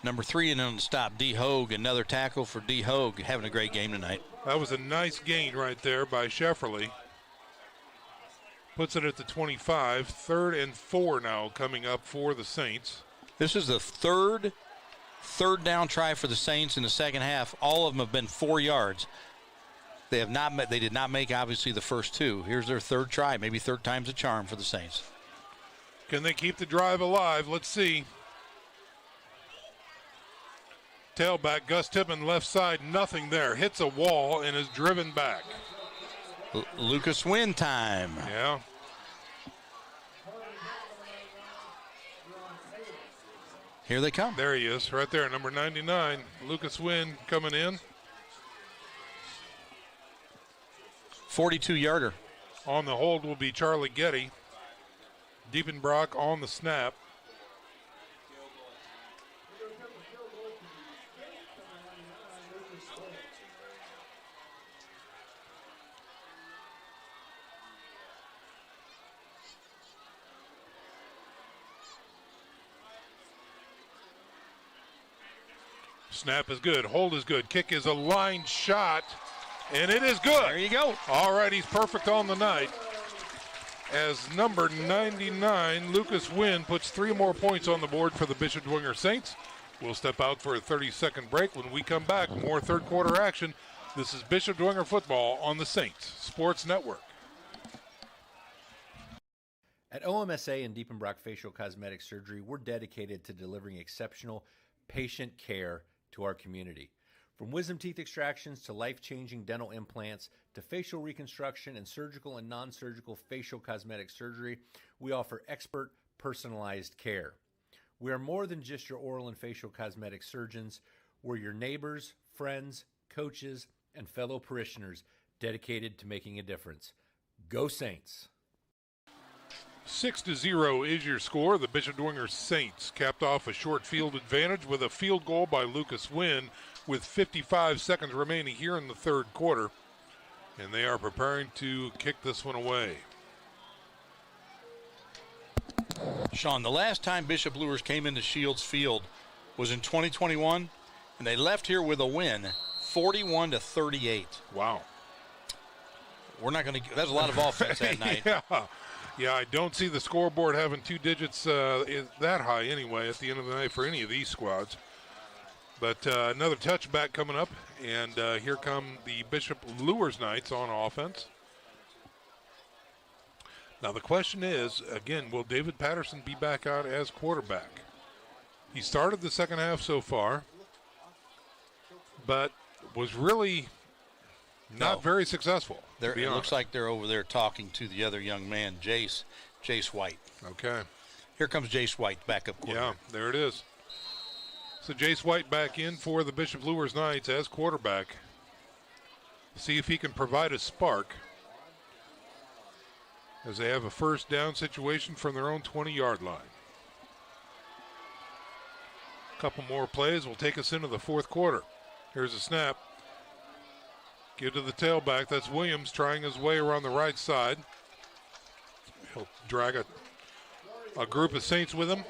Number 3 and on the stop, D. Hogue. Another tackle for D. Hogue. Having a great game tonight. That was a nice gain right there by Shefferly. Puts it at the 25. 3rd and 4 now coming up for the Saints. This is the third down try for the Saints in the second half. All of them have been 4 yards. They did not make, obviously, the first 2. Here's their third try. Maybe third time's a charm for the Saints. Can they keep the drive alive? Let's see. Tailback, Gus Tippmann, left side, nothing there. Hits a wall and is driven back. Lucas Wynn time. Yeah. Here they come. There he is, right there, number 99. Lucas Wynn coming in. 42-yarder. On the hold will be Charlie Getty. Diepenbrock on the snap. Snap is good. Hold is good. Kick is a line shot. And it is good. There you go. All right, he's perfect on the night. As number 99, Lucas Wynn, puts 3 more points on the board for the Bishop Dwenger Saints. We'll step out for a 30-second break. When we come back, more third quarter action. This is Bishop Dwenger football on the Saints Sports Network. At OMSA and Diepenbrock Facial Cosmetic Surgery, we're dedicated to delivering exceptional patient care to our community. From wisdom teeth extractions to life-changing dental implants to facial reconstruction and surgical and non-surgical facial cosmetic surgery, we offer expert, personalized care. We are more than just your oral and facial cosmetic surgeons. We're your neighbors, friends, coaches, and fellow parishioners dedicated to making a difference. Go Saints! 6-0 is your score. The Bishop Dwenger Saints capped off a short field advantage with a field goal by Lucas Wynn with 55 seconds remaining here in the third quarter. And they are preparing to kick this one away. Sean, the last time Bishop Luers came into Shields Field was in 2021, and they left here with a win, 41-38. Wow. We're not going to – that's a lot of offense that night. Yeah, I don't see the scoreboard having 2 digits that high anyway at the end of the night for any of these squads. But another touchback coming up, and here come the Bishop Luers Knights on offense. Now the question is, again, will David Patterson be back out as quarterback? He started the second half so far, but was really not very successful. It looks like they're over there talking to the other young man, Jace White. Okay. Here comes Jace White, backup quarterback. Yeah, there it is. So Jace White back in for the Bishop Luers Knights as quarterback. See if he can provide a spark as they have a first down situation from their own 20-yard line. A couple more plays will take us into the fourth quarter. Here's a snap. Give to the tailback. That's Williams trying his way around the right side. He'll drag a group of Saints with him.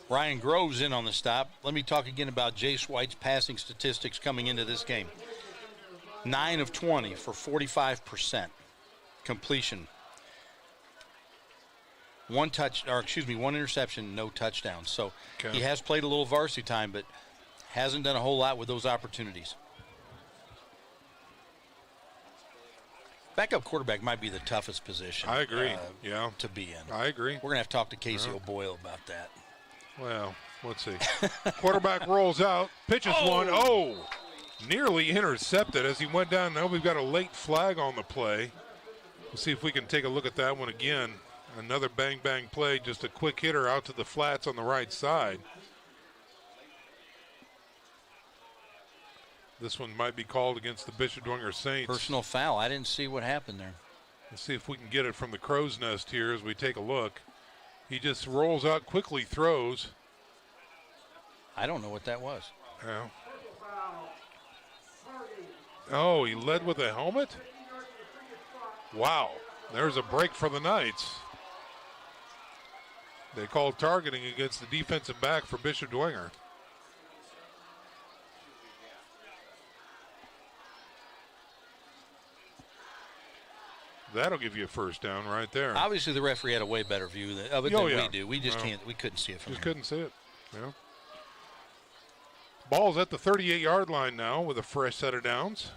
Ryan Groves in on the stop. Let me talk again about Jace White's passing statistics coming into this game. 9 of 20 for 45% completion. One interception, no touchdowns. So he has played a little varsity time, but hasn't done a whole lot with those opportunities. Backup quarterback might be the toughest position. I agree. To be in. I agree. We're going to have to talk to Casey O'Boyle about that. Well, let's see. Quarterback rolls out, pitches one. Oh, nearly intercepted as he went down. Now we've got a late flag on the play. We'll see if we can take a look at that one again. Another bang-bang play, just a quick hitter out to the flats on the right side. This one might be called against the Bishop Dwenger Saints. Personal foul. I didn't see what happened there. Let's see if we can get it from the crow's nest here as we take a look. He just rolls out, quickly throws. I don't know what that was. Yeah. Oh, he led with a helmet? Wow. There's a break for the Knights. They called targeting against the defensive back for Bishop Dwenger. That'll give you a first down right there. Obviously, the referee had a way better view of it than we do. We just we couldn't see it from here. Couldn't see it. Yeah. Ball's at the 38-yard line now with a fresh set of downs.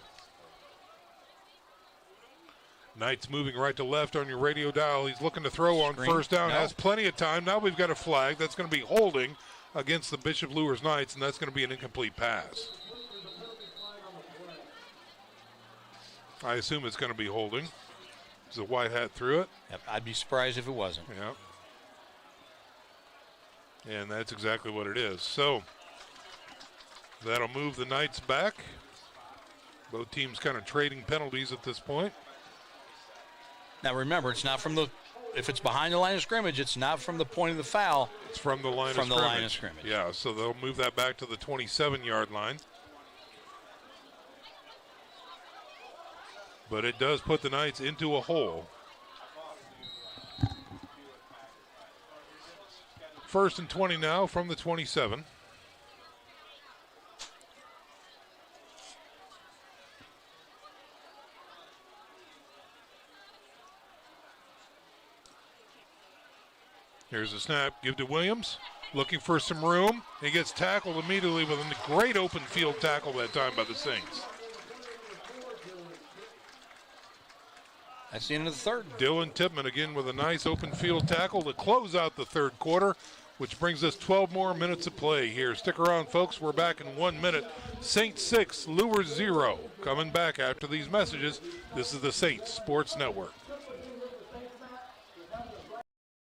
Knights moving right to left on your radio dial. He's looking to throw on first down. Has plenty of time. Now we've got a flag. That's going to be holding against the Bishop Luers Knights, and that's going to be an incomplete pass. I assume it's going to be holding. The white hat threw it. Yep, I'd be surprised if it wasn't. Yeah. And that's exactly what it is. So that'll move the Knights back. Both teams kind of trading penalties at this point. Now remember, it's not from the – if it's behind the line of scrimmage, it's not from the point of the foul. It's from the line of scrimmage. Yeah, so they'll move that back to the 27-yard line. But it does put the Knights into a hole. First and 20 now from the 27. Here's a snap. Give to Williams. Looking for some room. He gets tackled immediately with a great open field tackle that time by the Saints. That's the end of the third. Dylan Tipman again with a nice open field tackle to close out the third quarter, which brings us 12 more minutes of play here. Stick around, folks. We're back in 1 minute. Saints 6, Luers 0. Coming back after these messages. This is the Saints Sports Network.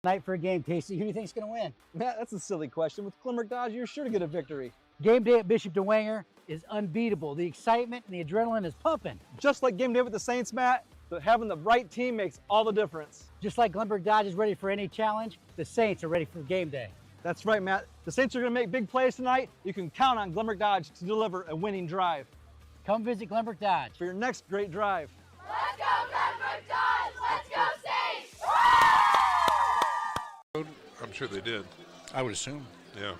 Night for a game, Casey. Who do you think's going to win? Matt, that's a silly question. With Glimmer Dodge, you're sure to get a victory. Game day at Bishop Dwenger is unbeatable. The excitement and the adrenaline is pumping. Just like game day with the Saints, Matt, but having the right team makes all the difference. Just like Glenbrook Dodge is ready for any challenge, the Saints are ready for game day. That's right, Matt. The Saints are going to make big plays tonight. You can count on Glenbrook Dodge to deliver a winning drive. Come visit Glenbrook Dodge for your next great drive. Let's go Glenbrook Dodge! Let's go Saints! I'm sure they did. I would assume. Yeah.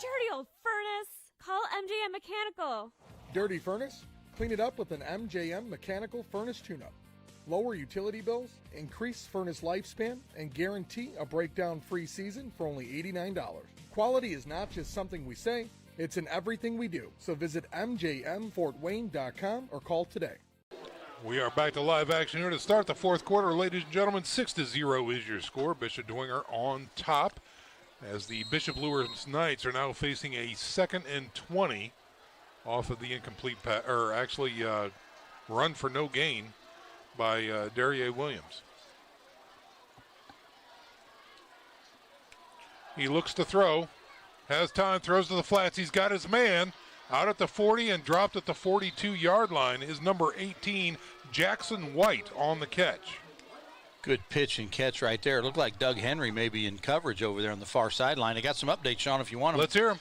Dirty old furnace. Call MJM Mechanical. Dirty furnace? Clean it up with an MJM Mechanical Furnace Tune-Up. Lower utility bills, increase furnace lifespan, and guarantee a breakdown-free season for only $89. Quality is not just something we say, it's in everything we do. So visit mjmfortwayne.com or call today. We are back to live action here to start the fourth quarter. Ladies and gentlemen, 6-0 is your score. Bishop Dwenger on top as the Bishop Luers Knights are now facing a 2nd and 20 off of the incomplete run for no gain by Darier Williams. He looks to throw, has time, throws to the flats. He's got his man out at the 40 and dropped at the 42-yard line is number 18, Jackson White, on the catch. Good pitch and catch right there. It looked like Doug Henry may be in coverage over there on the far sideline. I got some updates, Sean, if you want them. Let's hear them.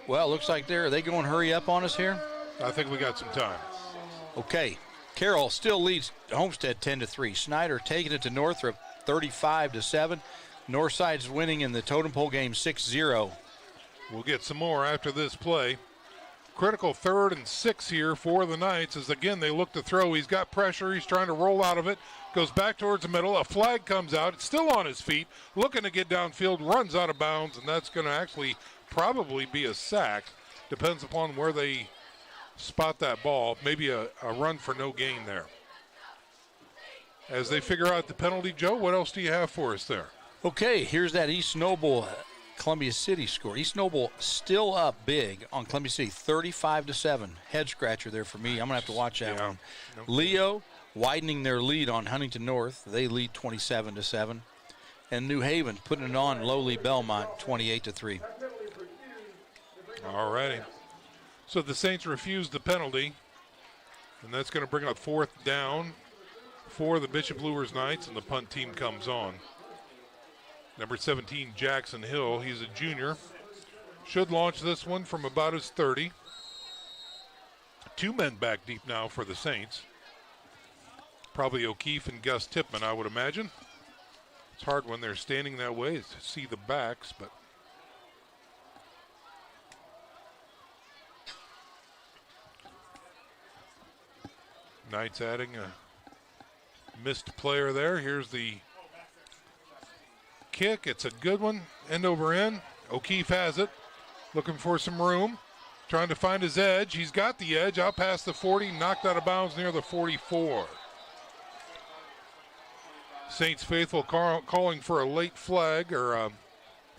Well, it looks like are they going hurry up on us here? I think we got some time. Okay. Carroll still leads Homestead 10-3. Snyder taking it to Northrop 35-7. Northside's winning in the totem pole game 6-0. We'll get some more after this play. Critical 3rd and 6 here for the Knights as, again, they look to throw. He's got pressure. He's trying to roll out of it. Goes back towards the middle. A flag comes out. It's still on his feet. Looking to get downfield. Runs out of bounds, and that's going to actually probably be a sack. Depends upon where they spot that ball. Maybe a run for no gain there. As they figure out the penalty, Joe, what else do you have for us there? Okay, here's that East Noble Columbia City score. East Noble still up big on Columbia City, 35-7. Head scratcher there for me. I'm going to have to watch that one. No. Leo widening their lead on Huntington North. They lead 27-7. And New Haven putting it on lowly Belmont, 28-3. All righty. So the Saints refused the penalty, and that's going to bring up 4th down for the Bishop Luers Knights, and the punt team comes on. Number 17, Jackson Hill. He's a junior. Should launch this one from about his 30. 2 men back deep now for the Saints. Probably O'Keefe and Gus Tipman, I would imagine. It's hard when they're standing that way to see the backs, but Knights adding a missed player there. Here's the kick. It's a good one, end over end. O'Keefe has it, looking for some room, trying to find his edge. He's got the edge out past the 40, knocked out of bounds near the 44. Saints faithful calling for a late flag or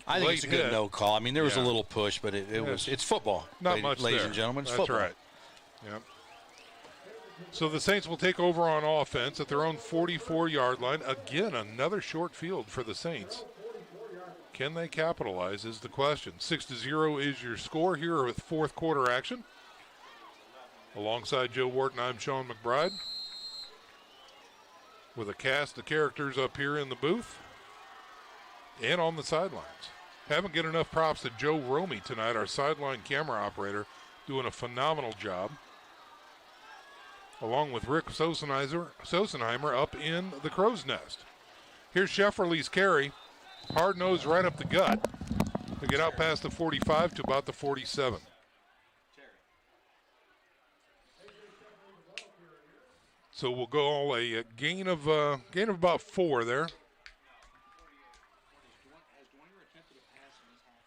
I think it's a good no call. I mean, there was a little push, but it's football. Not much ladies there. And gentlemen. It's That's football. right. Yep. So the Saints will take over on offense at their own 44-yard line. Again, another short field for the Saints. Can they capitalize is the question. 6-0 is your score here with fourth quarter action. Alongside Joe Wharton, I'm Sean McBride. With a cast of characters up here in the booth and on the sidelines. Haven't get enough props to Joe Romy tonight, our sideline camera operator, doing a phenomenal job. Along with Rick Sosenheimer up in the crow's nest. Here's Shefferly's carry. Hard nose right up the gut. To get out past the 45 to about the 47. So we'll go a gain of about 4 there.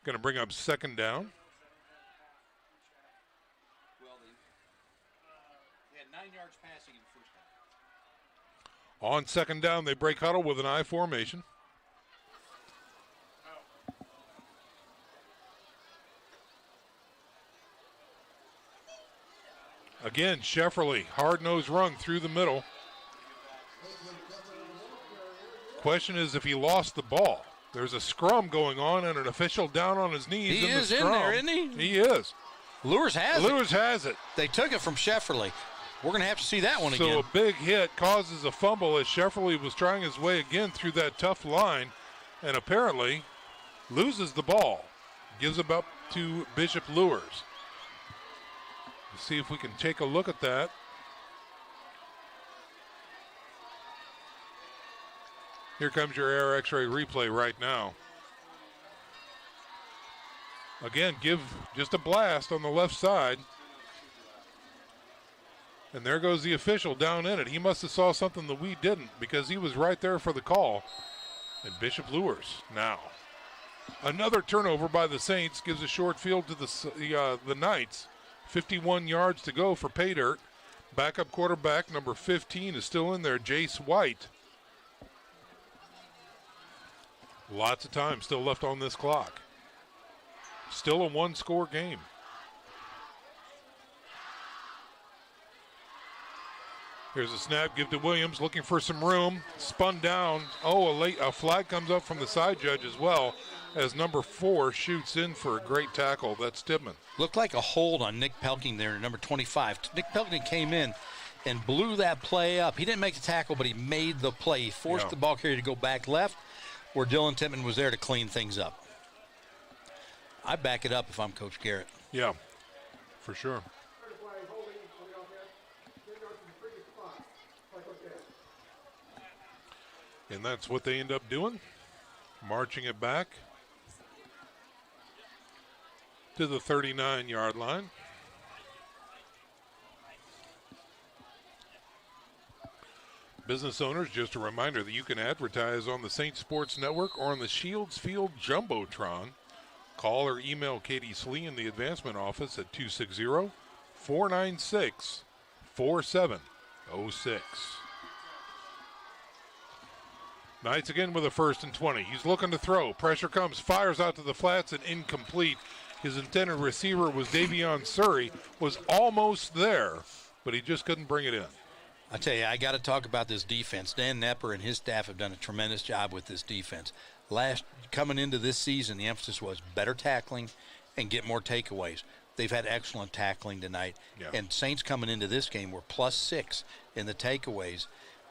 Going to bring up 2nd down. They had 9 yards passing in the first half. On 2nd down, they break huddle with an I formation. Again, Shefferly, hard-nosed run through the middle. Question is if he lost the ball. There's a scrum going on and an official down on his knees He in the is scrum. in there, isn't he? He is. Luers has it. Luers has it. They took it from Shefferly. We're going to have to see that one again. So a big hit causes a fumble as Shefferly was trying his way again through that tough line and apparently loses the ball. Gives it up to Bishop Luers. Let's see if we can take a look at that. Here comes your Air X-ray replay right now. Again, give just a blast on the left side. And there goes the official down in it. He must have saw something that we didn't because he was right there for the call. And Bishop Luers now. Another turnover by the Saints gives a short field to the Knights. 51 yards to go for pay dirt. Backup quarterback number 15 is still in there, Jace White. Lots of time still left on this clock. Still a one-score game. Here's a snap, give to Williams, looking for some room. Spun down. Oh, a flag comes up from the side judge as well as number 4 shoots in for a great tackle. That's Stibman. Looked like a hold on Nick Pelking there, number 25. Nick Pelking came in and blew that play up. He didn't make the tackle, but he made the play. He forced the ball carrier to go back left, where Dylan Tippman was there to clean things up. I back it up if I'm Coach Garrett. Yeah, for sure. And that's what they end up doing, marching it back to the 39-yard line. Business owners, just a reminder that you can advertise on the Saints Sports Network or on the Shields Field Jumbotron. Call or email Katie Slee in the advancement office at 260-496-4706. Knights again with a 1st and 20. He's looking to throw. Pressure comes, fires out to the flats and incomplete. His intended receiver was Davion Surrey, was almost there, but he just couldn't bring it in. I tell you, I got to talk about this defense. Dan Nepper and his staff have done a tremendous job with this defense. Coming into this season, the emphasis was better tackling and get more takeaways. They've had excellent tackling tonight. Yeah. And Saints coming into this game were +6 in the takeaways.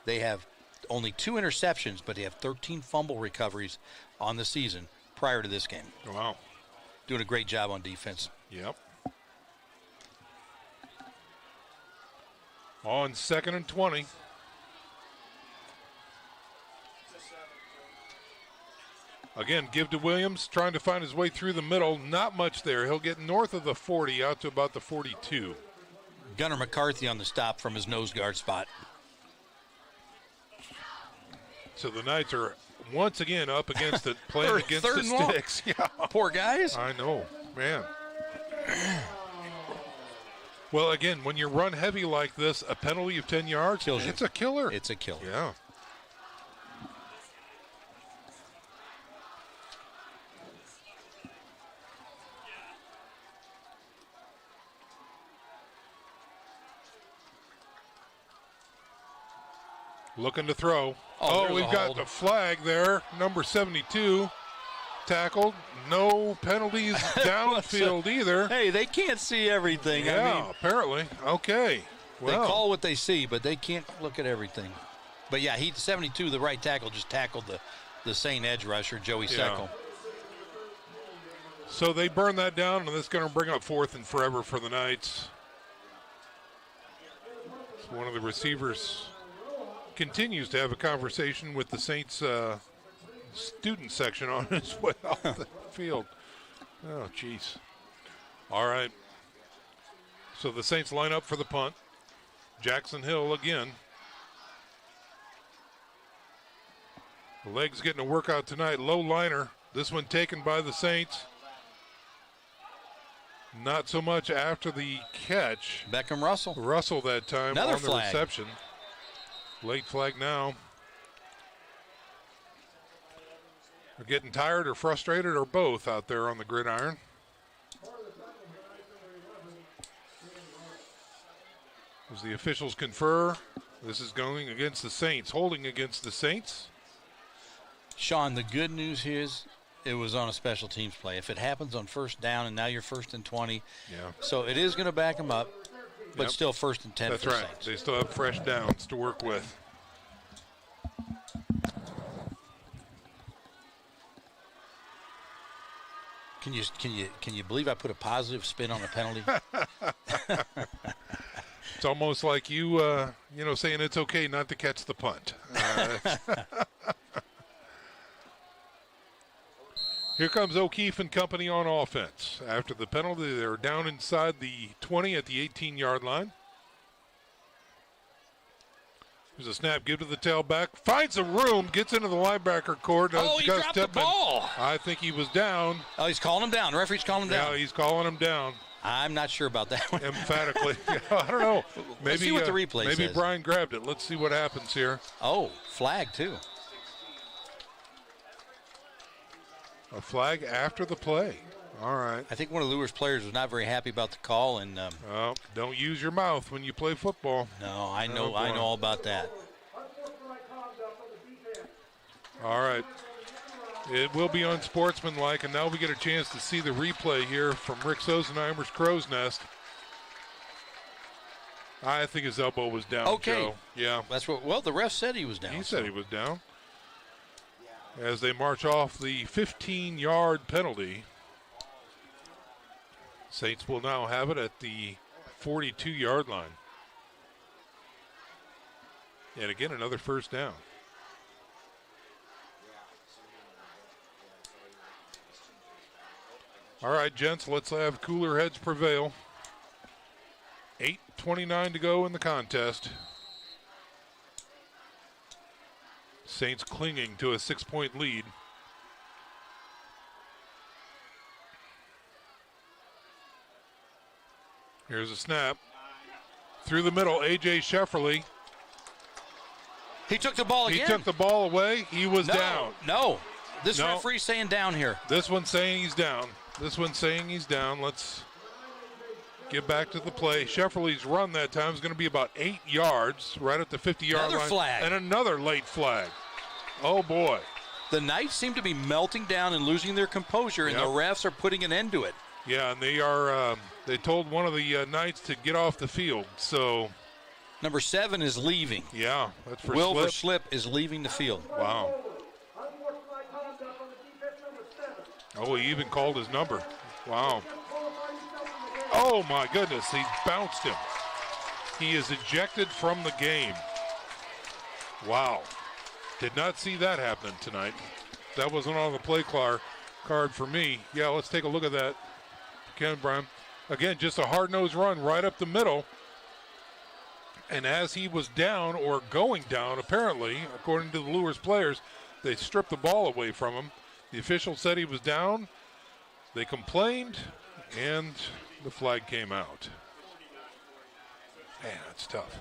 They have only 2 interceptions, but they have 13 fumble recoveries on the season prior to this game. Wow. Doing a great job on defense. Yep. On 2nd and 20. Again, give to Williams, trying to find his way through the middle. Not much there. He'll get north of the 40, out to about the 42. Gunnar McCarthy on the stop from his nose guard spot. So the Knights are once again up against it, playing against the sticks. Yeah. Poor guys. I know, man. Well, again, when you run heavy like this, a penalty of 10 yards, it's a killer. It's a killer. Yeah. Looking to throw. Oh, we've got the flag there. Number 72 tackled. No penalties downfield either. Hey, they can't see everything. Yeah, I mean, apparently. Okay. Well. They call what they see, but they can't look at everything. But, yeah, 72, the right tackle, just tackled the Saint edge rusher, Joey Seckel. So they burn that down, and that's going to bring up 4th and forever for the Knights. So one of the receivers continues to have a conversation with the Saints student section on his way off the field. Oh, jeez. All right. So the Saints line up for the punt. Jackson Hill again. The legs getting a workout tonight. Low liner. This one taken by the Saints. Not so much after the catch. Beckham Russell. Russell that time. Another on the flag. reception. Late flag now. They're getting tired or frustrated or both out there on the gridiron. As the officials confer, this is going against the Saints, holding against the Saints. Sean, the good news is it was on a special teams play. If it happens on 1st down and now you're 1st and 20, so it is going to back them up, but still 1st and 10 That's for the right. Saints. They still have fresh downs to work with. Can you believe I put a positive spin on a penalty? It's almost like you saying it's okay not to catch the punt. Here comes O'Keefe and company on offense. After the penalty, they're down inside the 20 at the 18-yard line. There's a snap, give to the tailback, finds some room, gets into the linebacker court. He dropped the ball. I think he was down. Oh, he's calling him down. The referee's calling him down. Yeah, he's calling him down. I'm not sure about that one. Emphatically. I don't know. Maybe, Let's see what the replay maybe says. Brian grabbed it. Let's see what happens here. Oh, flag, too. A flag after the play. All right. I think one of Luers' players was not very happy about the call. And don't use your mouth when you play football. No, I know all about that. All right. It will be unsportsmanlike, and now we get a chance to see the replay here from Rick Sosenheimer's Crow's Nest. I think his elbow was down, Okay. Joe. Yeah. That's what. Well, the ref said he was down. He said he was down. As they march off the 15-yard penalty, Saints will now have it at the 42-yard line. And again, another first down. All right, gents, let's have cooler heads prevail. 8:29 to go in the contest. Saints clinging to a 6-point lead. Here's a snap. Through the middle, A.J. Shefferly. He took the ball again. He took the ball away. He was down. No. This referee's saying down here. This one's saying he's down. Let's get back to the play. Shefferly's run that time is going to be about 8 yards, right at the 50-yard line. Another flag. And another late flag. Oh, boy. The Knights seem to be melting down and losing their composure, and the refs are putting an end to it. Yeah, and they are. They told one of the Knights to get off the field. So number 7 is leaving. Yeah, that's for Wilbur Slip. is leaving the field. Wow. Oh, he even called his number. Wow. Oh, my goodness. He bounced him. He is ejected from the game. Wow. Did not see that happening tonight. That wasn't on the play card for me. Yeah, let's take a look at that. Ken Brown. Again, just a hard-nosed run right up the middle. And as he was down or going down, apparently, according to the Luers players, they stripped the ball away from him. The official said he was down. They complained, and the flag came out. Man, that's tough.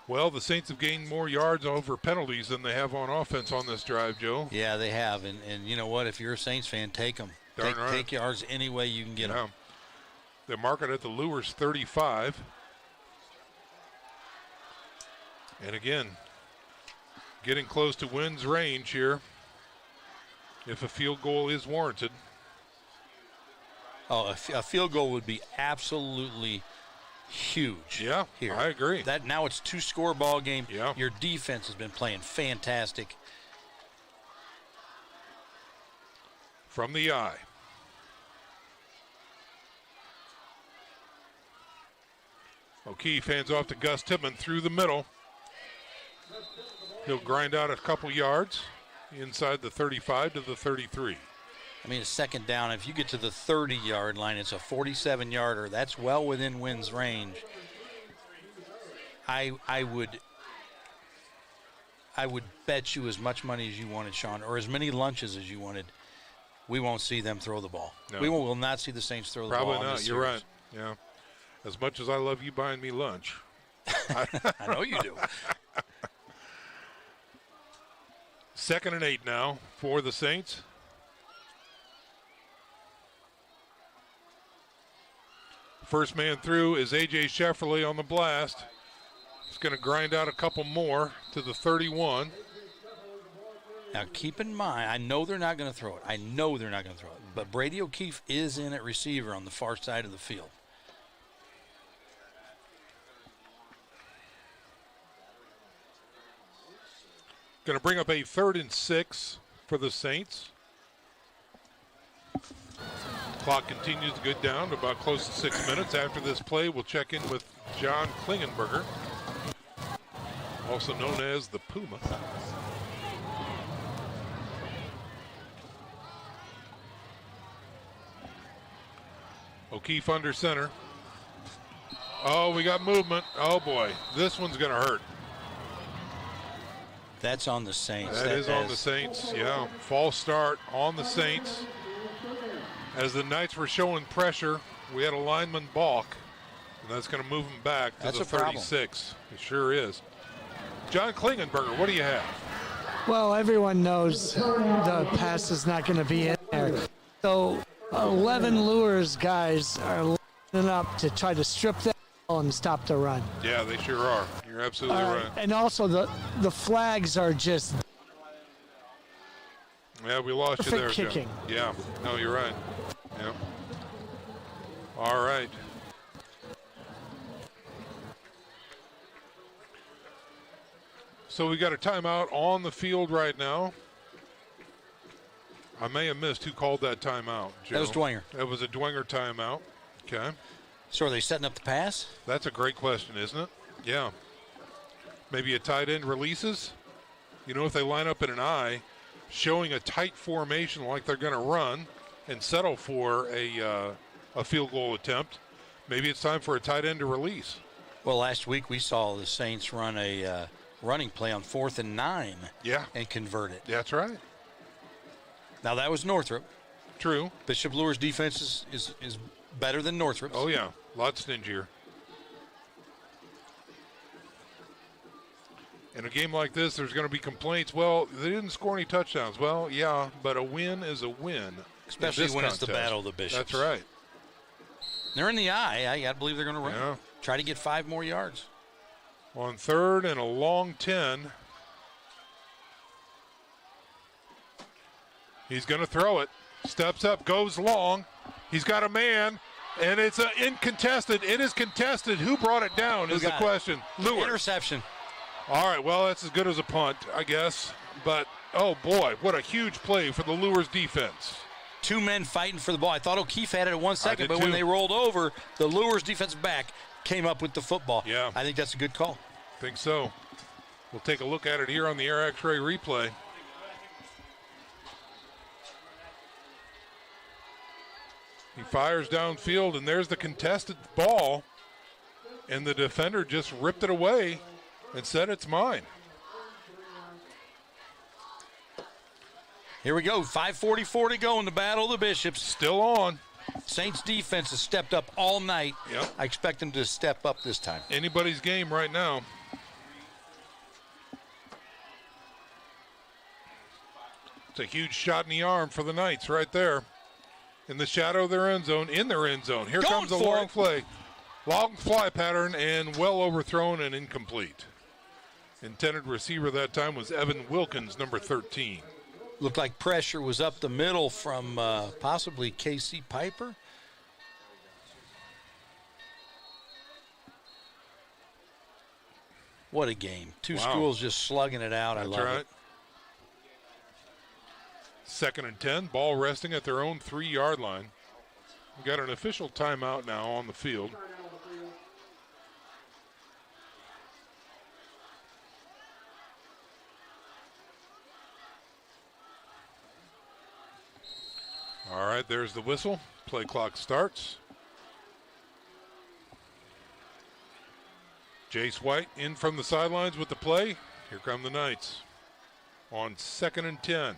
Well, the Saints have gained more yards over penalties than they have on offense on this drive, Joe. Yeah, they have. And you know what? If you're a Saints fan, take them. Take yards any way you can get them. They mark it at the Luers 35. And again, getting close to Wynn's range here if a field goal is warranted. Oh, a field goal would be absolutely huge. Yeah, here. I agree. That now it's 2-score ball game. Yeah. Your defense has been playing fantastic. From the eye. O'Keefe hands off to Gus Tippmann through the middle. He'll grind out a couple yards inside the 35 to the 33. I mean, a second down, if you get to the 30-yard line, it's a 47-yarder. That's well within Wynn's range. I would bet you as much money as you wanted, Sean, or as many lunches as you wanted. We won't see them throw the ball. No. We will not see the Saints throw the ball. Probably not. You're right. Yeah. As much as I love you buying me lunch. I know you do. 2nd and 8 now for the Saints. First man through is A.J. Shefferly on the blast. He's going to grind out a couple more to the 31. Now, keep in mind, I know they're not going to throw it. But Brady O'Keefe is in at receiver on the far side of the field. Going to bring up a 3rd and 6 for the Saints. Clock continues to go down to about close to 6 minutes. After this play, we'll check in with John Klingenberger, also known as the Puma. O'Keefe under center. Oh, we got movement. Oh, boy. This one's going to hurt. That's on the Saints. That is on the Saints, yeah. False start on the Saints. As the Knights were showing pressure, we had a lineman balk, and that's going to move him back to the 36. It sure is. John Klingenberger, what do you have? Well, everyone knows the pass is not going to be in there. So 11 Luers guys are lining up to try to strip that ball and stop the run. Yeah, they sure are. You're absolutely right. And also the flags are just... Yeah, we lost you there, kicking. John. Yeah, no, you're right. Yeah. All right. So we got a timeout on the field right now. I may have missed who called that timeout, Joe. That was Dwenger. That was a Dwenger timeout. Okay. So are they setting up the pass? That's a great question, isn't it? Yeah. Maybe a tight end releases. You know, if they line up in an I, showing a tight formation like they're going to run and settle for a field goal attempt, maybe it's time for a tight end to release. Well, last week we saw the Saints run a running play on 4th and 9. Yeah. And convert it. That's right. Now, that was Northrop. True. Bishop Luers' defense is better than Northrop's. Oh, yeah. A lot stingier. In a game like this, there's going to be complaints. Well, they didn't score any touchdowns. Well, yeah, but a win is a win. Especially when it's the battle of the Bishops. That's right. They're in the eye. I got to believe they're going to run. Yeah. Try to get 5 more yards. On 3rd and a long 10. He's going to throw it. Steps up, goes long. He's got a man, and it's incontested. It is contested. Who brought it down is the question. Luers. Interception. All right, well, that's as good as a punt, I guess. But, oh, boy, what a huge play for the Luers defense. 2 men fighting for the ball. I thought O'Keefe had it at 1 second, but when they rolled over, the Luers defensive back came up with the football. Yeah. I think that's a good call. Think so. We'll take a look at it here on the Air X-Ray replay. He fires downfield, and there's the contested ball, and the defender just ripped it away and said it's mine. Here we go, 5:44 to go in the Battle of the Bishops. Still on. Saints defense has stepped up all night. Yep. I expect them to step up this time. Anybody's game right now. It's a huge shot in the arm for the Knights right there. In the shadow of their end zone, in their end zone. Here comes a long play. Long fly pattern and well overthrown and incomplete. Intended receiver that time was Evan Wilkins, number 13. Looked like pressure was up the middle from possibly K.C. Piper. What a game. Two schools just slugging it out. That's I love right. it. 2nd and 10, ball resting at their own 3-yard line. We've got an official timeout now on the field. All right, there's the whistle. Play clock starts. Jace White in from the sidelines with the play. Here come the Knights on 2nd and 10.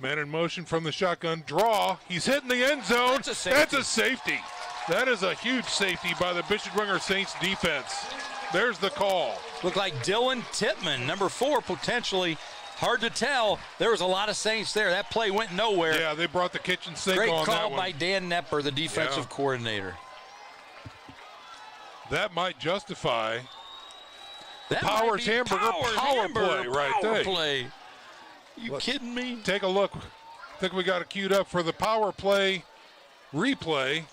Man in motion from the shotgun. Draw. He's hitting the end zone. That's a safety. That's a safety. That is a huge safety by the Bishop Dwenger Saints defense. There's the call. Looked like Dylan Tippmann, number 4, potentially. Hard to tell. There was a lot of Saints there. That play went nowhere. Yeah, they brought the kitchen sink Great on that call one. by Dan Nepper, the defensive coordinator. That might justify the Powers Hamburger power play right there. Play. You kidding me? Take a look. I think we got it queued up for the power play replay.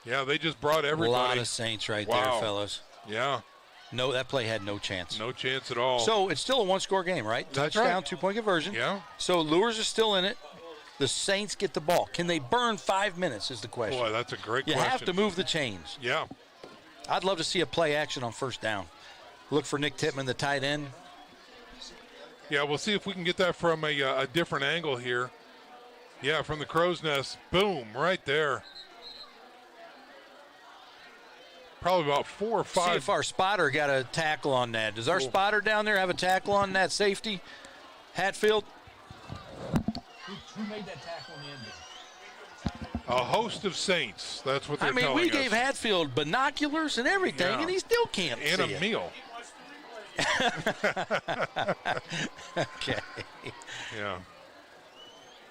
Yeah, they just brought everybody. A lot of Saints right there, fellas. Yeah. No, that play had no chance. No chance at all. So it's still a one-score game, right? That's Touchdown, right. 2-point conversion. Yeah. So Luers is still in it. The Saints get the ball. Can they burn 5 minutes is the question. Boy, that's a great you question. You have to move the chains. Yeah. I'd love to see a play action on first down. Look for Nick Tippmann, the tight end. Yeah, we'll see if we can get that from a different angle here. Yeah, from the crow's nest. Boom, right there. Probably about 4 or 5. See if our spotter got a tackle on that. Does our spotter down there have a tackle on that safety? Hatfield? Who made that tackle in the end zone? A host of Saints. That's what they're telling us. We gave Hatfield binoculars and everything, and he still can't see it. And a meal. Okay. Yeah.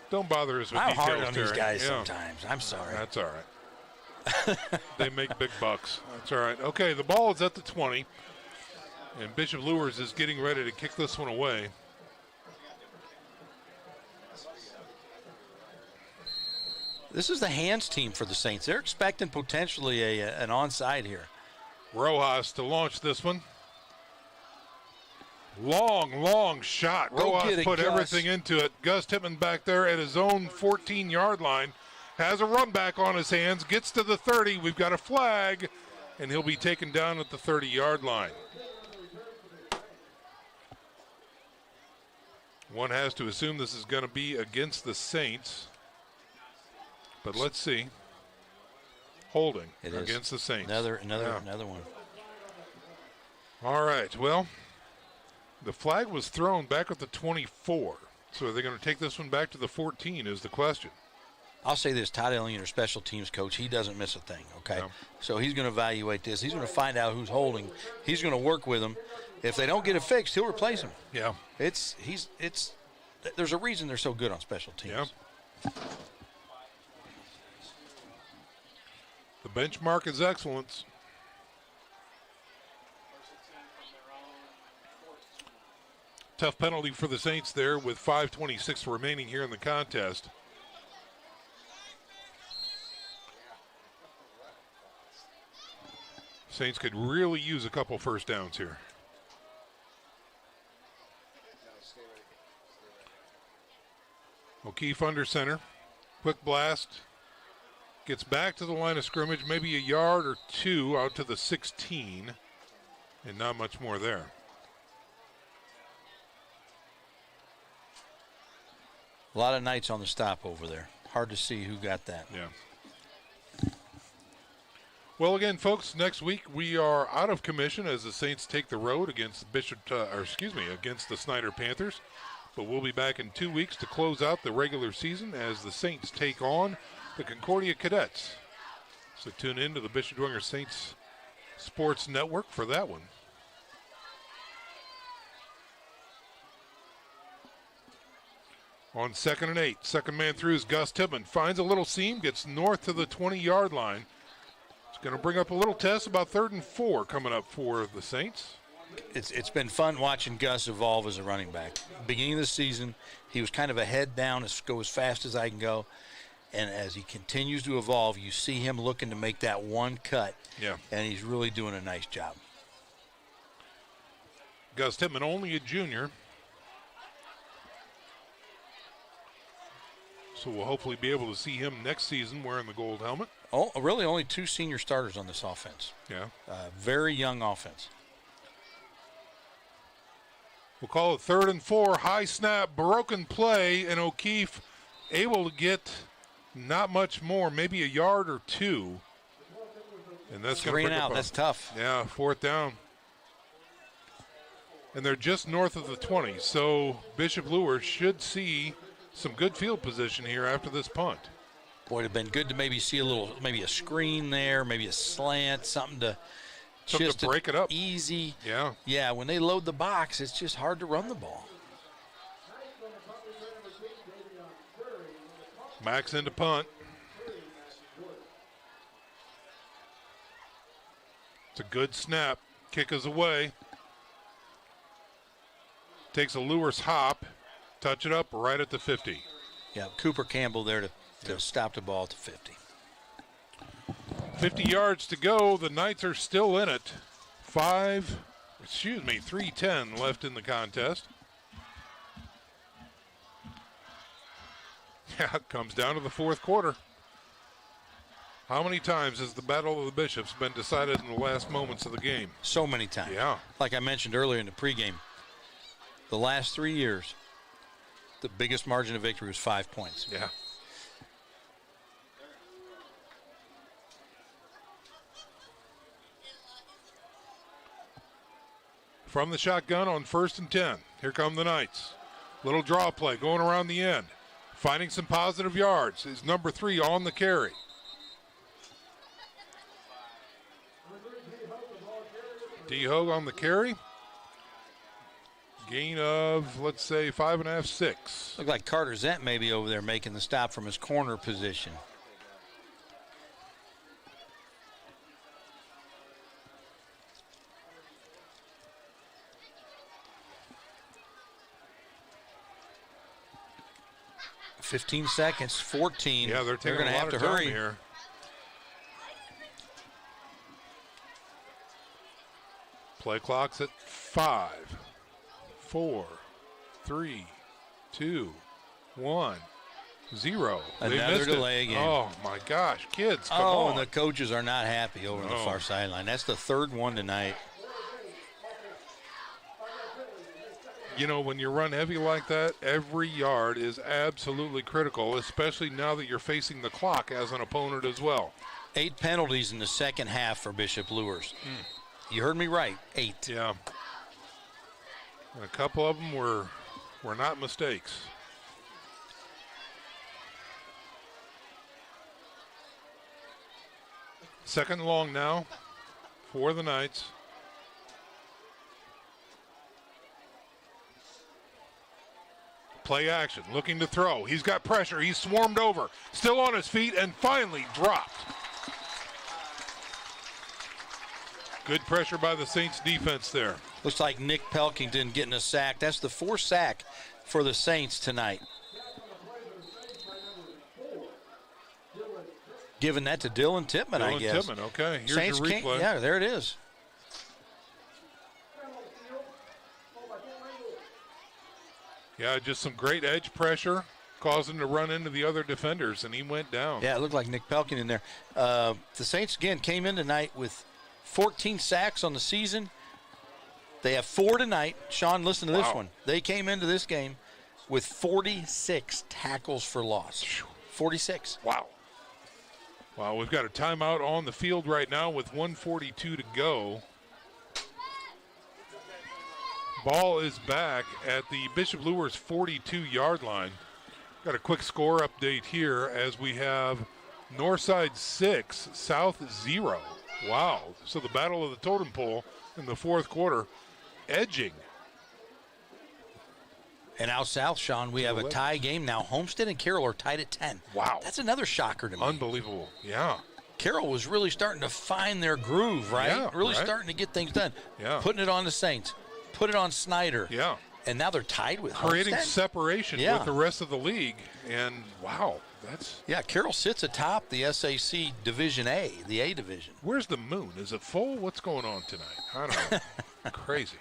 Don't bother us with I'm details, hard on these Terry. guys sometimes. I'm sorry. That's all right. They make big bucks. That's all right. Okay, the ball is at the 20, and Bishop Luers is getting ready to kick this one away. This is the hands team for the Saints. They're expecting potentially an onside here. Rojas to launch this one. Long shot. Rojas put everything into it. Gus Tippmann back there at his own 14-yard line. Has a run back on his hands. Gets to the 30. We've got a flag. And he'll be taken down at the 30-yard line. One has to assume this is going to be against the Saints. But let's see. Holding against the Saints. Another one. All right. Well, the flag was thrown back at the 24. So are they going to take this one back to the 14 is the question. I'll say this, Todd Elliott, our special teams coach, he doesn't miss a thing, okay? No. So he's going to evaluate this. He's going to find out who's holding. He's going to work with them. If they don't get it fixed, he'll replace them. Yeah. There's a reason they're so good on special teams. Yeah. The benchmark is excellence. Tough penalty for the Saints there with 5:26 remaining here in the contest. Saints could really use a couple first downs here. O'Keefe under center. Quick blast. Gets back to the line of scrimmage, maybe a yard or two out to the 16. And not much more there. A lot of Knights on the stop over there. Hard to see who got that. Yeah. Well, again, folks, next week we are out of commission as the Saints take the road against against the Snyder Panthers. But we'll be back in 2 weeks to close out the regular season as the Saints take on the Concordia Cadets. So tune in to the Bishop Dwenger Saints Sports Network for that one. On 2nd and 8, second man through is Gus Tippmann. Finds a little seam, gets north to the 20-yard line. Going to bring up a little test about 3rd and 4 coming up for the Saints. It's been fun watching Gus evolve as a running back. Beginning of the season, he was kind of a head down, go as fast as I can go. And as he continues to evolve, you see him looking to make that one cut. Yeah. And he's really doing a nice job. Gus Tippmann, only a junior. So we'll hopefully be able to see him next season wearing the gold helmet. Oh, really only 2 senior starters on this offense. Yeah. Very young offense. We'll call it 3rd and 4. High snap, broken play, and O'Keefe able to get not much more, maybe a yard or 2. And that's going to 3 and out. That's tough. Yeah, 4th down. And they're just north of the 20. So Bishop Luers should see some good field position here after this punt. Boy, it'd have been good to maybe see maybe a screen there, maybe a slant, something to break it up. Easy. Yeah. Yeah, when they load the box, it's just hard to run the ball. Max into punt. It's a good snap. Kick is away. Takes a Luers hop. Touch it up right at the 50. Yeah, Cooper Campbell there to stop the ball at the 50. 50 yards to go. The Knights are still in it. 3:10 left in the contest. Yeah, it comes down to the fourth quarter. How many times has the Battle of the Bishops been decided in the last moments of the game? So many times. Yeah. Like I mentioned earlier in the pregame, the last 3 years, the biggest margin of victory was 5 points. Yeah. From the shotgun on 1st and 10. Here come the Knights. Little draw play going around the end. Finding some positive yards is number 3 on the carry. D. Hogue on the carry. Gain of, let's say, 5.5, 6. Look like Carter Zent may be over there making the stop from his corner position. $15 seconds, 14. Yeah, they're taking going to a lot have to of time hurry here. Play clock's at 5, 4, 3, 2, 1, 0. Another delay again. Oh my gosh, kids, come on. And the coaches are not happy over on the far sideline. That's the third one tonight. You know, when you run heavy like that, every yard is absolutely critical, especially now that you're facing the clock as an opponent as well. 8 penalties in the second half for Bishop Luers. You heard me right, 8. Yeah. And a couple of them were not mistakes. Second and long now for the Knights. Play action, looking to throw. He's got pressure. He's swarmed over. Still on his feet and finally dropped. Good pressure by the Saints defense there. Looks like Nick Pelkington getting a sack. That's the 4th sack for the Saints tonight. Giving that to Dylan Tippman, I guess. Dylan Tippman, okay. Here's Saints your replay. Yeah, there it is. Yeah, just some great edge pressure, caused him to run into the other defenders, and he went down. Yeah, it looked like Nick Pelkin in there. The Saints, again, came in tonight with 14 sacks on the season. They have 4 tonight. Sean, listen to this one. They came into this game with 46 tackles for loss. 46. Wow. Wow, we've got a timeout on the field right now with 1:42 to go. Ball is back at the Bishop Luers 42-yard line. Got a quick score update here as we have Northside 6, South 0. Wow. So the battle of the totem pole in the fourth quarter, edging. And out south, Sean, we have a tie game now. Homestead and Carroll are tied at 10. Wow. That's another shocker to me. Unbelievable. Yeah. Carroll was really starting to find their groove, right? Yeah, really starting to get things done. Yeah. Putting it on the Saints. Put it on Snyder. Yeah. And now they're tied with Creating Homestead. separation with the rest of the league. And, wow, that's... Yeah, Carroll sits atop the SAC Division A, the A division. Where's the moon? Is it full? What's going on tonight? I don't know. Crazy.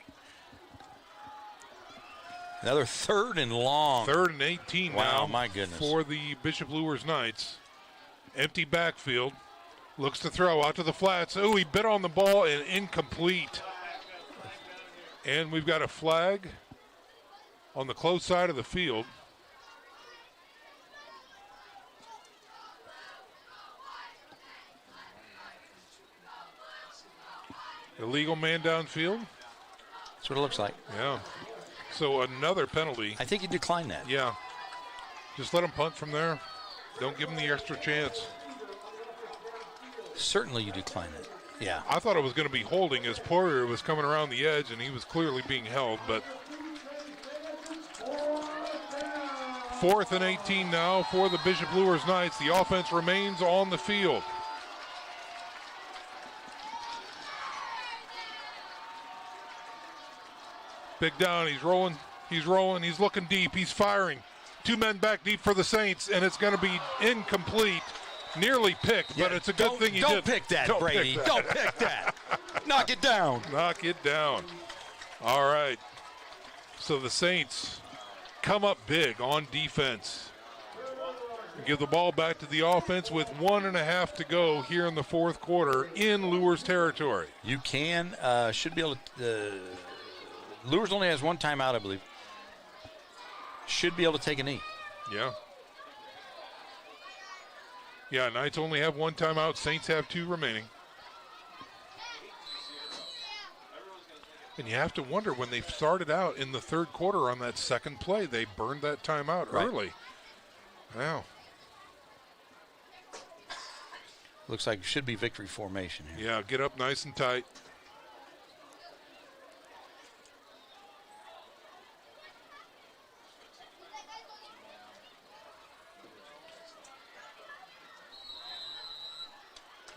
Another 3rd and long. 3rd and 18 wow, now. My goodness. For the Bishop Luers Knights. Empty backfield. Looks to throw out to the flats. Oh, he bit on the ball and incomplete. And we've got a flag on the close side of the field. Illegal man downfield. That's what it looks like. Yeah. So another penalty. I think he declined that. Yeah. Just let him punt from there. Don't give him the extra chance. Certainly you decline it. Yeah. I thought it was going to be holding as Poirier was coming around the edge, and he was clearly being held, but 4th and 18 now for the Bishop Luers Knights. The offense remains on the field. Big down, he's rolling, he's looking deep, he's firing. 2 men back deep for the Saints, and it's going to be incomplete nearly picked, but it's a good thing he did. Don't pick that, Brady. Don't pick that. Knock it down. Knock it down. All right. So the Saints come up big on defense. Give the ball back to the offense with 1.5 to go here in the fourth quarter in Luers territory. You should be able to. Luers only has one timeout, I believe. Should be able to take a knee. Yeah. Yeah, Knights only have one timeout. Saints have 2 remaining. And you have to wonder, when they started out in the third quarter on that second play, they burned that timeout early. Wow. Looks like it should be victory formation here. Yeah, get up nice and tight.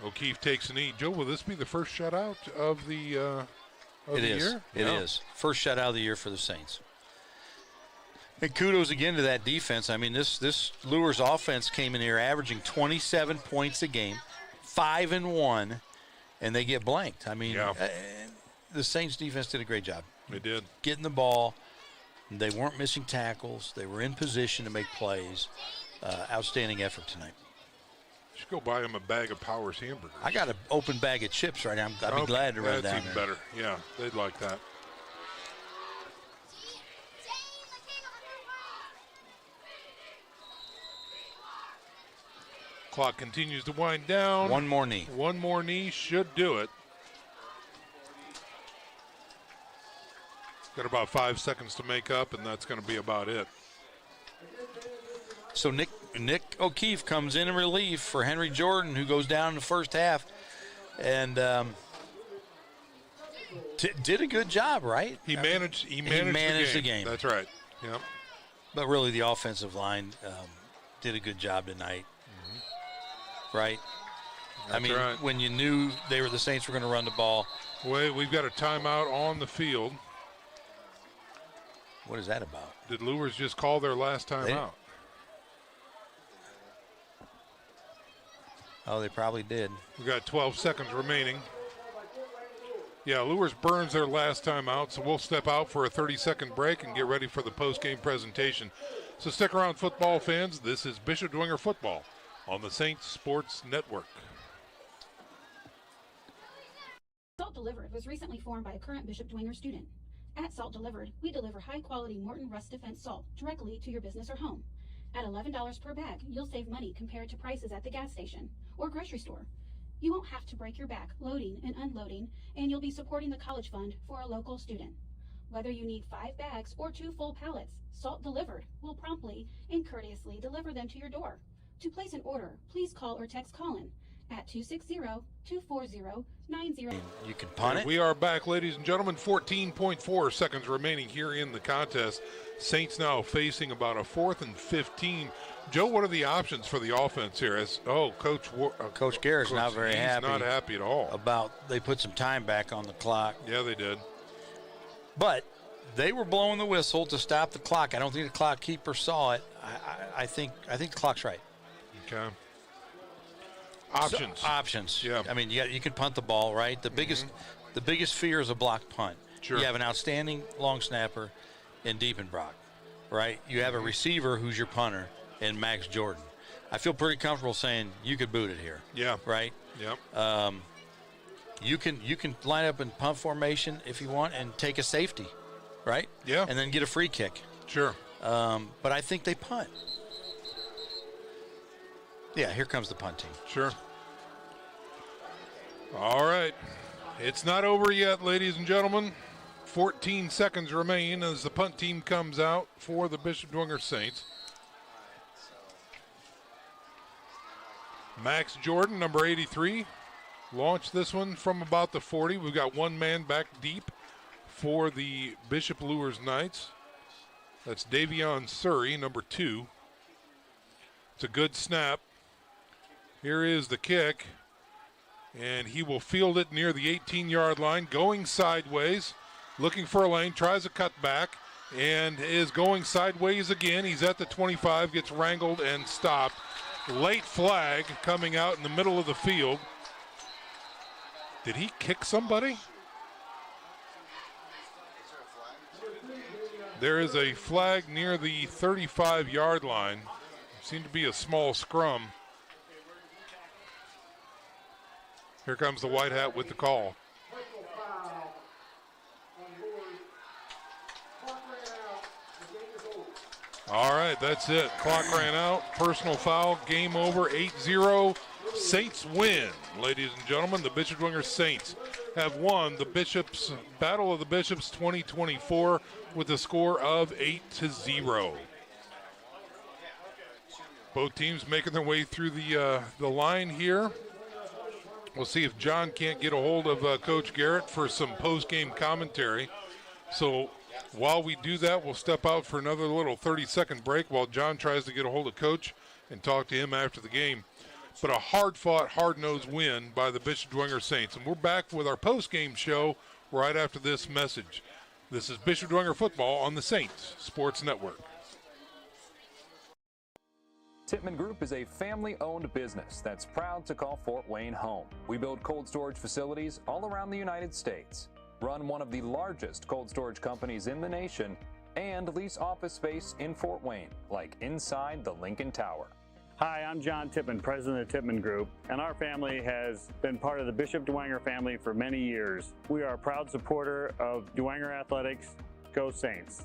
O'Keefe takes a knee. Joe, will this be the first shutout of the year? It is. First shutout of the year for the Saints. And kudos again to that defense. I mean, this Luers offense came in here averaging 27 points a game, 5-1, and they get blanked. I mean, the Saints defense did a great job. They did. Getting the ball. They weren't missing tackles. They were in position to make plays. Outstanding effort tonight. Should go buy him a bag of Powers hamburgers. I got an open bag of chips right now. I'd be glad to run down there. That's even better. Yeah, they'd like that. Clock continues to wind down. One more knee. One more knee should do it. Got about 5 seconds to make up, and that's going to be about it. So Nick O'Keefe comes in relief for Henry Jordan, who goes down in the first half, and did a good job, right? He managed the game. That's right. Yep. But really, the offensive line did a good job tonight, right? That's right. When you knew the Saints were going to run the ball. Wait, we've got a timeout on the field. What is that about? Did Luers just call their last timeout? Oh, they probably did. We've got 12 seconds remaining. Yeah, Luers burns their last time out, so we'll step out for a 30-second break and get ready for the post-game presentation. So stick around, football fans. This is Bishop Dwenger Football on the Saints Sports Network. Salt Delivered was recently formed by a current Bishop Dwenger student. At Salt Delivered, we deliver high-quality Morton Rust Defense salt directly to your business or home. At $11 per bag, you'll save money compared to prices at the gas station or grocery store. You won't have to break your back loading and unloading, and you'll be supporting the college fund for a local student. Whether you need 5 bags or 2 full pallets, Salt Delivered will promptly and courteously deliver them to your door. To place an order, please call or text Colin at 260-240-90. You can punt it. We are back, ladies and gentlemen. 14.4 seconds remaining here in the contest. Saints now facing about a 4th and 15. Joe, what are the options for the offense here? Coach Garrett's not very happy. He's not happy at all. They put some time back on the clock. Yeah, they did. But they were blowing the whistle to stop the clock. I don't think the clock keeper saw it. I think the clock's right. Okay. Options. Options. Yeah. I mean, you can punt the ball, right? The biggest fear is a blocked punt. Sure. You have an outstanding long snapper in Diepenbrock, right? You have a receiver who's your punter in Max Jordan. I feel pretty comfortable saying you could boot it here. Yeah. Right? Yep. You can line up in punt formation if you want and take a safety, right? Yeah. And then get a free kick. Sure. But I think they punt. Yeah, here comes the punt team. Sure. All right. It's not over yet, ladies and gentlemen. 14 seconds remain as the punt team comes out for the Bishop Dwenger Saints. Max Jordan, number 83, launched this one from about the 40. We've got one man back deep for the Bishop Luers Knights. That's Davion Surrey, number 2. It's a good snap. Here is the kick, and he will field it near the 18-yard line, going sideways, looking for a lane, tries a cutback, and is going sideways again. He's at the 25, gets wrangled and stopped Late flag coming out in the middle of the field. Did he kick somebody? There is a flag near the 35-yard line. Seemed to be a small scrum. Here comes the white hat with the call. All right, that's it. Clock ran out. Personal foul. Game over. 8-0. Saints win. Ladies and gentlemen, the Bishop Dwenger Saints have won the Bishops Battle of the Bishops 2024 with a score of 8-0. Both teams making their way through the line here. We'll see if John can't get a hold of Coach Garrett for some post-game commentary. So while we do that, we'll step out for another little 30-second break while John tries to get a hold of Coach and talk to him after the game. But a hard-fought, hard-nosed win by the Bishop Dwenger Saints. And we're back with our post-game show right after this message. This is Bishop Dwenger football on the Saints Sports Network. Tippmann Group is a family-owned business that's proud to call Fort Wayne home. We build cold storage facilities all around the United States, run one of the largest cold storage companies in the nation, and lease office space in Fort Wayne, like inside the Lincoln Tower. Hi, I'm John Tippmann, president of Tippmann Group, and our family has been part of the Bishop Dwenger family for many years. We are a proud supporter of Dwenger Athletics. Go Saints.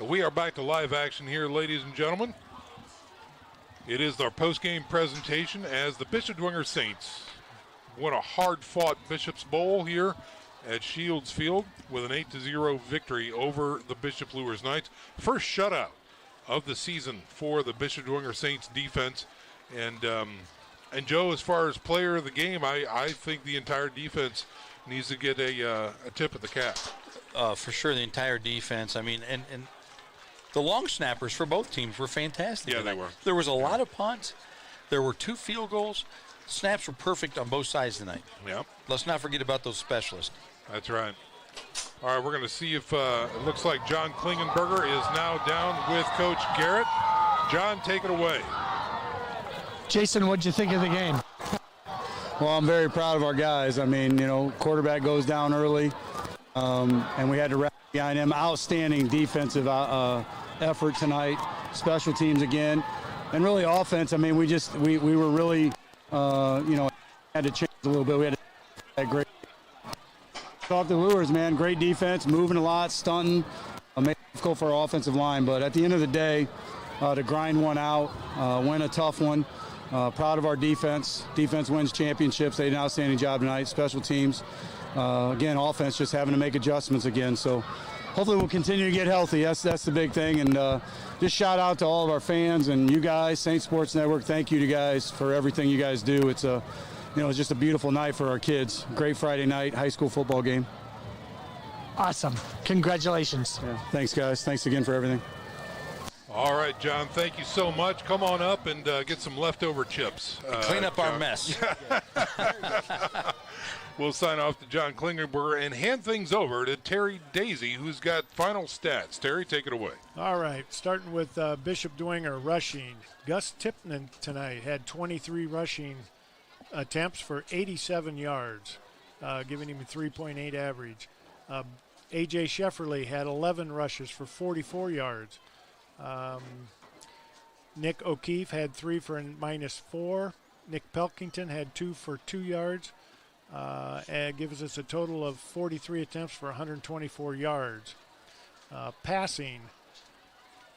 We are back to live action here, ladies and gentlemen. It is our post-game presentation as the Bishop Dwenger Saints won a hard-fought Bishop's Bowl here at Shields Field with an 8-0 victory over the Bishop Luers Knights. First shutout of the season for the Bishop Dwenger Saints defense. And Joe, as far as player of the game, I think the entire defense needs to get a tip of the cap. For sure, the entire defense. I mean, and the long snappers for both teams were fantastic. Yeah, they were. There was a lot of punts. There were 2 field goals. Snaps were perfect on both sides tonight. Yep. Let's not forget about those specialists. That's right. All right, we're going to see if it looks like John Klingenberger is now down with Coach Garrett. John, take it away. Jason, what'd you think of the game? Well, I'm very proud of our guys. I mean, you know, quarterback goes down early, and we had to rally behind him. Outstanding defensive effort tonight. Special teams again, and really offense. I mean, we were really, had to change a little bit. We had to great. Off the Luers, man, great defense, moving a lot, stunting. Made it difficult for our offensive line, but at the end of the day, to grind one out, win a tough one. Proud of our defense. Defense wins championships. They did an outstanding job tonight. Special teams. Again, offense just having to make adjustments again. So hopefully we'll continue to get healthy. That's the big thing. And just shout out to all of our fans and you guys, Saints Sports Network. Thank you to guys for everything you guys do. It's it's just a beautiful night for our kids. Great Friday night high school football game. Awesome. Congratulations. Yeah. Thanks, guys. Thanks again for everything. All right, John, thank you so much. Come on up and get some leftover chips. Clean up our mess. We'll sign off to John Klingenberger and hand things over to Terry Daisy, who's got final stats. Terry, take it away. All right, starting with Bishop Dwenger rushing. Gus Tipman tonight had 23 rushing attempts for 87 yards, giving him a 3.8 average. A.J. Shefferly had 11 rushes for 44 yards. Nick O'Keefe had 3 for -4. Nick Pelkington had 2 for 2 yards. And gives us a total of 43 attempts for 124 yards. Passing,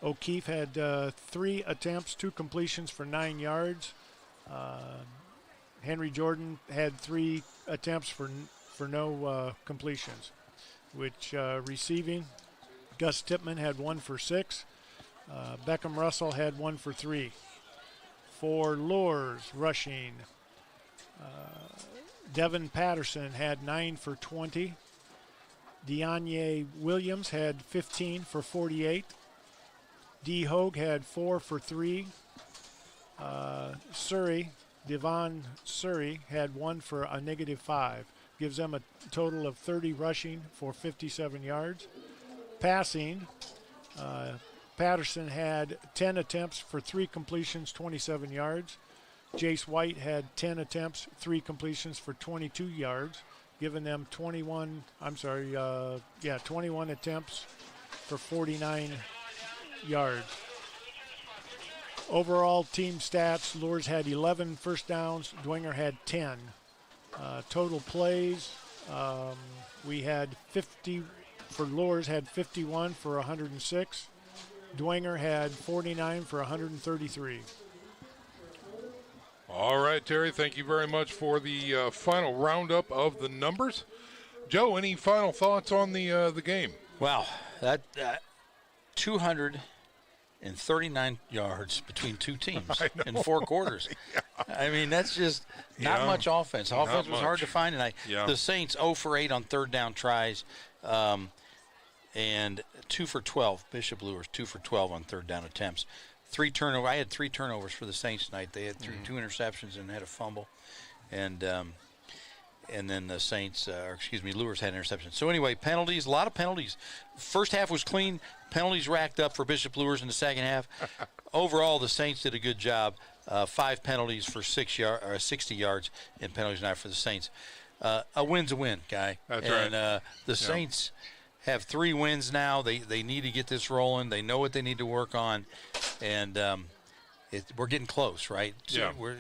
O'Keefe had 3 attempts, 2 completions for 9 yards. Henry Jordan had 3 attempts for no completions. Which receiving, Gus Tipman had 1 for 6. Beckham Russell had 1 for 3. For Luers rushing, Devin Patterson had 9 for 20. Deonye Williams had 15 for 48. D. Hogue had 4 for 3. Devon Surrey had 1 for a -5. Gives them a total of 30 rushing for 57 yards. Passing, Patterson had 10 attempts for 3 completions, 27 yards. Jace White had 10 attempts, 3 completions for 22 yards, giving them 21 attempts for 49 yards. Overall team stats, Luers had 11 first downs, Dwenger had 10. Total plays, we had 50, for Luers had 51 for 106. Dwenger had 49 for 133. All right, Terry, thank you very much for the final roundup of the numbers. Joe, any final thoughts on the game? Wow, that 239 yards between two teams in 4 quarters. Yeah. I mean, that's just not much offense. Offense was hard to find tonight. Yeah. The Saints 0 for 8 on third down tries, and 2 for 12. Bishop Luers 2 for 12 on third down attempts. 3 turnovers. I had 3 turnovers for the Saints tonight. They had 2 interceptions and had a fumble, and then the Saints, Luers had an interception. So anyway, penalties, a lot of penalties. First half was clean. Penalties racked up for Bishop Luers in the second half. Overall, the Saints did a good job. 5 penalties for 60 yards in penalties tonight for the Saints. A win's a win, Guy. That's right. And the Saints have 3 wins now. They need to get this rolling. They know what they need to work on, and we're getting close, right? So yeah. We're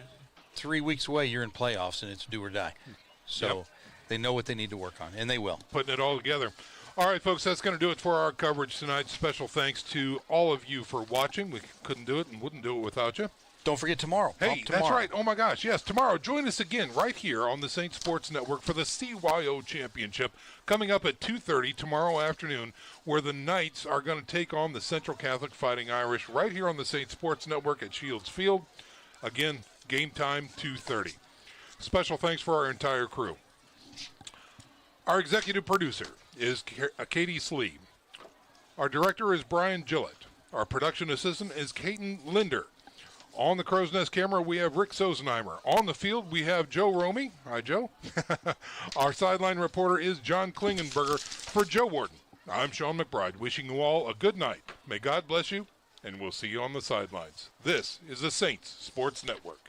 3 weeks away. You're in playoffs, and it's do or die. So they know what they need to work on, and they will. Putting it all together. All right, folks, that's going to do it for our coverage tonight. Special thanks to all of you for watching. We couldn't do it and wouldn't do it without you. Don't forget tomorrow. Hey, that's right. Oh, my gosh. Yes, tomorrow. Join us again right here on the Saints Sports Network for the CYO Championship coming up at 2:30 tomorrow afternoon, where the Knights are going to take on the Central Catholic Fighting Irish right here on the Saints Sports Network at Shields Field. Again, game time 2:30. Special thanks for our entire crew. Our executive producer is Katie Slee. Our director is Brian Gillett. Our production assistant is Caton Linder. On the Crow's Nest camera, we have Rick Sosenheimer. On the field, we have Joe Romy. Hi, Joe. Our sideline reporter is John Klingenberger. For Joe Warden, I'm Sean McBride, wishing you all a good night. May God bless you, and we'll see you on the sidelines. This is the Saints Sports Network.